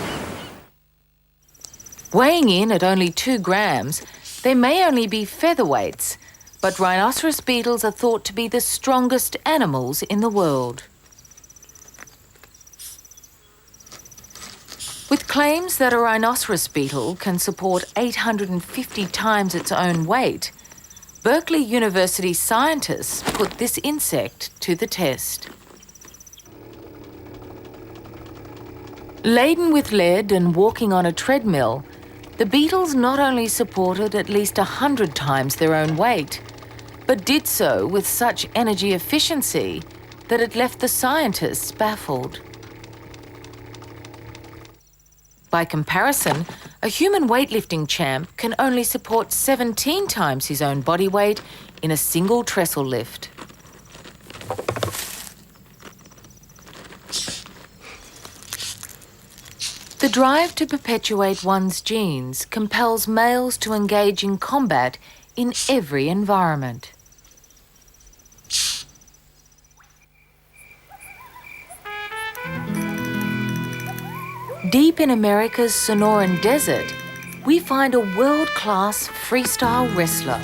Weighing in at only 2 grams, they may only be featherweights, but rhinoceros beetles are thought to be the strongest animals in the world. With claims that a rhinoceros beetle can support 850 times its own weight, Berkeley University scientists put this insect to the test. Laden with lead and walking on a treadmill, the beetles not only supported at least 100 times their own weight, but did so with such energy efficiency that it left the scientists baffled. By comparison, a human weightlifting champ can only support 17 times his own body weight in a single trestle lift. The drive to perpetuate one's genes compels males to engage in combat in every environment. Deep in America's Sonoran Desert, we find a world-class freestyle wrestler.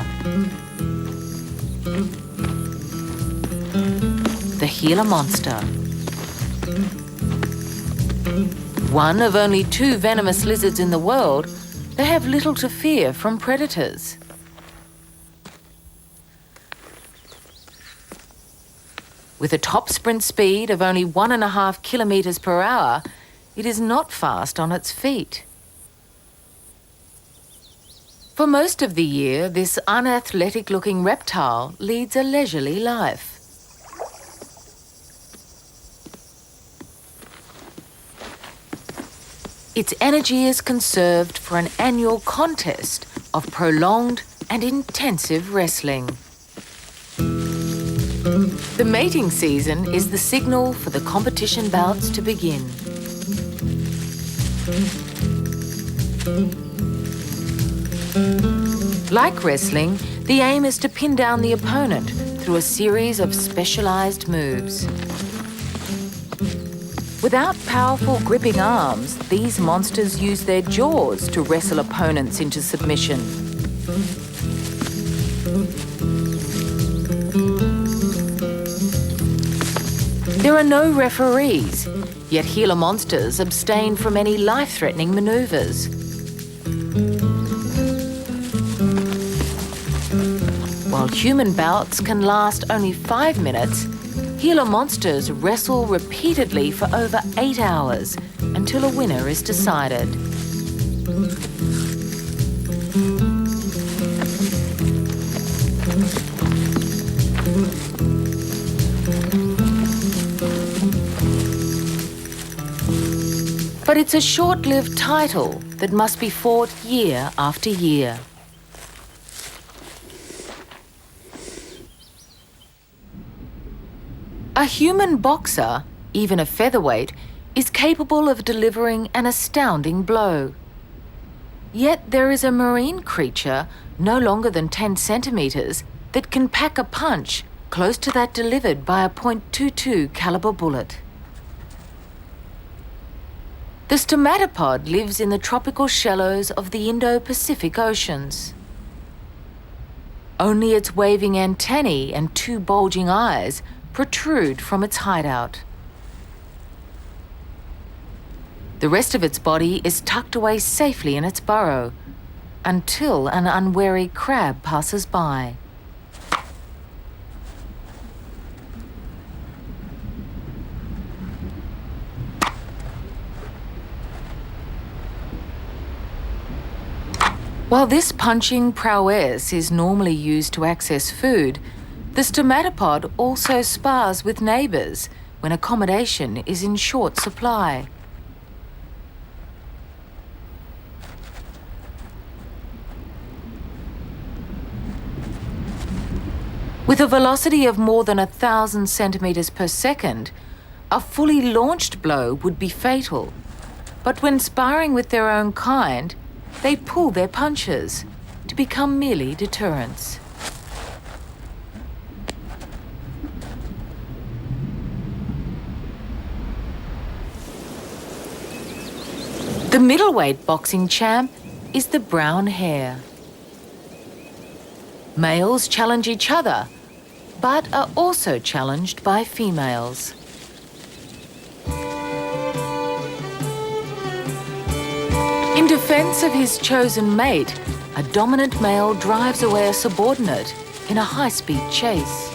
The Gila Monster. One of only 2 venomous lizards in the world, they have little to fear from predators. With a top sprint speed of only 1.5 kilometres per hour, it is not fast on its feet. For most of the year, this unathletic-looking reptile leads a leisurely life. Its energy is conserved for an annual contest of prolonged and intensive wrestling. The mating season is the signal for the competition bouts to begin. Like wrestling, the aim is to pin down the opponent through a series of specialized moves. Without powerful gripping arms, these monsters use their jaws to wrestle opponents into submission. There are no referees, yet Gila monsters abstain from any life-threatening manoeuvres. While human bouts can last only 5 minutes, Gila monsters wrestle repeatedly for over 8 hours until a winner is decided. But it's a short-lived title that must be fought year after year. A human boxer, even a featherweight, is capable of delivering an astounding blow. Yet there is a marine creature, no longer than 10 centimetres, that can pack a punch close to that delivered by a .22 caliber bullet. The stomatopod lives in the tropical shallows of the Indo-Pacific Oceans. Only its waving antennae and 2 bulging eyes protrude from its hideout. The rest of its body is tucked away safely in its burrow until an unwary crab passes by. While this punching prowess is normally used to access food, the stomatopod also spars with neighbours when accommodation is in short supply. With a velocity of more than 1,000 centimetres per second, a fully launched blow would be fatal. But when sparring with their own kind, they pull their punches to become merely deterrents. The middleweight boxing champ is the brown hare. Males challenge each other, but are also challenged by females. In defense of his chosen mate, a dominant male drives away a subordinate in a high-speed chase.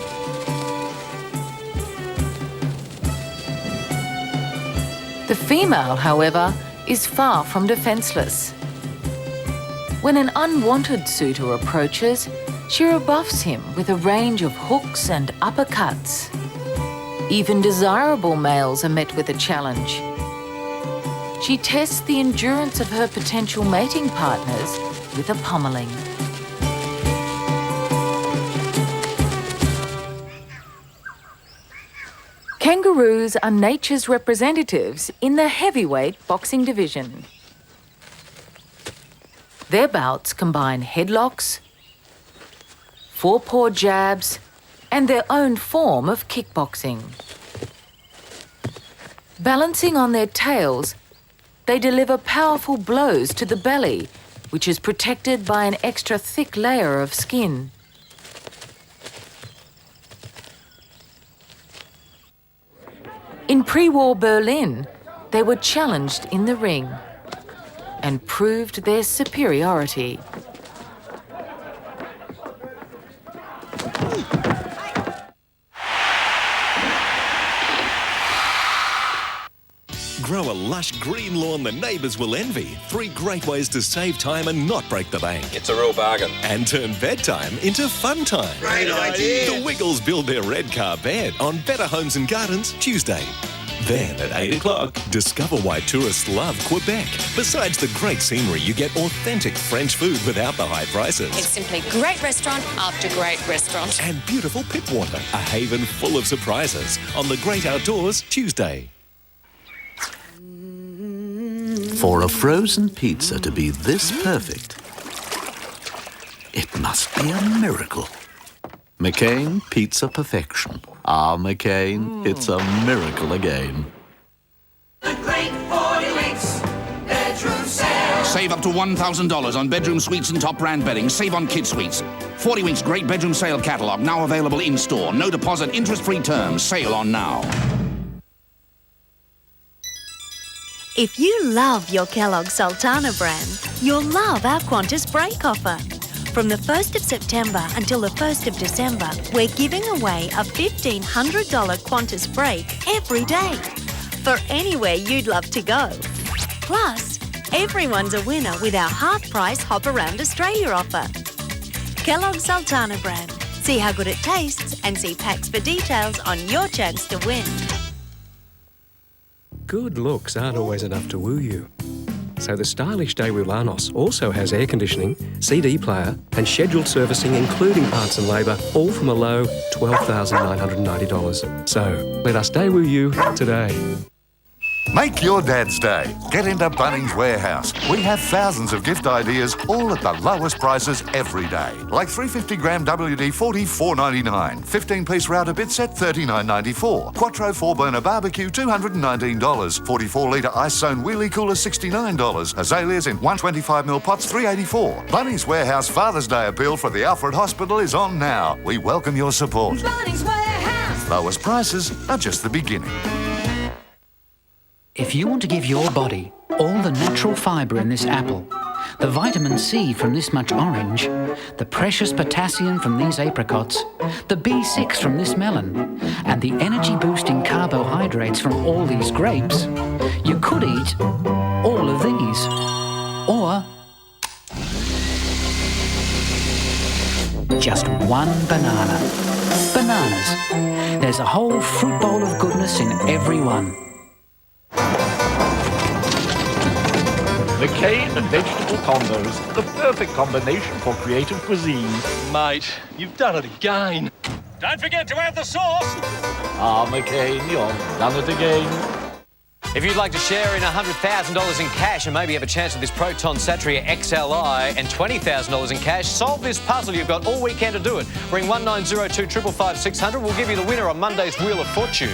The female, however, is far from defenseless. When an unwanted suitor approaches, she rebuffs him with a range of hooks and uppercuts. Even desirable males are met with a challenge. She tests the endurance of her potential mating partners with a pummeling. Kangaroos are nature's representatives in the heavyweight boxing division. Their bouts combine headlocks, forepaw jabs, and their own form of kickboxing. Balancing on their tails, they deliver powerful blows to the belly, which is protected by an extra thick layer of skin. In pre-war Berlin, they were challenged in the ring and proved their superiority. Grow a lush green lawn the neighbours will envy. 3 great ways to save time and not break the bank. It's a real bargain. And turn bedtime into fun time. Great idea. The Wiggles build their red car bed on Better Homes and Gardens Tuesday. Then at 8 o'clock, discover why tourists love Quebec. Besides the great scenery, you get authentic French food without the high prices. It's simply great restaurant after great restaurant. And beautiful Pittwater, a haven full of surprises on the Great Outdoors Tuesday. For a frozen pizza to be this perfect, it must be a miracle. McCain Pizza Perfection. Ah, McCain, it's a miracle again. The Great 40 Weeks Bedroom Sale. Save up to $1,000 on bedroom suites and top brand bedding. Save on kid suites. 40 weeks great bedroom sale catalogue now available in-store. No deposit, interest-free terms. Sale on now. If you love your Kellogg's Sultana brand, you'll love our Qantas break offer. From the 1st of September until the 1st of December, we're giving away a $1,500 Qantas break every day for anywhere you'd love to go. Plus, everyone's a winner with our half-price Hop Around Australia offer. Kellogg's Sultana brand. See how good it tastes and see packs for details on your chance to win. Good looks aren't always enough to woo you. So the stylish Daewoo Lanos also has air conditioning, CD player and scheduled servicing including parts and labour, all from a low $12,990. So let us Daewoo you today. Make your dad's day. Get into Bunnings Warehouse. We have thousands of gift ideas, all at the lowest prices every day. Like 350-gram WD-40, $4.99. 15-piece router bit set, $39.94. Quadro 4-burner barbecue, $219. 44-litre ice zone wheelie cooler, $69. Azaleas in 125ml pots, $3.84. Bunnings Warehouse Father's Day appeal for the Alfred Hospital is on now. We welcome your support. Bunnings Warehouse. Lowest prices are just the beginning. If you want to give your body all the natural fibre in this apple, the vitamin C from this much orange, the precious potassium from these apricots, the B6 from this melon, and the energy-boosting carbohydrates from all these grapes, you could eat all of these. Or just one banana. Bananas. There's a whole fruit bowl of goodness in every one. McCain and vegetable combos, the perfect combination for creative cuisine. Mate, you've done it again. Don't forget to add the sauce. McCain, you've done it again. If you'd like to share in $100,000 in cash and maybe have a chance at this Proton Satria XLI and $20,000 in cash, solve this puzzle. You've got all weekend to do it. Ring 1902 555 600. We'll give you the winner on Monday's Wheel of Fortune.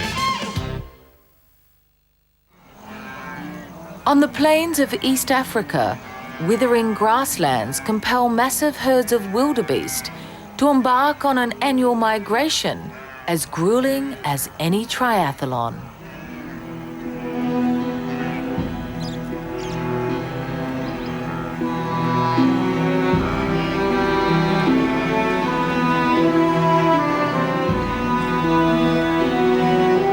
On the plains of East Africa, withering grasslands compel massive herds of wildebeest to embark on an annual migration as grueling as any triathlon.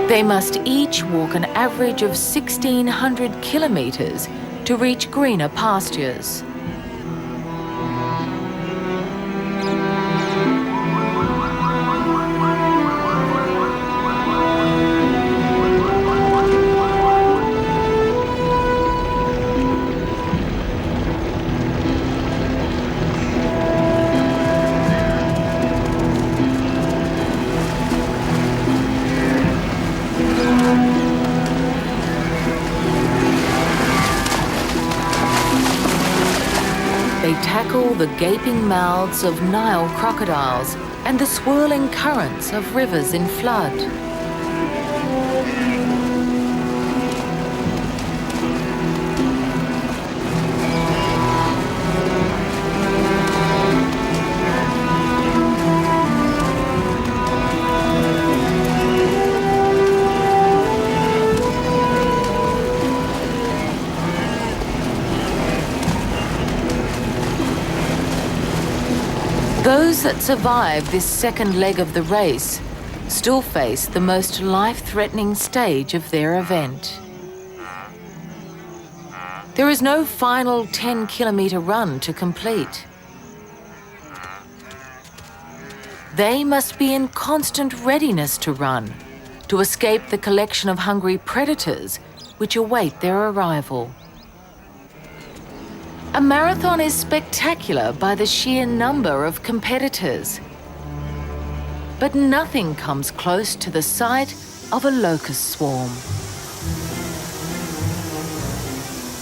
They must each walk an average of 1,600 kilometres to reach greener pastures. Tackle the gaping mouths of Nile crocodiles and the swirling currents of rivers in flood. Those that survive this second leg of the race still face the most life-threatening stage of their event. There is no final 10-kilometre run to complete. They must be in constant readiness to run, to escape the collection of hungry predators which await their arrival. A marathon is spectacular by the sheer number of competitors. But nothing comes close to the sight of a locust swarm.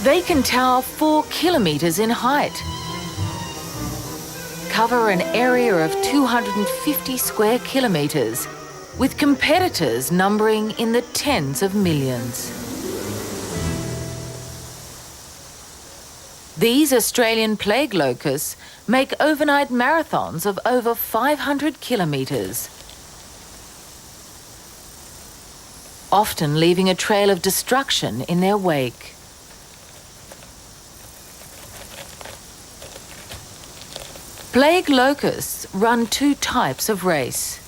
They can tower 4 kilometres in height, cover an area of 250 square kilometres, with competitors numbering in the tens of millions. These Australian plague locusts make overnight marathons of over 500 kilometres, often leaving a trail of destruction in their wake. Plague locusts run two types of race.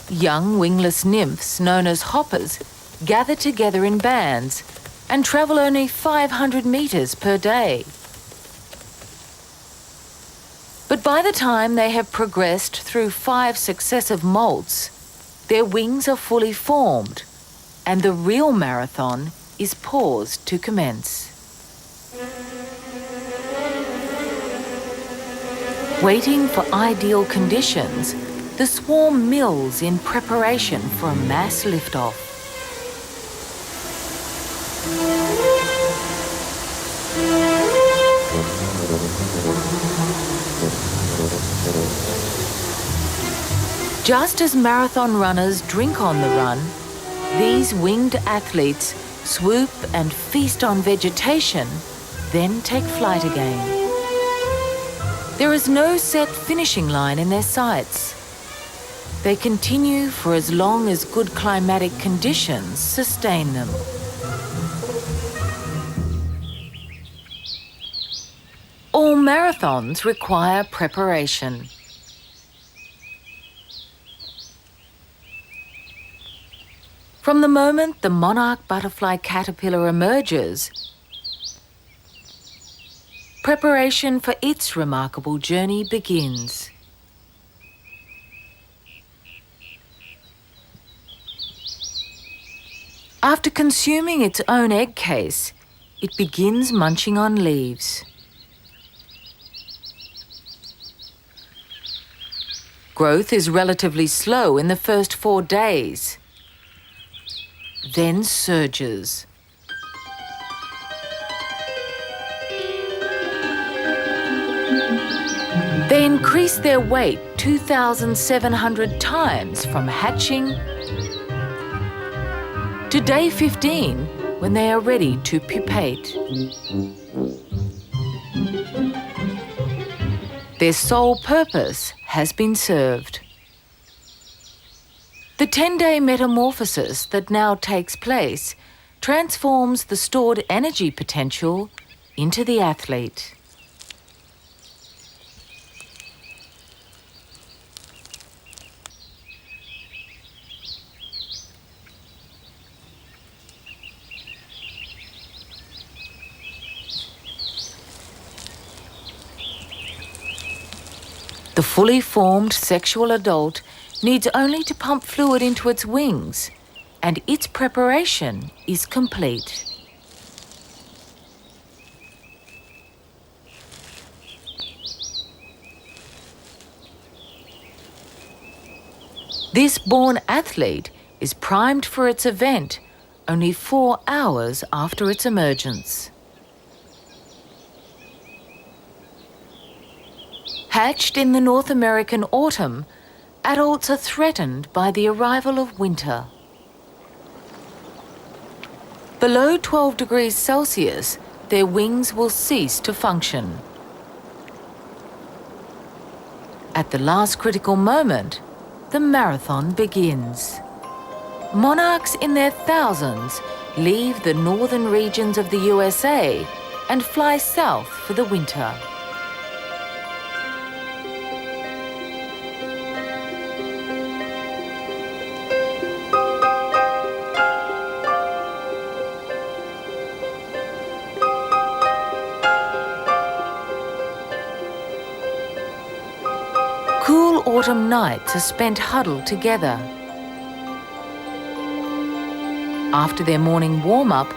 Young wingless nymphs, known as hoppers, gather together in bands and travel only 500 metres per day. But by the time they have progressed through 5 successive molts, their wings are fully formed and the real marathon is paused to commence. Waiting for ideal conditions, the swarm mills in preparation for a mass liftoff. Just as marathon runners drink on the run, these winged athletes swoop and feast on vegetation, then take flight again. There is no set finishing line in their sights. They continue for as long as good climatic conditions sustain them. All marathons require preparation. From the moment the monarch butterfly caterpillar emerges, preparation for its remarkable journey begins. After consuming its own egg case, it begins munching on leaves. Growth is relatively slow in the first 4 days, then surges. They increase their weight 2,700 times from hatching to day 15 when they are ready to pupate. Their sole purpose has been served. The 10-day metamorphosis that now takes place transforms the stored energy potential into the athlete. The fully formed sexual adult needs only to pump fluid into its wings, and its preparation is complete. This born athlete is primed for its event only 4 hours after its emergence. Hatched in the North American autumn, adults are threatened by the arrival of winter. Below 12 degrees Celsius, their wings will cease to function. At the last critical moment, the marathon begins. Monarchs in their thousands leave the northern regions of the USA and fly south for the winter. Cool autumn nights are spent huddled together. After their morning warm-up,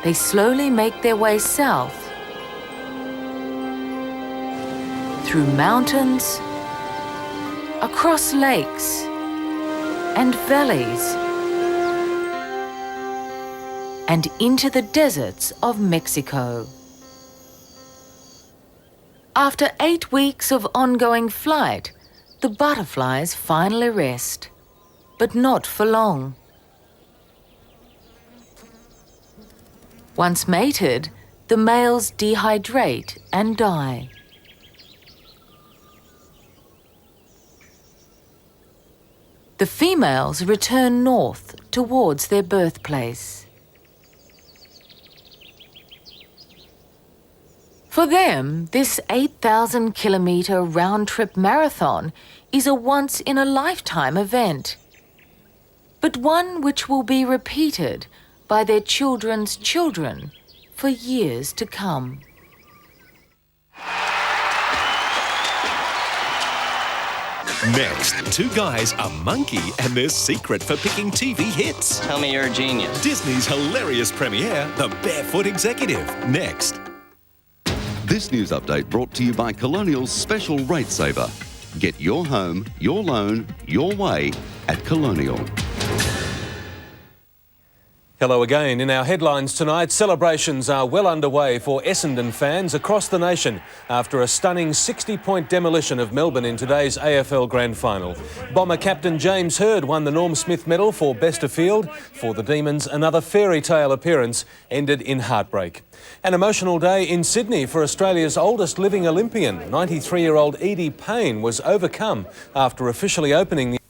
they slowly make their way south through mountains, across lakes and valleys, and into the deserts of Mexico. After 8 weeks of ongoing flight, the butterflies finally rest, but not for long. Once mated, the males dehydrate and die. The females return north towards their birthplace. For them, this 8,000-kilometre round-trip marathon is a once-in-a-lifetime event, but one which will be repeated by their children's children for years to come. Next, two guys, a monkey, and their secret for picking TV hits. Tell me you're a genius. Disney's hilarious premiere, The Barefoot Executive. Next. This news update brought to you by Colonial's Special Rate Saver. Get your home, your loan, your way at Colonial. Hello again. In our headlines tonight, celebrations are well underway for Essendon fans across the nation after a stunning 60-point demolition of Melbourne in today's AFL Grand Final. Bomber captain James Hird won the Norm Smith Medal for Best of Field. For the Demons, another fairy tale appearance ended in heartbreak. An emotional day in Sydney for Australia's oldest living Olympian. 93-year-old Edie Payne was overcome after officially opening the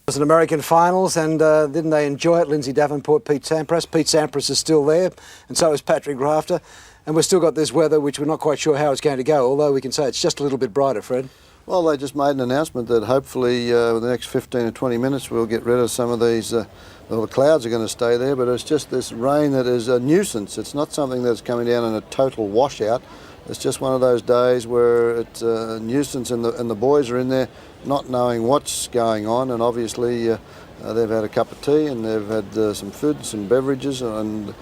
It was an American finals, and didn't they enjoy it? Lindsay Davenport, Pete Sampras. Pete Sampras is still there, and so is Patrick Rafter. And we've still got this weather, which we're not quite sure how it's going to go, although we can say it's just a little bit brighter, Fred. Well, they just made an announcement that hopefully in the next 15 or 20 minutes we'll get rid of some of these, well, the clouds are going to stay there, but it's just this rain that is a nuisance. It's not something that's coming down in a total washout. It's just one of those days where it's a nuisance, and the boys are in there not knowing what's going on, and obviously they've had a cup of tea and they've had some food, some beverages, and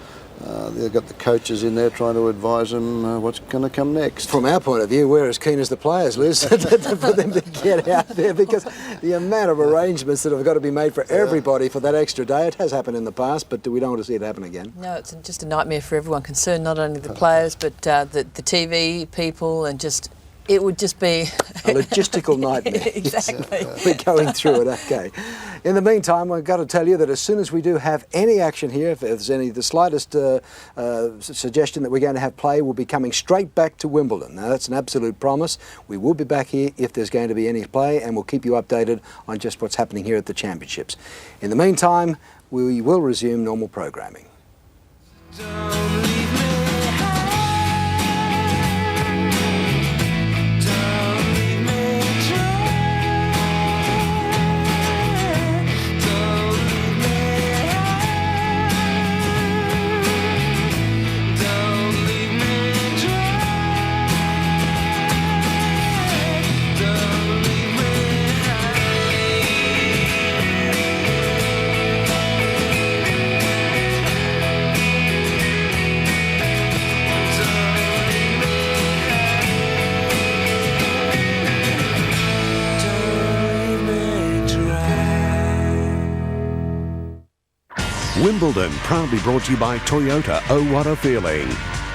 they've got the coaches in there trying to advise them what's going to come next. From our point of view, we're as keen as the players, Liz, for them to get out there, because the amount of arrangements that have got to be made for everybody for that extra day, it has happened in the past, but we don't want to see it happen again. No, it's just a nightmare for everyone concerned, not only the players, but the TV people, and just... It would just be... a logistical nightmare. Exactly. We're going through it, okay. In the meantime, I've got to tell you that as soon as we do have any action here, if there's the slightest suggestion that we're going to have play, we'll be coming straight back to Wimbledon. Now, that's an absolute promise. We will be back here if there's going to be any play, and we'll keep you updated on just what's happening here at the Championships. In the meantime, we will resume normal programming. Wimbledon proudly brought to you by Toyota. Oh, what a feeling.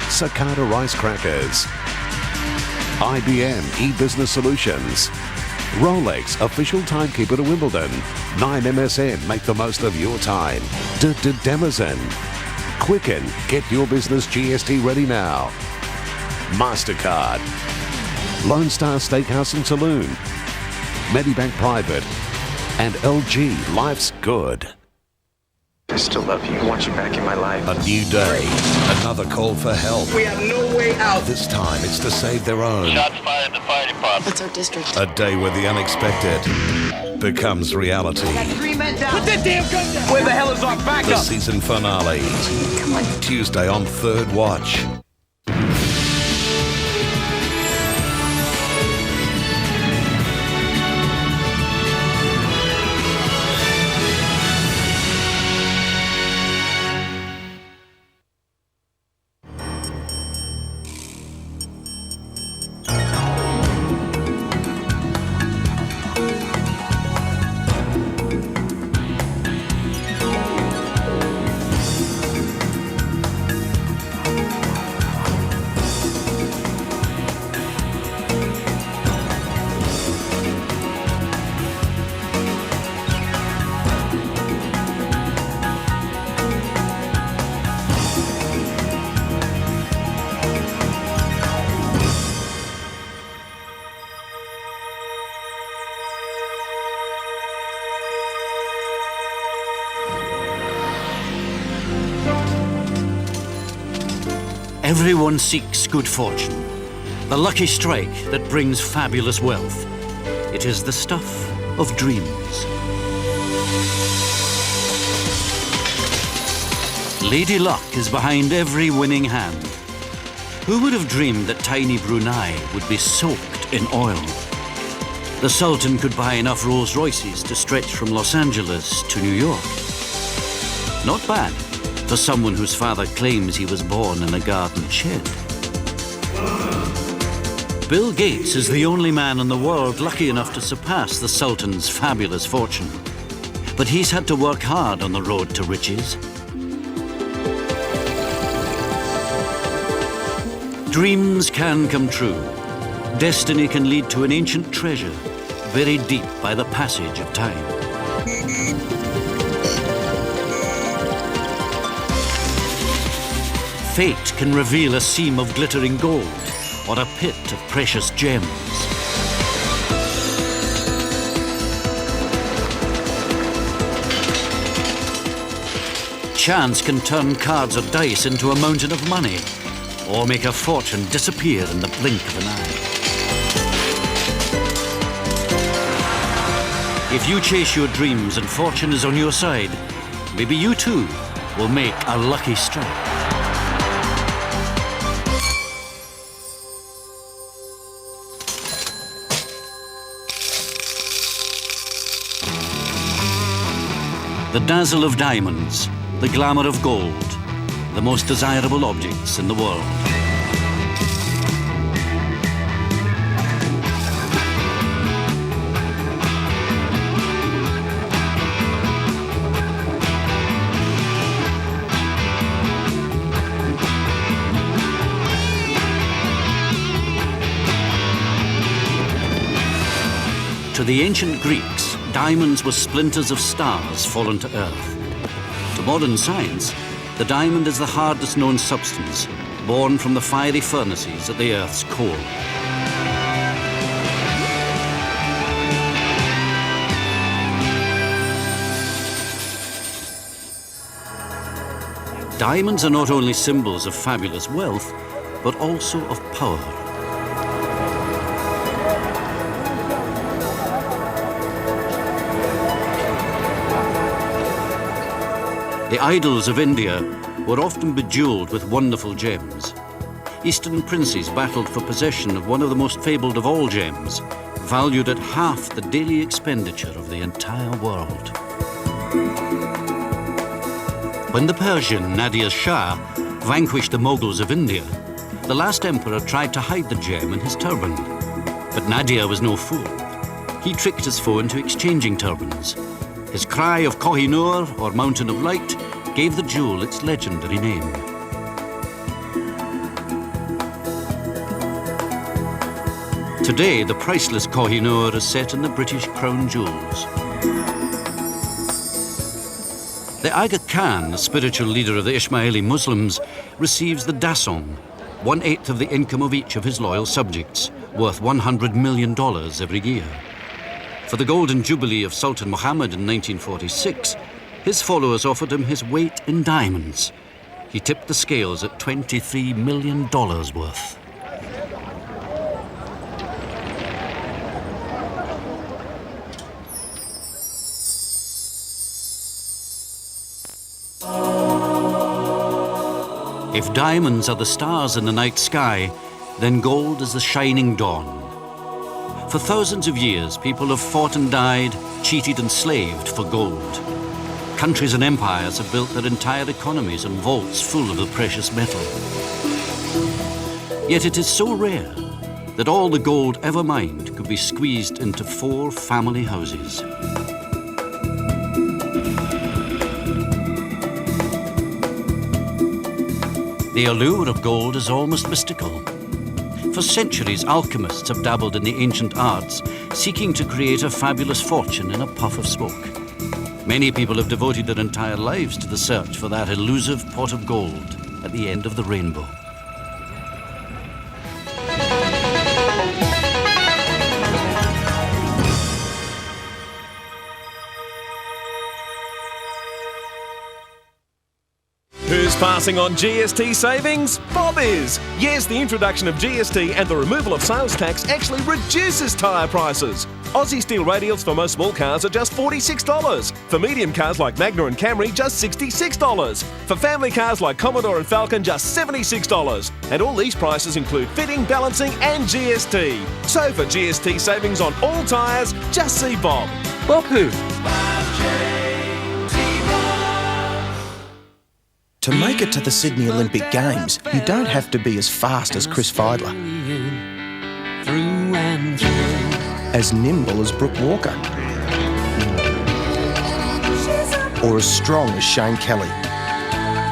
Sakata Rice Crackers. IBM eBusiness Solutions. Rolex, official timekeeper to Wimbledon. 9MSN, make the most of your time. Demazon. Quicken, get your business GST ready now. MasterCard. Lone Star Steakhouse and Saloon. Medibank Private. And LG, life's good. I still love you. I want you back in my life. A new day. Another call for help. We have no way out. This time it's to save their own. Shots fired at the fire department. That's our district. A day where the unexpected becomes reality. Got 3 men down. Put that damn gun down. Where the hell is our backup? The season finale. Come on. Tuesday on Third Watch. Everyone seeks good fortune, the lucky strike that brings fabulous wealth. It is the stuff of dreams. Lady Luck is behind every winning hand. Who would have dreamed that tiny Brunei would be soaked in oil? The Sultan could buy enough Rolls Royces to stretch from Los Angeles to New York. Not bad for someone whose father claims he was born in a garden shed. Bill Gates is the only man in the world lucky enough to surpass the Sultan's fabulous fortune. But he's had to work hard on the road to riches. Dreams can come true. Destiny can lead to an ancient treasure buried deep by the passage of time. Fate can reveal a seam of glittering gold or a pit of precious gems. Chance can turn cards or dice into a mountain of money, or make a fortune disappear in the blink of an eye. If you chase your dreams and fortune is on your side, maybe you too will make a lucky strike. The dazzle of diamonds, the glamour of gold, the most desirable objects in the world. To the ancient Greeks, diamonds were splinters of stars fallen to earth. To modern science, the diamond is the hardest known substance, born from the fiery furnaces at the Earth's core. Diamonds are not only symbols of fabulous wealth, but also of power. The idols of India were often bejeweled with wonderful gems. Eastern princes battled for possession of one of the most fabled of all gems, valued at half the daily expenditure of the entire world. When the Persian Nadir Shah vanquished the Mughals of India, the last emperor tried to hide the gem in his turban. But Nadir was no fool. He tricked his foe into exchanging turbans. His cry of Koh-i-Noor, or Mountain of Light, gave the jewel its legendary name. Today, the priceless Koh-i-Noor is set in the British Crown Jewels. The Aga Khan, the spiritual leader of the Ismaili Muslims, receives the Dasong, 1/8 of the income of each of his loyal subjects, worth $100 million every year. For the Golden Jubilee of Sultan Muhammad in 1946, his followers offered him his weight in diamonds. He tipped the scales at $23 million worth. If diamonds are the stars in the night sky, then gold is the shining dawn. For thousands of years, people have fought and died, cheated and slaved for gold. Countries and empires have built their entire economies on vaults full of the precious metal. Yet it is so rare that all the gold ever mined could be squeezed into 4 family houses. The allure of gold is almost mystical. For centuries, alchemists have dabbled in the ancient arts, seeking to create a fabulous fortune in a puff of smoke. Many people have devoted their entire lives to the search for that elusive pot of gold at the end of the rainbow. Who's Passing on GST savings? Bob is. Yes, the introduction of GST and the removal of sales tax actually reduces tyre prices. Aussie steel radials for most small cars are just $46. For medium cars like Magna and Camry, just $66. For family cars like Commodore and Falcon, just $76. And all these prices include fitting, balancing and GST. So for GST savings on all tyres, just see Bob. Bob who? To make it to the Sydney Olympic Games, you don't have to be as fast as Chris Feidler, as nimble as Brooke Walker, or as strong as Shane Kelly.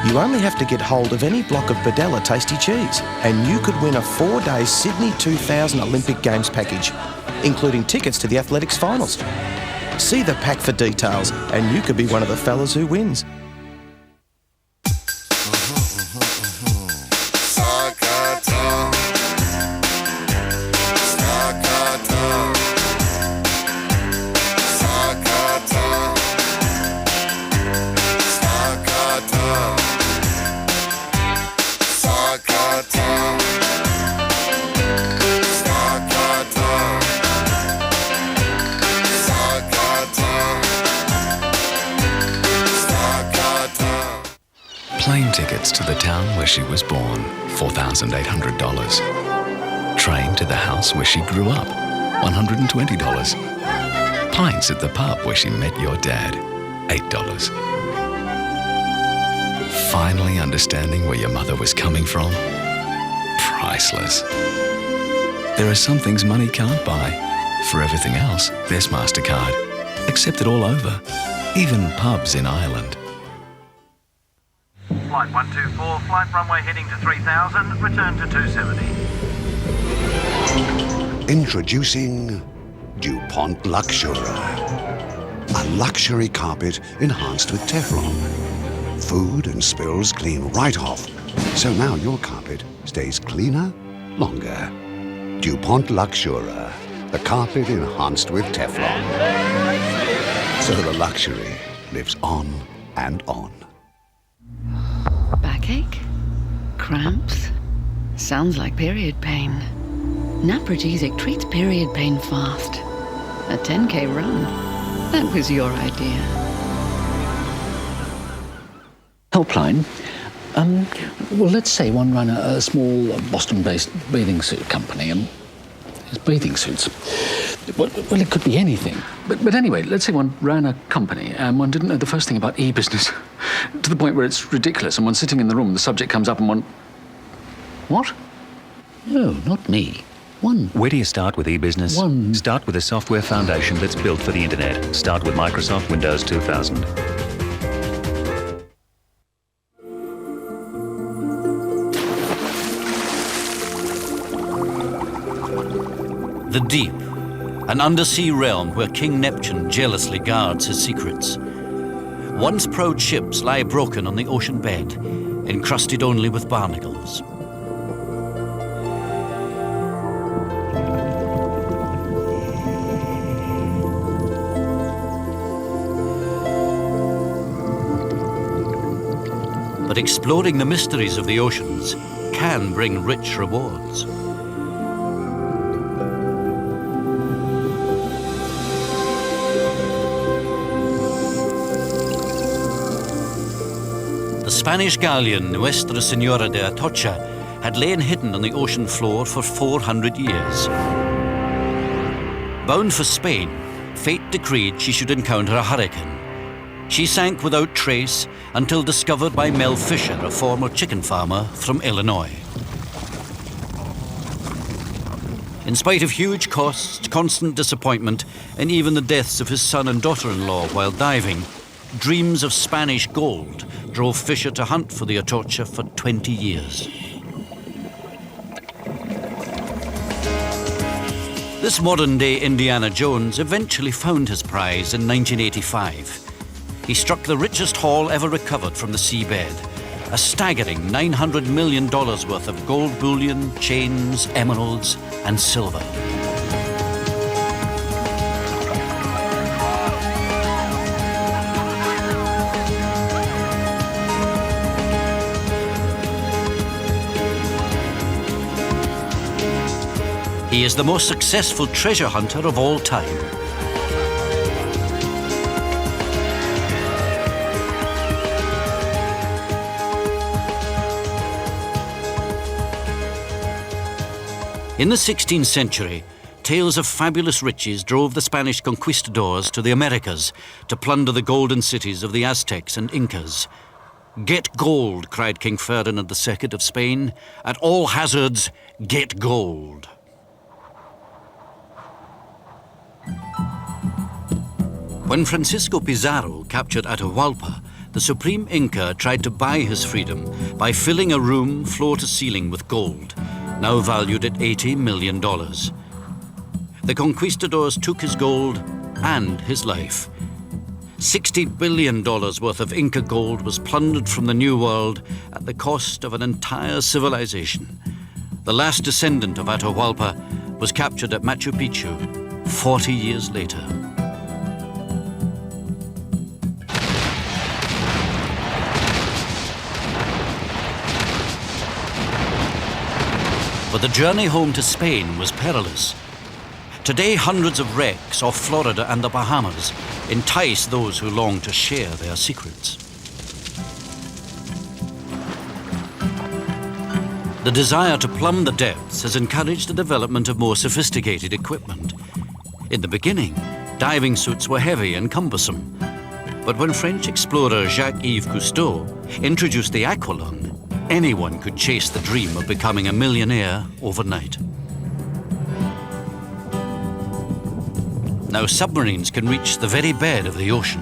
You only have to get hold of any block of Bedella tasty cheese, and you could win a 4-day Sydney 2000 Olympic Games package, including tickets to the athletics finals. See the pack for details, and you could be one of the fellas who wins. Plane tickets to the town where she was born, $4,800. Train to the house where she grew up, $120. Pints at the pub where she met your dad, $8. Finally understanding where your mother was coming from, priceless. There are some things money can't buy. For everything else, there's MasterCard. Accepted all over, even pubs in Ireland. Flight 124, flight runway heading to 3000, return to 270. Introducing DuPont Luxura. A luxury carpet enhanced with Teflon. Food and spills clean right off. So now your carpet stays cleaner longer. DuPont Luxura. The carpet enhanced with Teflon. So the luxury lives on and on. Backache? Cramps? Sounds like period pain. Naprogesic treats period pain fast. A 10K run. That was your idea. Helpline. Well, let's say one ran a small Boston-based bathing suit company, and his bathing suits. Well, it could be anything. But anyway, let's say one ran a company and one didn't know the first thing about e-business, to the point where it's ridiculous, and one's sitting in the room and the subject comes up and one... What? No, not me. Where do you start with e-business? Start with a software foundation that's built for the internet. Start with Microsoft Windows 2000. The Deep, an undersea realm where King Neptune jealously guards his secrets. Once proud ships lie broken on the ocean bed, encrusted only with barnacles. But exploring the mysteries of the oceans can bring rich rewards. The Spanish galleon Nuestra Señora de Atocha had lain hidden on the ocean floor for 400 years. Bound for Spain, fate decreed she should encounter a hurricane. She sank without trace until discovered by Mel Fisher, a former chicken farmer from Illinois. In spite of huge costs, constant disappointment, and even the deaths of his son and daughter-in-law while diving, dreams of Spanish gold drove Fisher to hunt for the Atocha for 20 years. This modern-day Indiana Jones eventually found his prize in 1985. He struck the richest haul ever recovered from the seabed, a staggering $900 million worth of gold bullion, chains, emeralds, and silver. He is the most successful treasure hunter of all time. In the 16th century, tales of fabulous riches drove the Spanish conquistadors to the Americas to plunder the golden cities of the Aztecs and Incas. "Get gold," cried King Ferdinand II of Spain. "At all hazards, get gold." When Francisco Pizarro captured Atahualpa, the Supreme Inca tried to buy his freedom by filling a room floor to ceiling with gold, now valued at $80 million. The conquistadors took his gold and his life. $60 billion worth of Inca gold was plundered from the New World at the cost of an entire civilization. The last descendant of Atahualpa was captured at Machu Picchu 40 years later. But the journey home to Spain was perilous. Today, hundreds of wrecks off Florida and the Bahamas entice those who long to share their secrets. The desire to plumb the depths has encouraged the development of more sophisticated equipment. In the beginning, diving suits were heavy and cumbersome. But when French explorer Jacques-Yves Cousteau introduced the aqualung, anyone could chase the dream of becoming a millionaire overnight. Now submarines can reach the very bed of the ocean.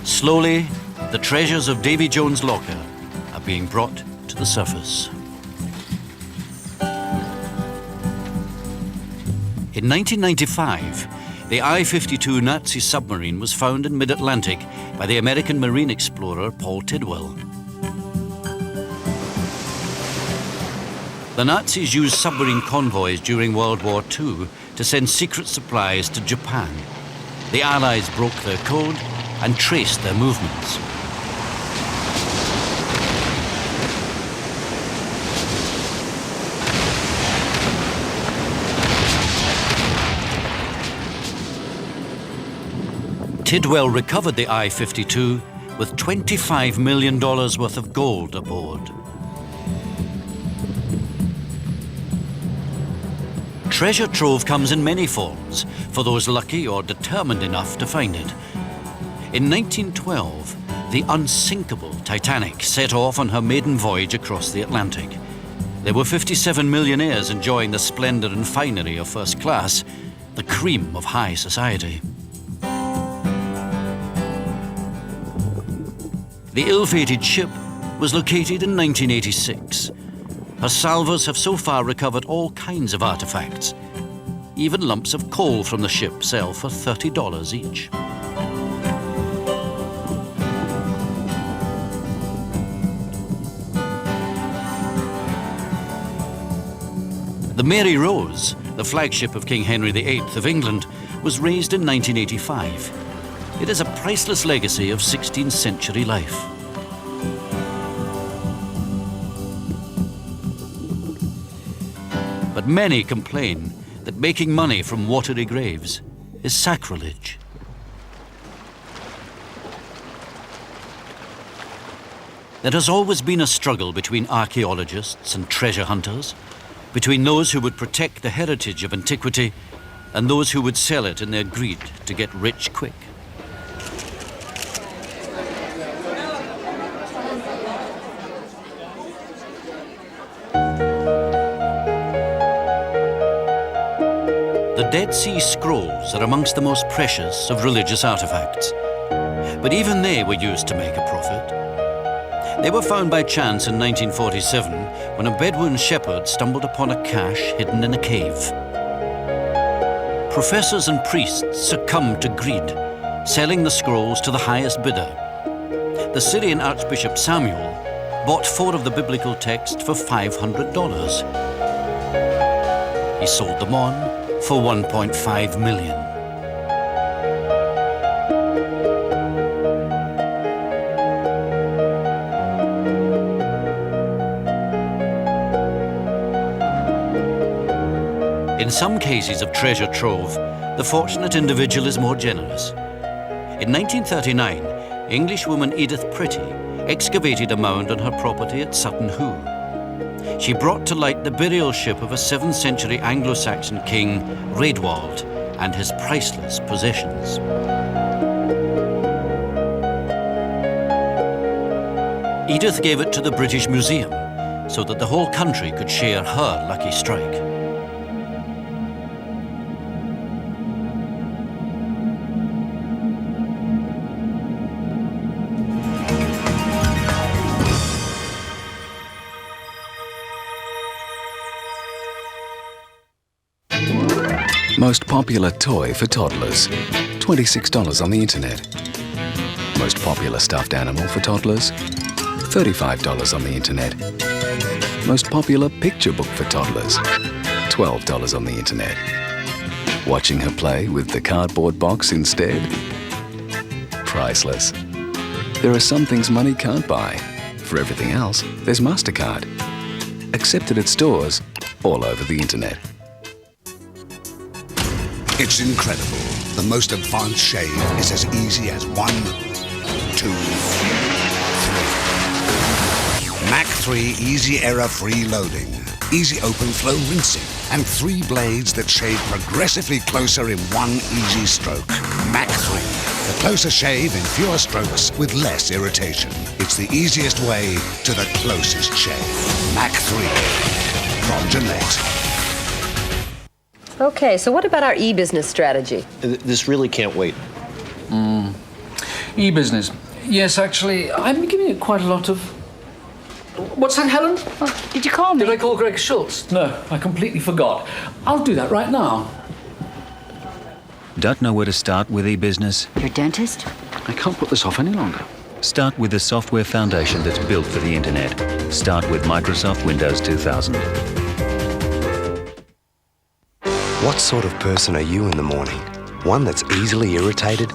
Slowly, the treasures of Davy Jones' locker are being brought to the surface. In 1995, the I-52 Nazi submarine was found in mid-Atlantic by the American marine explorer Paul Tidwell. The Nazis used submarine convoys during World War II to send secret supplies to Japan. The Allies broke their code and traced their movements. Tidwell recovered the I-52 with $25 million worth of gold aboard. Treasure trove comes in many forms for those lucky or determined enough to find it. In 1912, the unsinkable Titanic set off on her maiden voyage across the Atlantic. There were 57 millionaires enjoying the splendor and finery of first class, the cream of high society. The ill-fated ship was located in 1986. Her salvors have so far recovered all kinds of artifacts. Even lumps of coal from the ship sell for $30 each. The Mary Rose, the flagship of King Henry VIII of England, was raised in 1985. It is a priceless legacy of 16th century life. But many complain that making money from watery graves is sacrilege. There has always been a struggle between archaeologists and treasure hunters, between those who would protect the heritage of antiquity and those who would sell it in their greed to get rich quick. The Dead Sea Scrolls are amongst the most precious of religious artifacts. But even they were used to make a profit. They were found by chance in 1947 when a Bedouin shepherd stumbled upon a cache hidden in a cave. Professors and priests succumbed to greed, selling the scrolls to the highest bidder. The Syrian Archbishop Samuel bought 4 of the biblical texts for $500. He sold them on for $1.5 million. In some cases of treasure trove, the fortunate individual is more generous. In 1939, Englishwoman Edith Pretty excavated a mound on her property at Sutton Hoo. She brought to light the burial ship of a 7th century Anglo-Saxon king, Raedwald, and his priceless possessions. Edith gave it to the British Museum so that the whole country could share her lucky strike. Most popular toy for toddlers, $26 on the internet. Most popular stuffed animal for toddlers, $35 on the internet. Most popular picture book for toddlers, $12 on the internet. Watching her play with the cardboard box instead? Priceless. There are some things money can't buy. For everything else, there's MasterCard. Accepted at stores all over the internet. It's incredible. The most advanced shave is as easy as 1, 2, 3. Mac 3 easy error-free loading, easy open flow rinsing, and 3 blades that shave progressively closer in 1 easy stroke. Mac 3, the closer shave in fewer strokes with less irritation. It's the easiest way to the closest shave. Mac 3 from Gillette. Okay, so what about our e-business strategy? This really can't wait. E-business. Yes, actually, I'm giving it quite a lot of... What's that, Helen? Oh, did you call me? Did I call Greg Schultz? No, I completely forgot. I'll do that right now. Don't know where to start with e-business? Your dentist? I can't put this off any longer. Start with the software foundation that's built for the internet. Start with Microsoft Windows 2000. What sort of person are you in the morning? One that's easily irritated?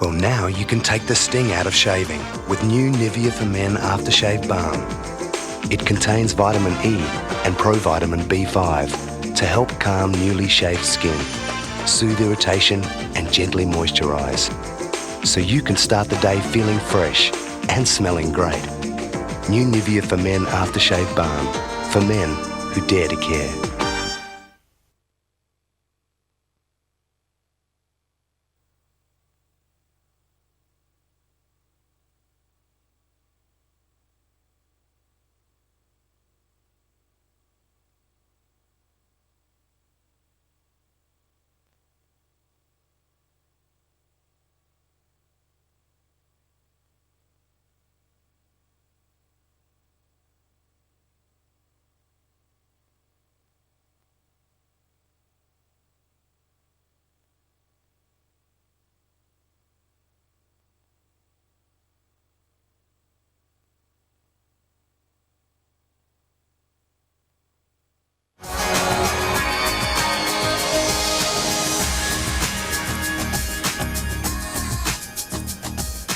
Well, now you can take the sting out of shaving with new Nivea for Men Aftershave Balm. It contains vitamin E and provitamin B5 to help calm newly shaved skin, soothe irritation and gently moisturize. So you can start the day feeling fresh and smelling great. New Nivea for Men Aftershave Balm for men who dare to care.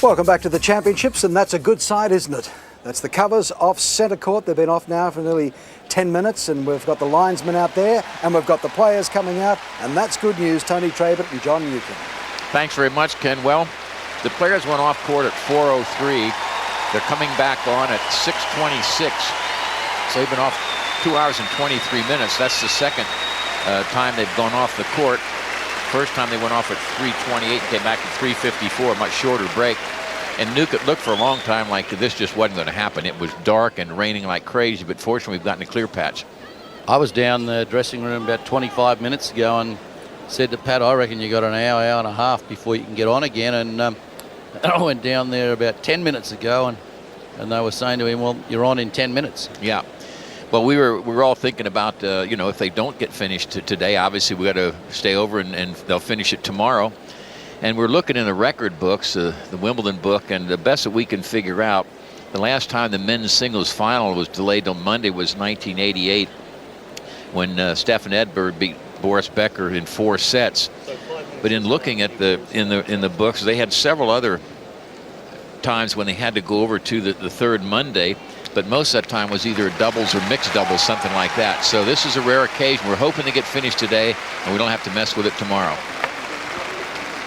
Welcome back to the championships, and that's a good side, isn't it? That's the covers off centre court. They've been off now for nearly 10 minutes, and we've got the linesmen out there, and we've got the players coming out, and that's good news. Tony Trabert and John Newcomb. Thanks very much, Ken. Well, the players went off court at 4:03. They're coming back on at 6:26. So they've been off 2 hours and 23 minutes. That's the second time they've gone off the court. First time they went off at 3:28 and came back at 3:54, a much shorter break. And Newcomb looked for a long time like this just wasn't going to happen. It was dark and raining like crazy, but fortunately we've gotten a clear patch. I was down the dressing room about 25 minutes ago and said to Pat, I reckon you got an hour, hour and a half before you can get on again. And I went down there about 10 minutes ago and they were saying to him, well, you're on in 10 minutes. Yeah. Well, we were all thinking about, you know, if they don't get finished today, obviously we got to stay over and they'll finish it tomorrow. And we're looking in the record books, the Wimbledon book, and the best that we can figure out, the last time the men's singles final was delayed on Monday was 1988, when Stefan Edberg beat Boris Becker in 4 sets. But in looking at in the books, they had several other times when they had to go over to the third Monday, but most of that time was either doubles or mixed doubles, something like that. So this is a rare occasion. We're hoping to get finished today, and we don't have to mess with it tomorrow.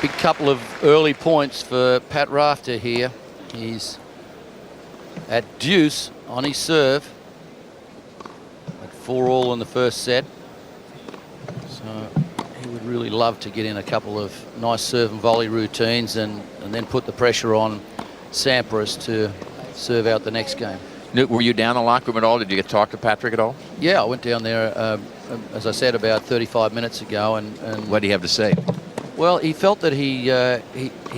Big couple of early points for Pat Rafter here. He's at deuce on his serve. At 4-all in the first set. So he would really love to get in a couple of nice serve and volley routines and then put the pressure on Sampras to serve out the next game. Were you down the locker room at all? Did you get to talk to Patrick at all? Yeah, I went down there, as I said, about 35 minutes ago. And what did he have to say? Well, he felt that he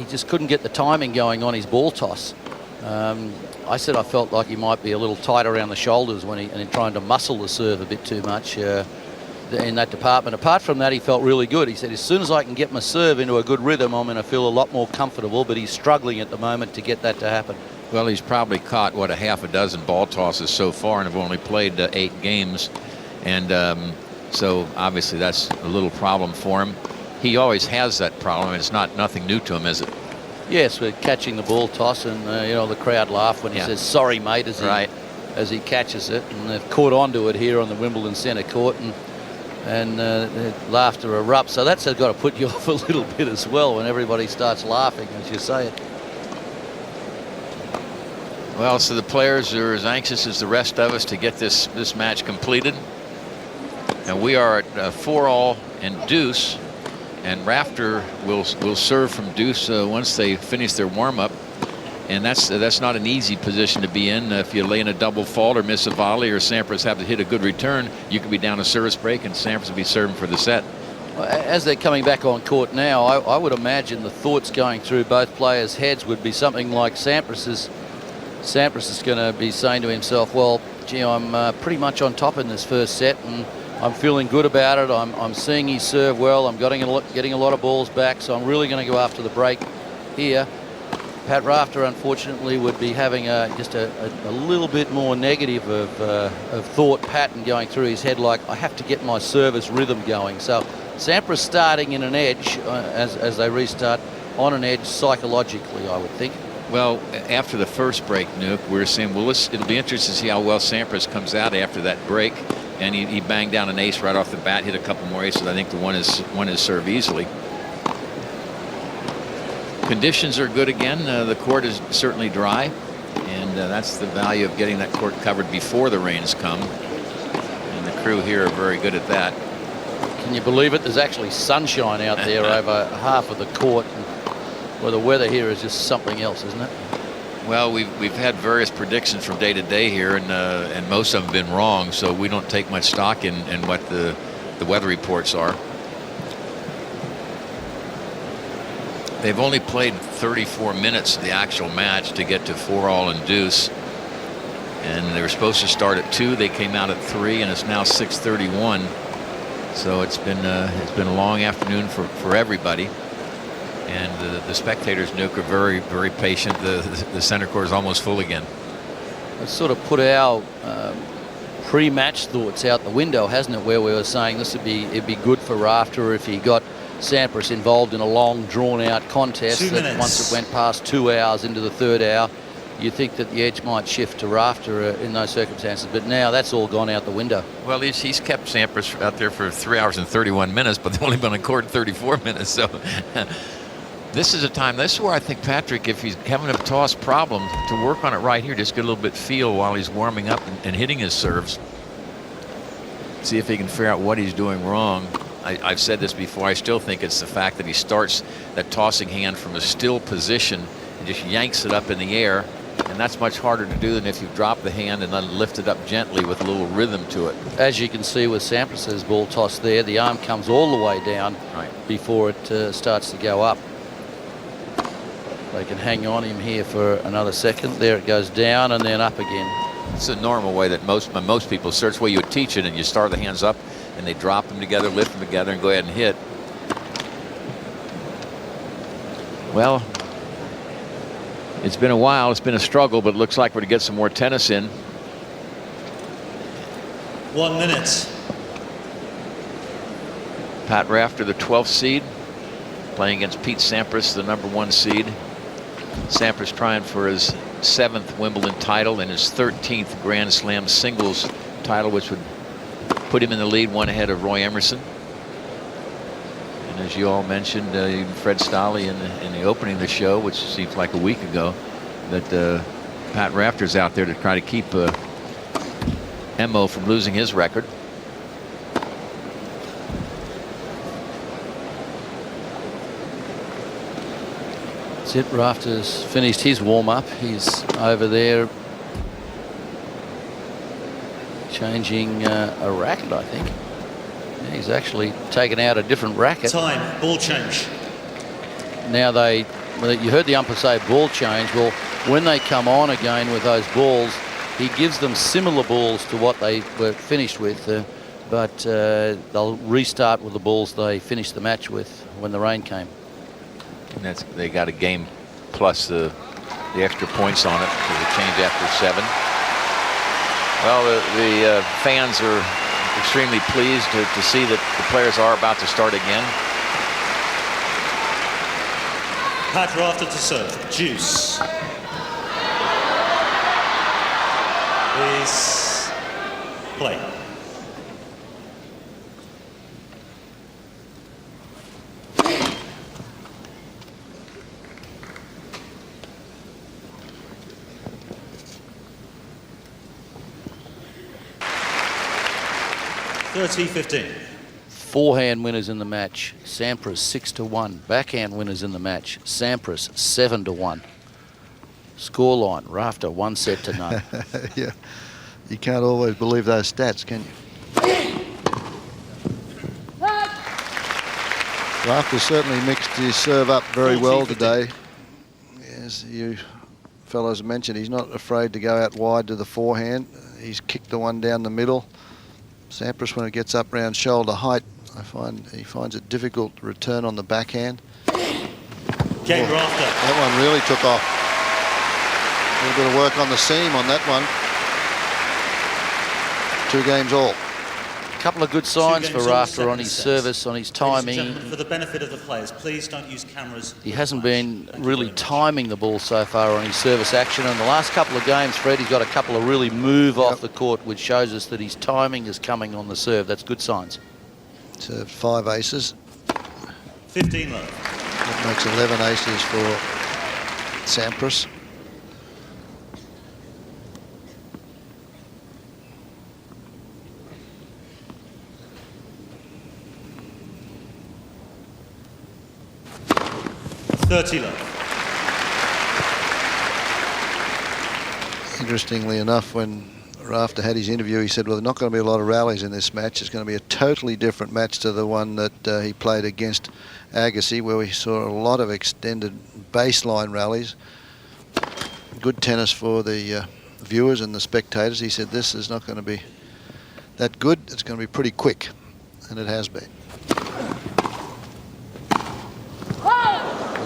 just couldn't get the timing going on his ball toss. I said I felt like he might be a little tight around the shoulders and trying to muscle the serve a bit too much in that department. Apart from that, he felt really good. He said, as soon as I can get my serve into a good rhythm, I'm going to feel a lot more comfortable, but he's struggling at the moment to get that to happen. Well, he's probably caught, what, a half a dozen ball tosses so far and have only played 8 games. And so obviously that's a little problem for him. He always has that problem. It's nothing new to him, is it? Yes, we're catching the ball toss, and you know, the crowd laugh when he says "sorry, mate" as he catches it, and they've caught onto it here on the Wimbledon centre court, and laughter erupts. So that's got to put you off a little bit as well when everybody starts laughing as you say it. Well, so the players are as anxious as the rest of us to get this match completed, and we are at 4-all and deuce. And Rafter will serve from deuce once they finish their warm-up, and that's not an easy position to be in. If you lay in a double fault or miss a volley, or Sampras have to hit a good return, you could be down a service break, and Sampras will be serving for the set. As they're coming back on court now, I would imagine the thoughts going through both players' heads would be something like Sampras is going to be saying to himself, "Well, gee, I'm pretty much on top in this first set, and I'm feeling good about it. I'm seeing he serve well. I'm getting a lot of balls back, so I'm really going to go after the break here." Pat Rafter, unfortunately, would be having just a little bit more negative of thought pattern going through his head, like, I have to get my service rhythm going. So Sampras starting in an edge as they restart on an edge psychologically, I would think. Well, after the first break, Nuke, we're saying, well, it'll be interesting to see how well Sampras comes out after that break. And he banged down an ace right off the bat, hit a couple more aces. I think the one is serve easily. Conditions are good again. The court is certainly dry, and that's the value of getting that court covered before the rains come. And the crew here are very good at that. Can you believe it? There's actually sunshine out there over half of the court. Well, the weather here is just something else, isn't it? Well, we've had various predictions from day to day here, and most of them have been wrong, so we don't take much stock in what the weather reports are. They've only played 34 minutes of the actual match to get to 4-all and deuce, and they were supposed to start at 2. They came out at 3, and it's now 6:31. So it's been a long afternoon for everybody. And the spectators, Nuke, are very, very patient. The center court is almost full again. It's sort of put our pre-match thoughts out the window, hasn't it? Where we were saying it'd be good for Rafter if he got Sampras involved in a long, drawn-out contest. That once it went past 2 hours into the third hour, you think that the edge might shift to Rafter in those circumstances. But now that's all gone out the window. Well, he's kept Sampras out there for 3 hours and 31 minutes, but they've only been on court 34 minutes. So. This is a time, this is where I think Patrick, if he's having a toss problem, to work on it right here, just get a little bit feel while he's warming up and hitting his serves. See if he can figure out what he's doing wrong. I've said this before, I still think it's the fact that he starts that tossing hand from a still position and just yanks it up in the air, and that's much harder to do than if you drop the hand and then lift it up gently with a little rhythm to it. As you can see with Sampras's ball toss there, the arm comes all the way down before it starts to go up. They can hang on him here for another second. There it goes down and then up again. It's a normal way that most people search, where you would teach it, and you start the hands up and they drop them together, lift them together, and go ahead and hit. Well, it's been a while. It's been a struggle, but it looks like we're going to get some more tennis in. 1 minute. Pat Rafter, the 12th seed, playing against Pete Sampras, the #1 seed. Sampras trying for his 7th Wimbledon title and his 13th Grand Slam singles title, which would put him in the lead, one ahead of Roy Emerson. And as you all mentioned, even Fred Stolle in the opening of the show, which seems like a week ago, that Pat Rafter's out there to try to keep Emo from losing his record. That's it. Rafter's finished his warm-up. He's over there changing a racket, I think. Yeah, he's actually taken out a different racket. Time, ball change. Now you heard the umpire say ball change. Well, when they come on again with those balls, he gives them similar balls to what they were finished with, but they'll restart with the balls they finished the match with when the rain came. And they got a game plus the extra points on it for the change after 7. Well, the fans are extremely pleased to see that the players are about to start again. Pat Rafter to serve. Juice. Is play. $30-15. Forehand winners in the match, Sampras 6-1. Backhand winners in the match, Sampras 7-1. Scoreline, Rafter 1-0. Yeah, you can't always believe those stats, can you? Rafter certainly mixed his serve up very well today. As you fellows mentioned, he's not afraid to go out wide to the forehand. He's kicked the one down the middle. Sampras, when it gets up round shoulder height, I find he finds it difficult to return on the backhand. Game Rafter. That one really took off. A little bit of work on the seam on that one. 2 games all. A couple of good signs for Rafter on his service, on his timing. For the benefit of the players, please don't use cameras. He hasn't been really timing the ball so far on his service action. In the last couple of games, Fred, he's got a couple of really move off the court, which shows us that his timing is coming on the serve. That's good signs. Served 5 aces. 15 love. That makes 11 aces for Sampras. Interestingly enough, when Rafter had his interview, he said, well, there's not going to be a lot of rallies in this match. It's going to be a totally different match to the one that he played against Agassi, where we saw a lot of extended baseline rallies. Good tennis for the viewers and the spectators. He said this is not going to be that good. It's going to be pretty quick, and it has been.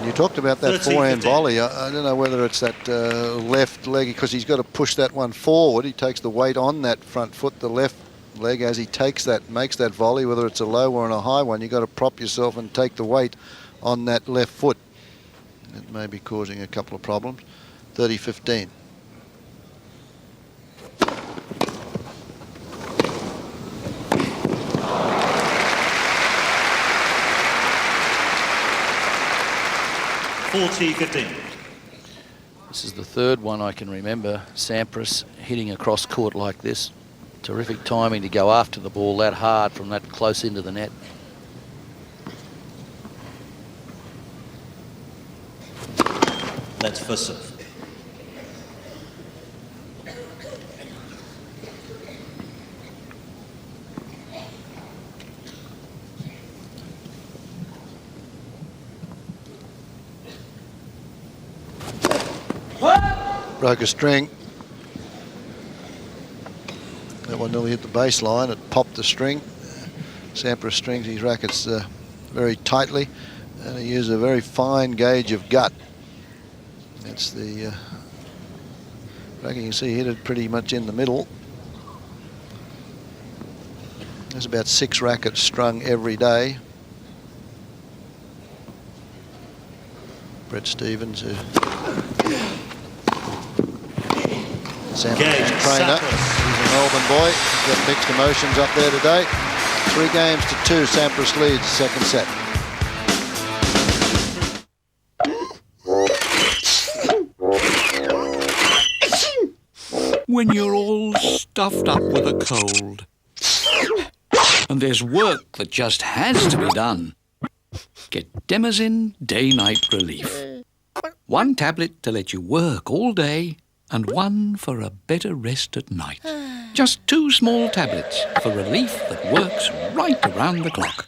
You talked about that forehand volley. I don't know whether it's that left leg, because he's got to push that one forward. He takes the weight on that front foot, the left leg, as he makes that volley, whether it's a low or a high one. You've got to prop yourself and take the weight on that left foot. It may be causing a couple of problems. 30-15. This is the 3rd one I can remember. Sampras hitting across court like this. Terrific timing to go after the ball that hard from that close into the net. That's for serve. Broke a string. That one nearly hit the baseline. It popped the string. Sampras strings his rackets very tightly, and he uses a very fine gauge of gut. It's the racket. You can see he hit it pretty much in the middle. There's about 6 rackets strung every day. Brett Stevens, who Sampras' trainer. He's a Melbourne boy. He's got mixed emotions up there today. 3 games to 2, Sampras leads second set. When you're all stuffed up with a cold and there's work that just has to be done, get Demazin Day-Night Relief. 1 tablet to let you work all day and 1 for a better rest at night. Just 2 small tablets for relief that works right around the clock.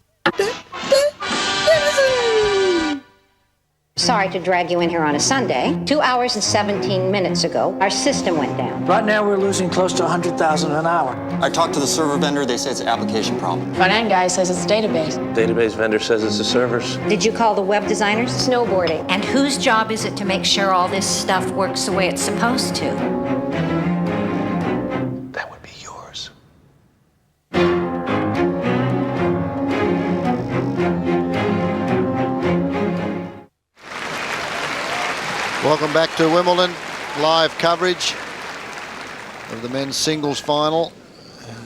Sorry to drag you in here on a Sunday. 2 hours and 17 minutes ago, our system went down. Right now, we're losing close to 100,000 an hour. I talked to the server vendor. They say it's an application problem. Front-end guy says it's a database. Database vendor says it's the servers. Did you call the web designers? Snowboarding. And whose job is it to make sure all this stuff works the way it's supposed to? That would be yours. Welcome back to Wimbledon. Live coverage of the men's singles final.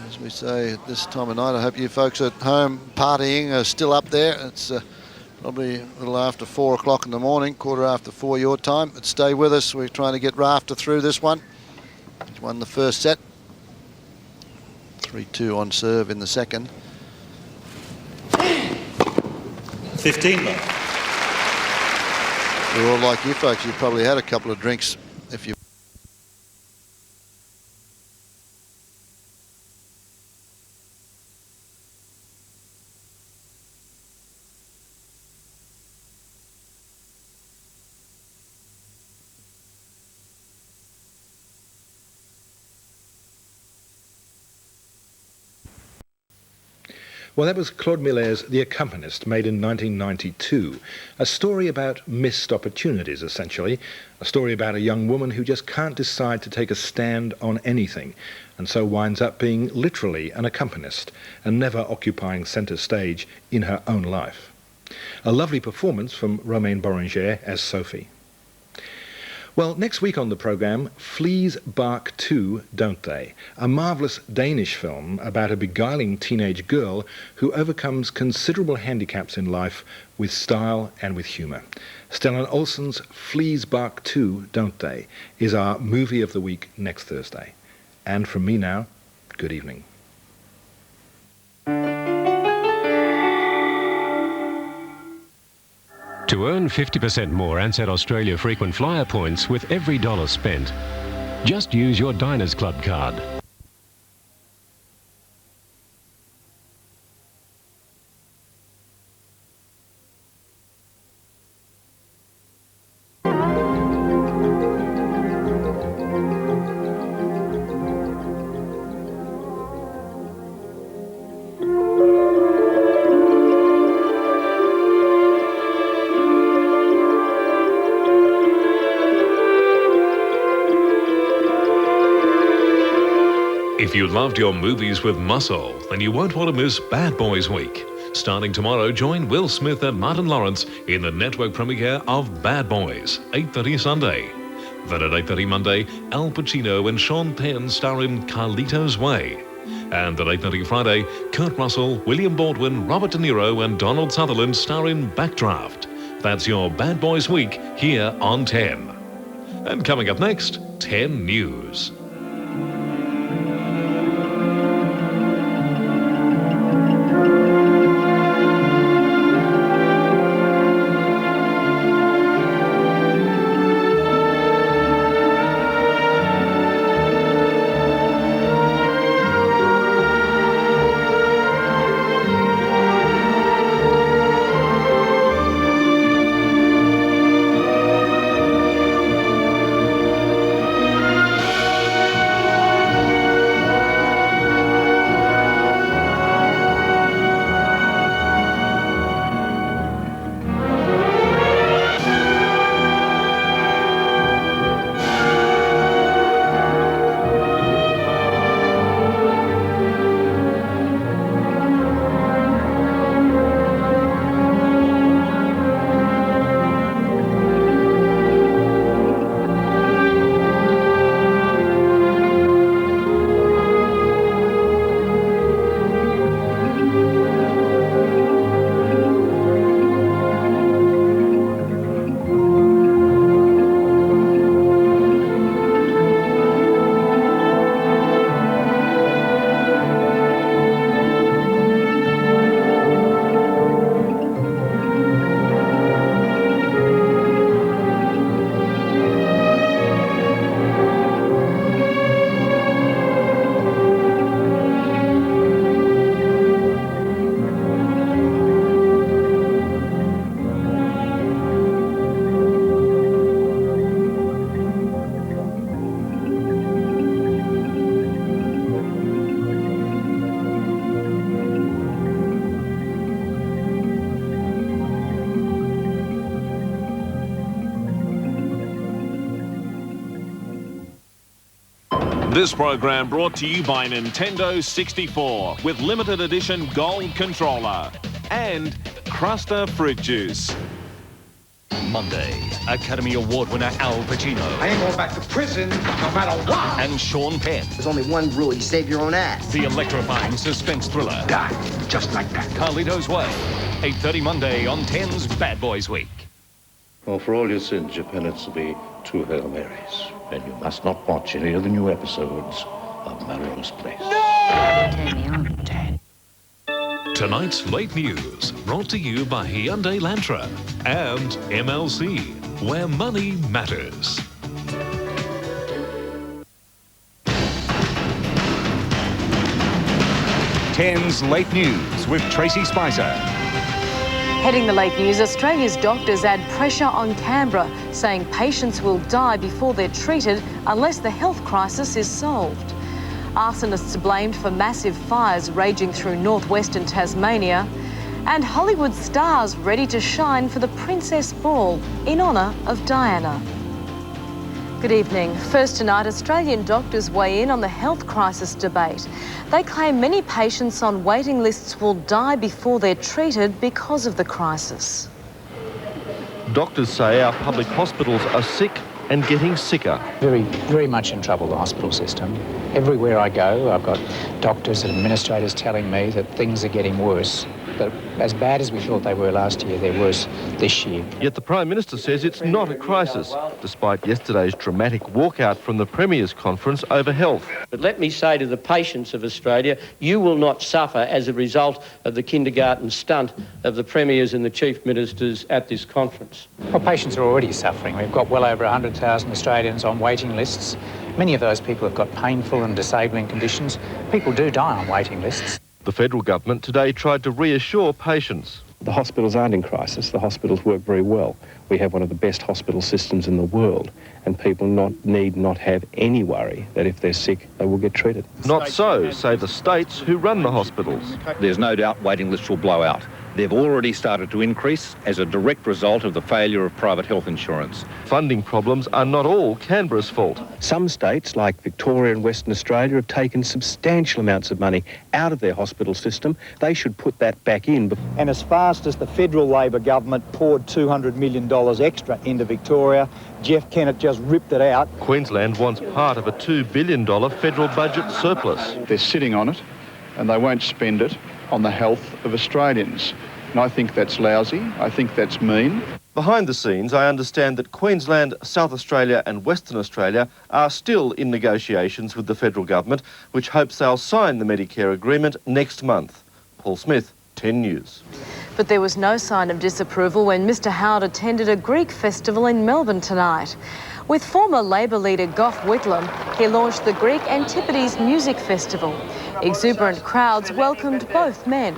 As we say at this time of night, I hope you folks at home partying are still up there. It's probably a little after 4 o'clock in the morning, 4:15 your time. But stay with us. We're trying to get Rafter through this one. He's won the first set. 3-2 on serve in the second. 15 love. We're all like you folks. You've probably had a couple of drinks if you. Well, that was Claude Millet's The Accompanist, made in 1992. A story about missed opportunities, essentially. A story about a young woman who just can't decide to take a stand on anything, and so winds up being literally an accompanist, and never occupying centre stage in her own life. A lovely performance from Romaine Boranger as Sophie. Well, next week on the programme, Fleas Bark Too, Don't They? A marvellous Danish film about a beguiling teenage girl who overcomes considerable handicaps in life with style and with humour. Stellan Olsen's Fleas Bark Too, Don't They? Is our movie of the week next Thursday. And from me now, good evening. To earn 50% more Ansett Australia frequent flyer points with every dollar spent, just use your Diners Club card. If you loved your movies with muscle, then you won't want to miss Bad Boys Week. Starting tomorrow, join Will Smith and Martin Lawrence in the network premiere of Bad Boys, 8:30 Sunday. Then at 8:30 Monday, Al Pacino and Sean Penn star in Carlito's Way. And at 8:30 Friday, Kurt Russell, William Baldwin, Robert De Niro and Donald Sutherland star in Backdraft. That's your Bad Boys Week here on 10. And coming up next, 10 News. This program brought to you by Nintendo 64 with limited edition gold controller and Cruster fruit juice. Monday, Academy Award winner Al Pacino. I ain't going back to prison no matter what. And Sean Penn. There's only one rule, you save your own ass. The electrifying suspense thriller. Die, just like that. Carlito's Way. 8:30 Monday on 10's Bad Boys Week. Well, for all your sins, your penance will be 2 Hail Marys. And you must not watch any of the new episodes of Melrose Place. Turn me on, Dad. Tonight's late news brought to you by Hyundai Lantra and MLC, where money matters. Ten's Late News with Tracy Spicer. Heading the late news, Australia's doctors add pressure on Canberra, saying patients will die before they're treated unless the health crisis is solved. Arsonists blamed for massive fires raging through northwestern Tasmania, and Hollywood stars ready to shine for the Princess Ball in honour of Diana. Good evening. First tonight, Australian doctors weigh in on the health crisis debate. They claim many patients on waiting lists will die before they're treated because of the crisis. Doctors say our public hospitals are sick and getting sicker. Very much in trouble, the hospital system. Everywhere I go, I've got doctors and administrators telling me that things are getting worse. But as bad as we thought they were last year, they're worse this year. Yet the Prime Minister says it's not a crisis, despite yesterday's dramatic walkout from the Premier's conference over health. But let me say to the patients of Australia, you will not suffer as a result of the kindergarten stunt of the Premiers and the Chief Ministers at this conference. Well, patients are already suffering. We've got well over 100,000 Australians on waiting lists. Many of those people have got painful and disabling conditions. People do die on waiting lists. The federal government today tried to reassure patients. The hospitals aren't in crisis. The hospitals work very well. We have one of the best hospital systems in the world, and people need not have any worry that if they're sick, they will get treated. Not so, say the states who run the hospitals. There's no doubt waiting lists will blow out. They've already started to increase as a direct result of the failure of private health insurance. Funding problems are not all Canberra's fault. Some states, like Victoria and Western Australia, have taken substantial amounts of money out of their hospital system. They should put that back in. And as fast as the federal Labor government poured $200 million extra into Victoria, Jeff Kennett just ripped it out. Queensland wants part of a $2 billion federal budget surplus. They're sitting on it, and they won't spend it on the health of Australians. And I think that's lousy. I think that's mean. Behind the scenes, I understand that Queensland, South Australia and Western Australia are still in negotiations with the federal government, which hopes they'll sign the Medicare agreement next month. Paul Smith, 10 News. But there was no sign of disapproval when Mr Howard attended a Greek festival in Melbourne tonight. With former Labor leader Gough Whitlam, he launched the Greek Antipodes Music Festival. Exuberant crowds welcomed both men.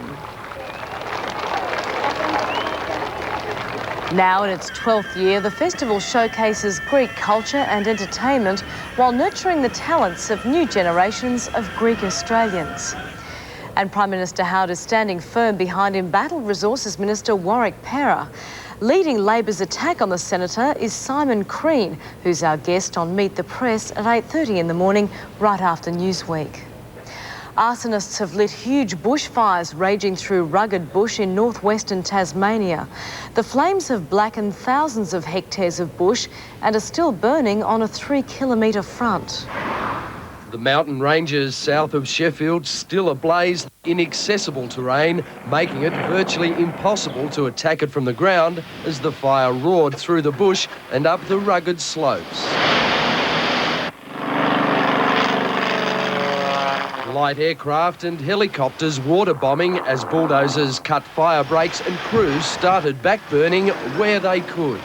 Now in its 12th year, the festival showcases Greek culture and entertainment while nurturing the talents of new generations of Greek Australians. And Prime Minister Howard is standing firm behind Embattled Resources Minister Warwick Pera. Leading Labor's attack on the Senator is Simon Crean, who's our guest on Meet the Press at 8:30 in the morning, right after Newsweek. Arsonists have lit huge bushfires raging through rugged bush in northwestern Tasmania. The flames have blackened thousands of hectares of bush and are still burning on a 3-kilometre front. The mountain ranges south of Sheffield still ablaze, inaccessible terrain, making it virtually impossible to attack it from the ground as the fire roared through the bush and up the rugged slopes. Light aircraft and helicopters water bombing as bulldozers cut fire breaks and crews started back burning where they could.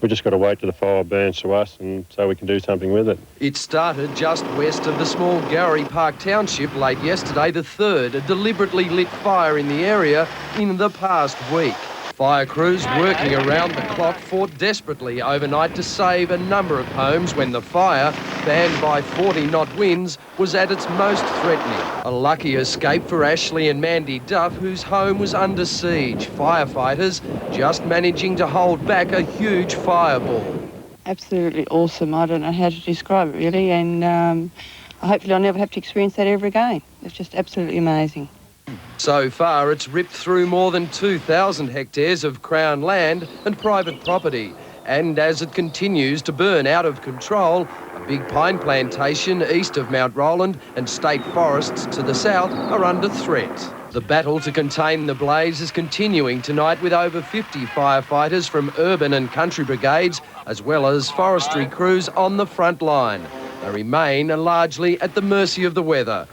We've just got to wait till the fire burns to us and so we can do something with it. It started just west of the small Gowrie Park Township late yesterday, the third deliberately lit fire in the area in the past week. Fire crews working around the clock fought desperately overnight to save a number of homes when the fire, fanned by 40-knot winds, was at its most threatening. A lucky escape for Ashley and Mandy Duff, whose home was under siege. Firefighters just managing to hold back a huge fireball. absolutely awesome. I don't know how to describe it, really, and hopefully I'll never have to experience that ever again. It's just absolutely amazing. So far, it's ripped through more than 2,000 hectares of Crown land and private property. And as it continues to burn out of control, a big pine plantation east of Mount Roland and state forests to the south are under threat. The battle to contain the blaze is continuing tonight with over 50 firefighters from urban and country brigades, as well as forestry crews on the front line. They remain largely at the mercy of the weather.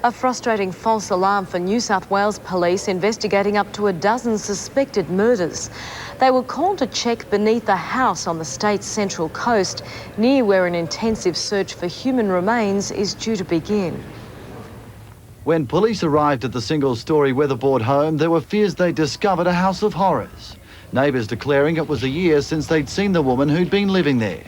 A frustrating false alarm for New South Wales police investigating up to a dozen suspected murders. They were called to check beneath a house on the state's central coast, near where an intensive search for human remains is due to begin. When police arrived at the single-storey weatherboard home, there were fears they'd discovered a house of horrors. Neighbours declaring it was a year since they'd seen the woman who'd been living there.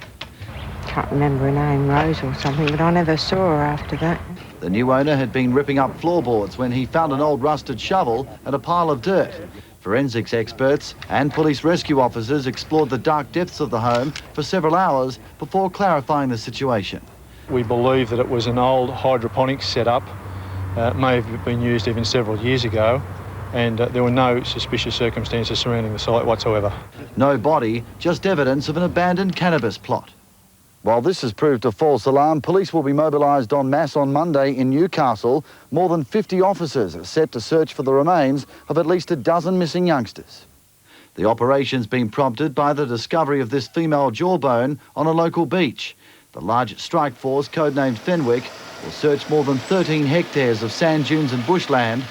Can't remember her name, Rose or something, but I never saw her after that. The new owner had been ripping up floorboards when he found an old rusted shovel and a pile of dirt. Forensics experts and police rescue officers explored the dark depths of the home for several hours before clarifying the situation. We believe that it was an old hydroponics setup. It may have been used even several years ago, and there were no suspicious circumstances surrounding the site whatsoever. No body, just evidence of an abandoned cannabis plot. While this has proved a false alarm, police will be mobilised en masse on Monday in Newcastle. More than 50 officers are set to search for the remains of at least a dozen missing youngsters. The operation's been prompted by the discovery of this female jawbone on a local beach. The large strike force, codenamed Fenwick, will search more than 13 hectares of sand dunes and bushland.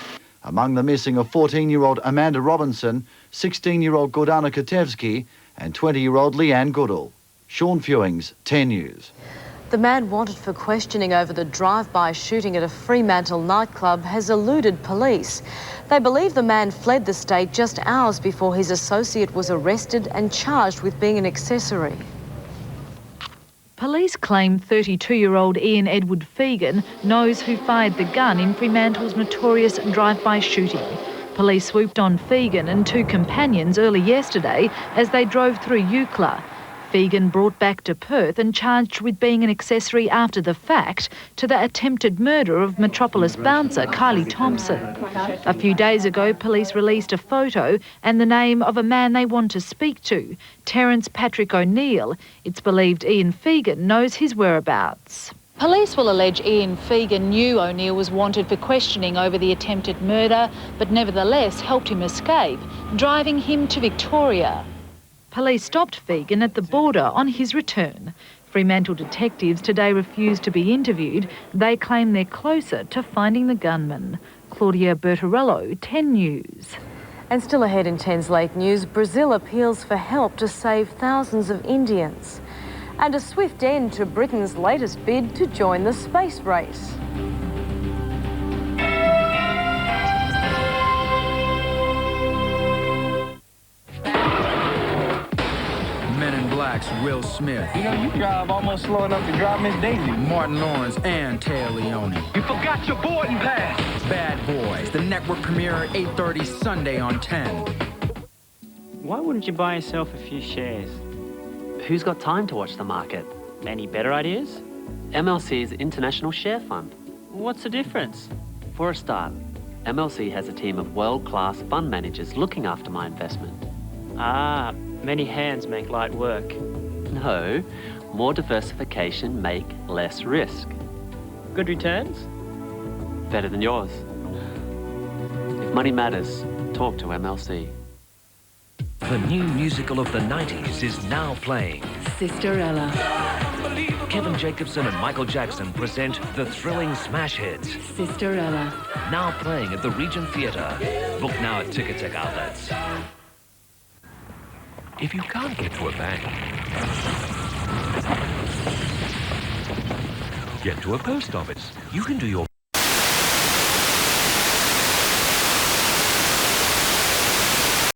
Among the missing are 14-year-old Amanda Robinson, 16-year-old Gordana Katevsky and 20-year-old Leanne Goodall. Sean Fewings, 10 News. The man wanted for questioning over the drive-by shooting at a Fremantle nightclub has eluded police. They believe the man fled the state just hours before his associate was arrested and charged with being an accessory. Police claim 32-year-old Ian Edward Fegan knows who fired the gun in Fremantle's notorious drive-by shooting. Police swooped on Fegan and two companions early yesterday as they drove through Eucla. Fegan brought back to Perth and charged with being an accessory after the fact to the attempted murder of Metropolis bouncer Kylie Thompson. A few days ago, police released a photo and the name of a man they want to speak to, Terence Patrick O'Neill. It's believed Ian Fegan knows his whereabouts. Police will allege Ian Fegan knew O'Neill was wanted for questioning over the attempted murder, but nevertheless helped him escape, driving him to Victoria. Police stopped Fegan at the border on his return. Fremantle detectives today refused to be interviewed. They claim they're closer to finding the gunman. Claudia Bertorello, 10 News. And still ahead in 10's late news, Brazil appeals for help to save thousands of Indians. And a swift end to Britain's latest bid to join the space race. Will Smith. You know, you drive almost slow enough to drive Miss Daisy. Martin Lawrence and Taya Leone. You forgot your boarding pass. Bad Boys, the network premiere 8:30 Sunday on 10. Why wouldn't you buy yourself a few shares? Who's got time to watch the market? Any better ideas? MLC's International Share Fund. What's the difference? For a start, MLC has a team of world-class fund managers looking after my investment. Ah, many hands make light work. No, more diversification make less risk. Good returns? Better than yours. If money matters, talk to MLC. The new musical of the 90s is now playing. Sisterella. Kevin Jacobson and Michael Jackson present the thrilling smash hits. Sisterella. Now playing at the Regent Theatre. Book now at Ticketek outlets. If you can't get to a bank, get to a post office. You can do your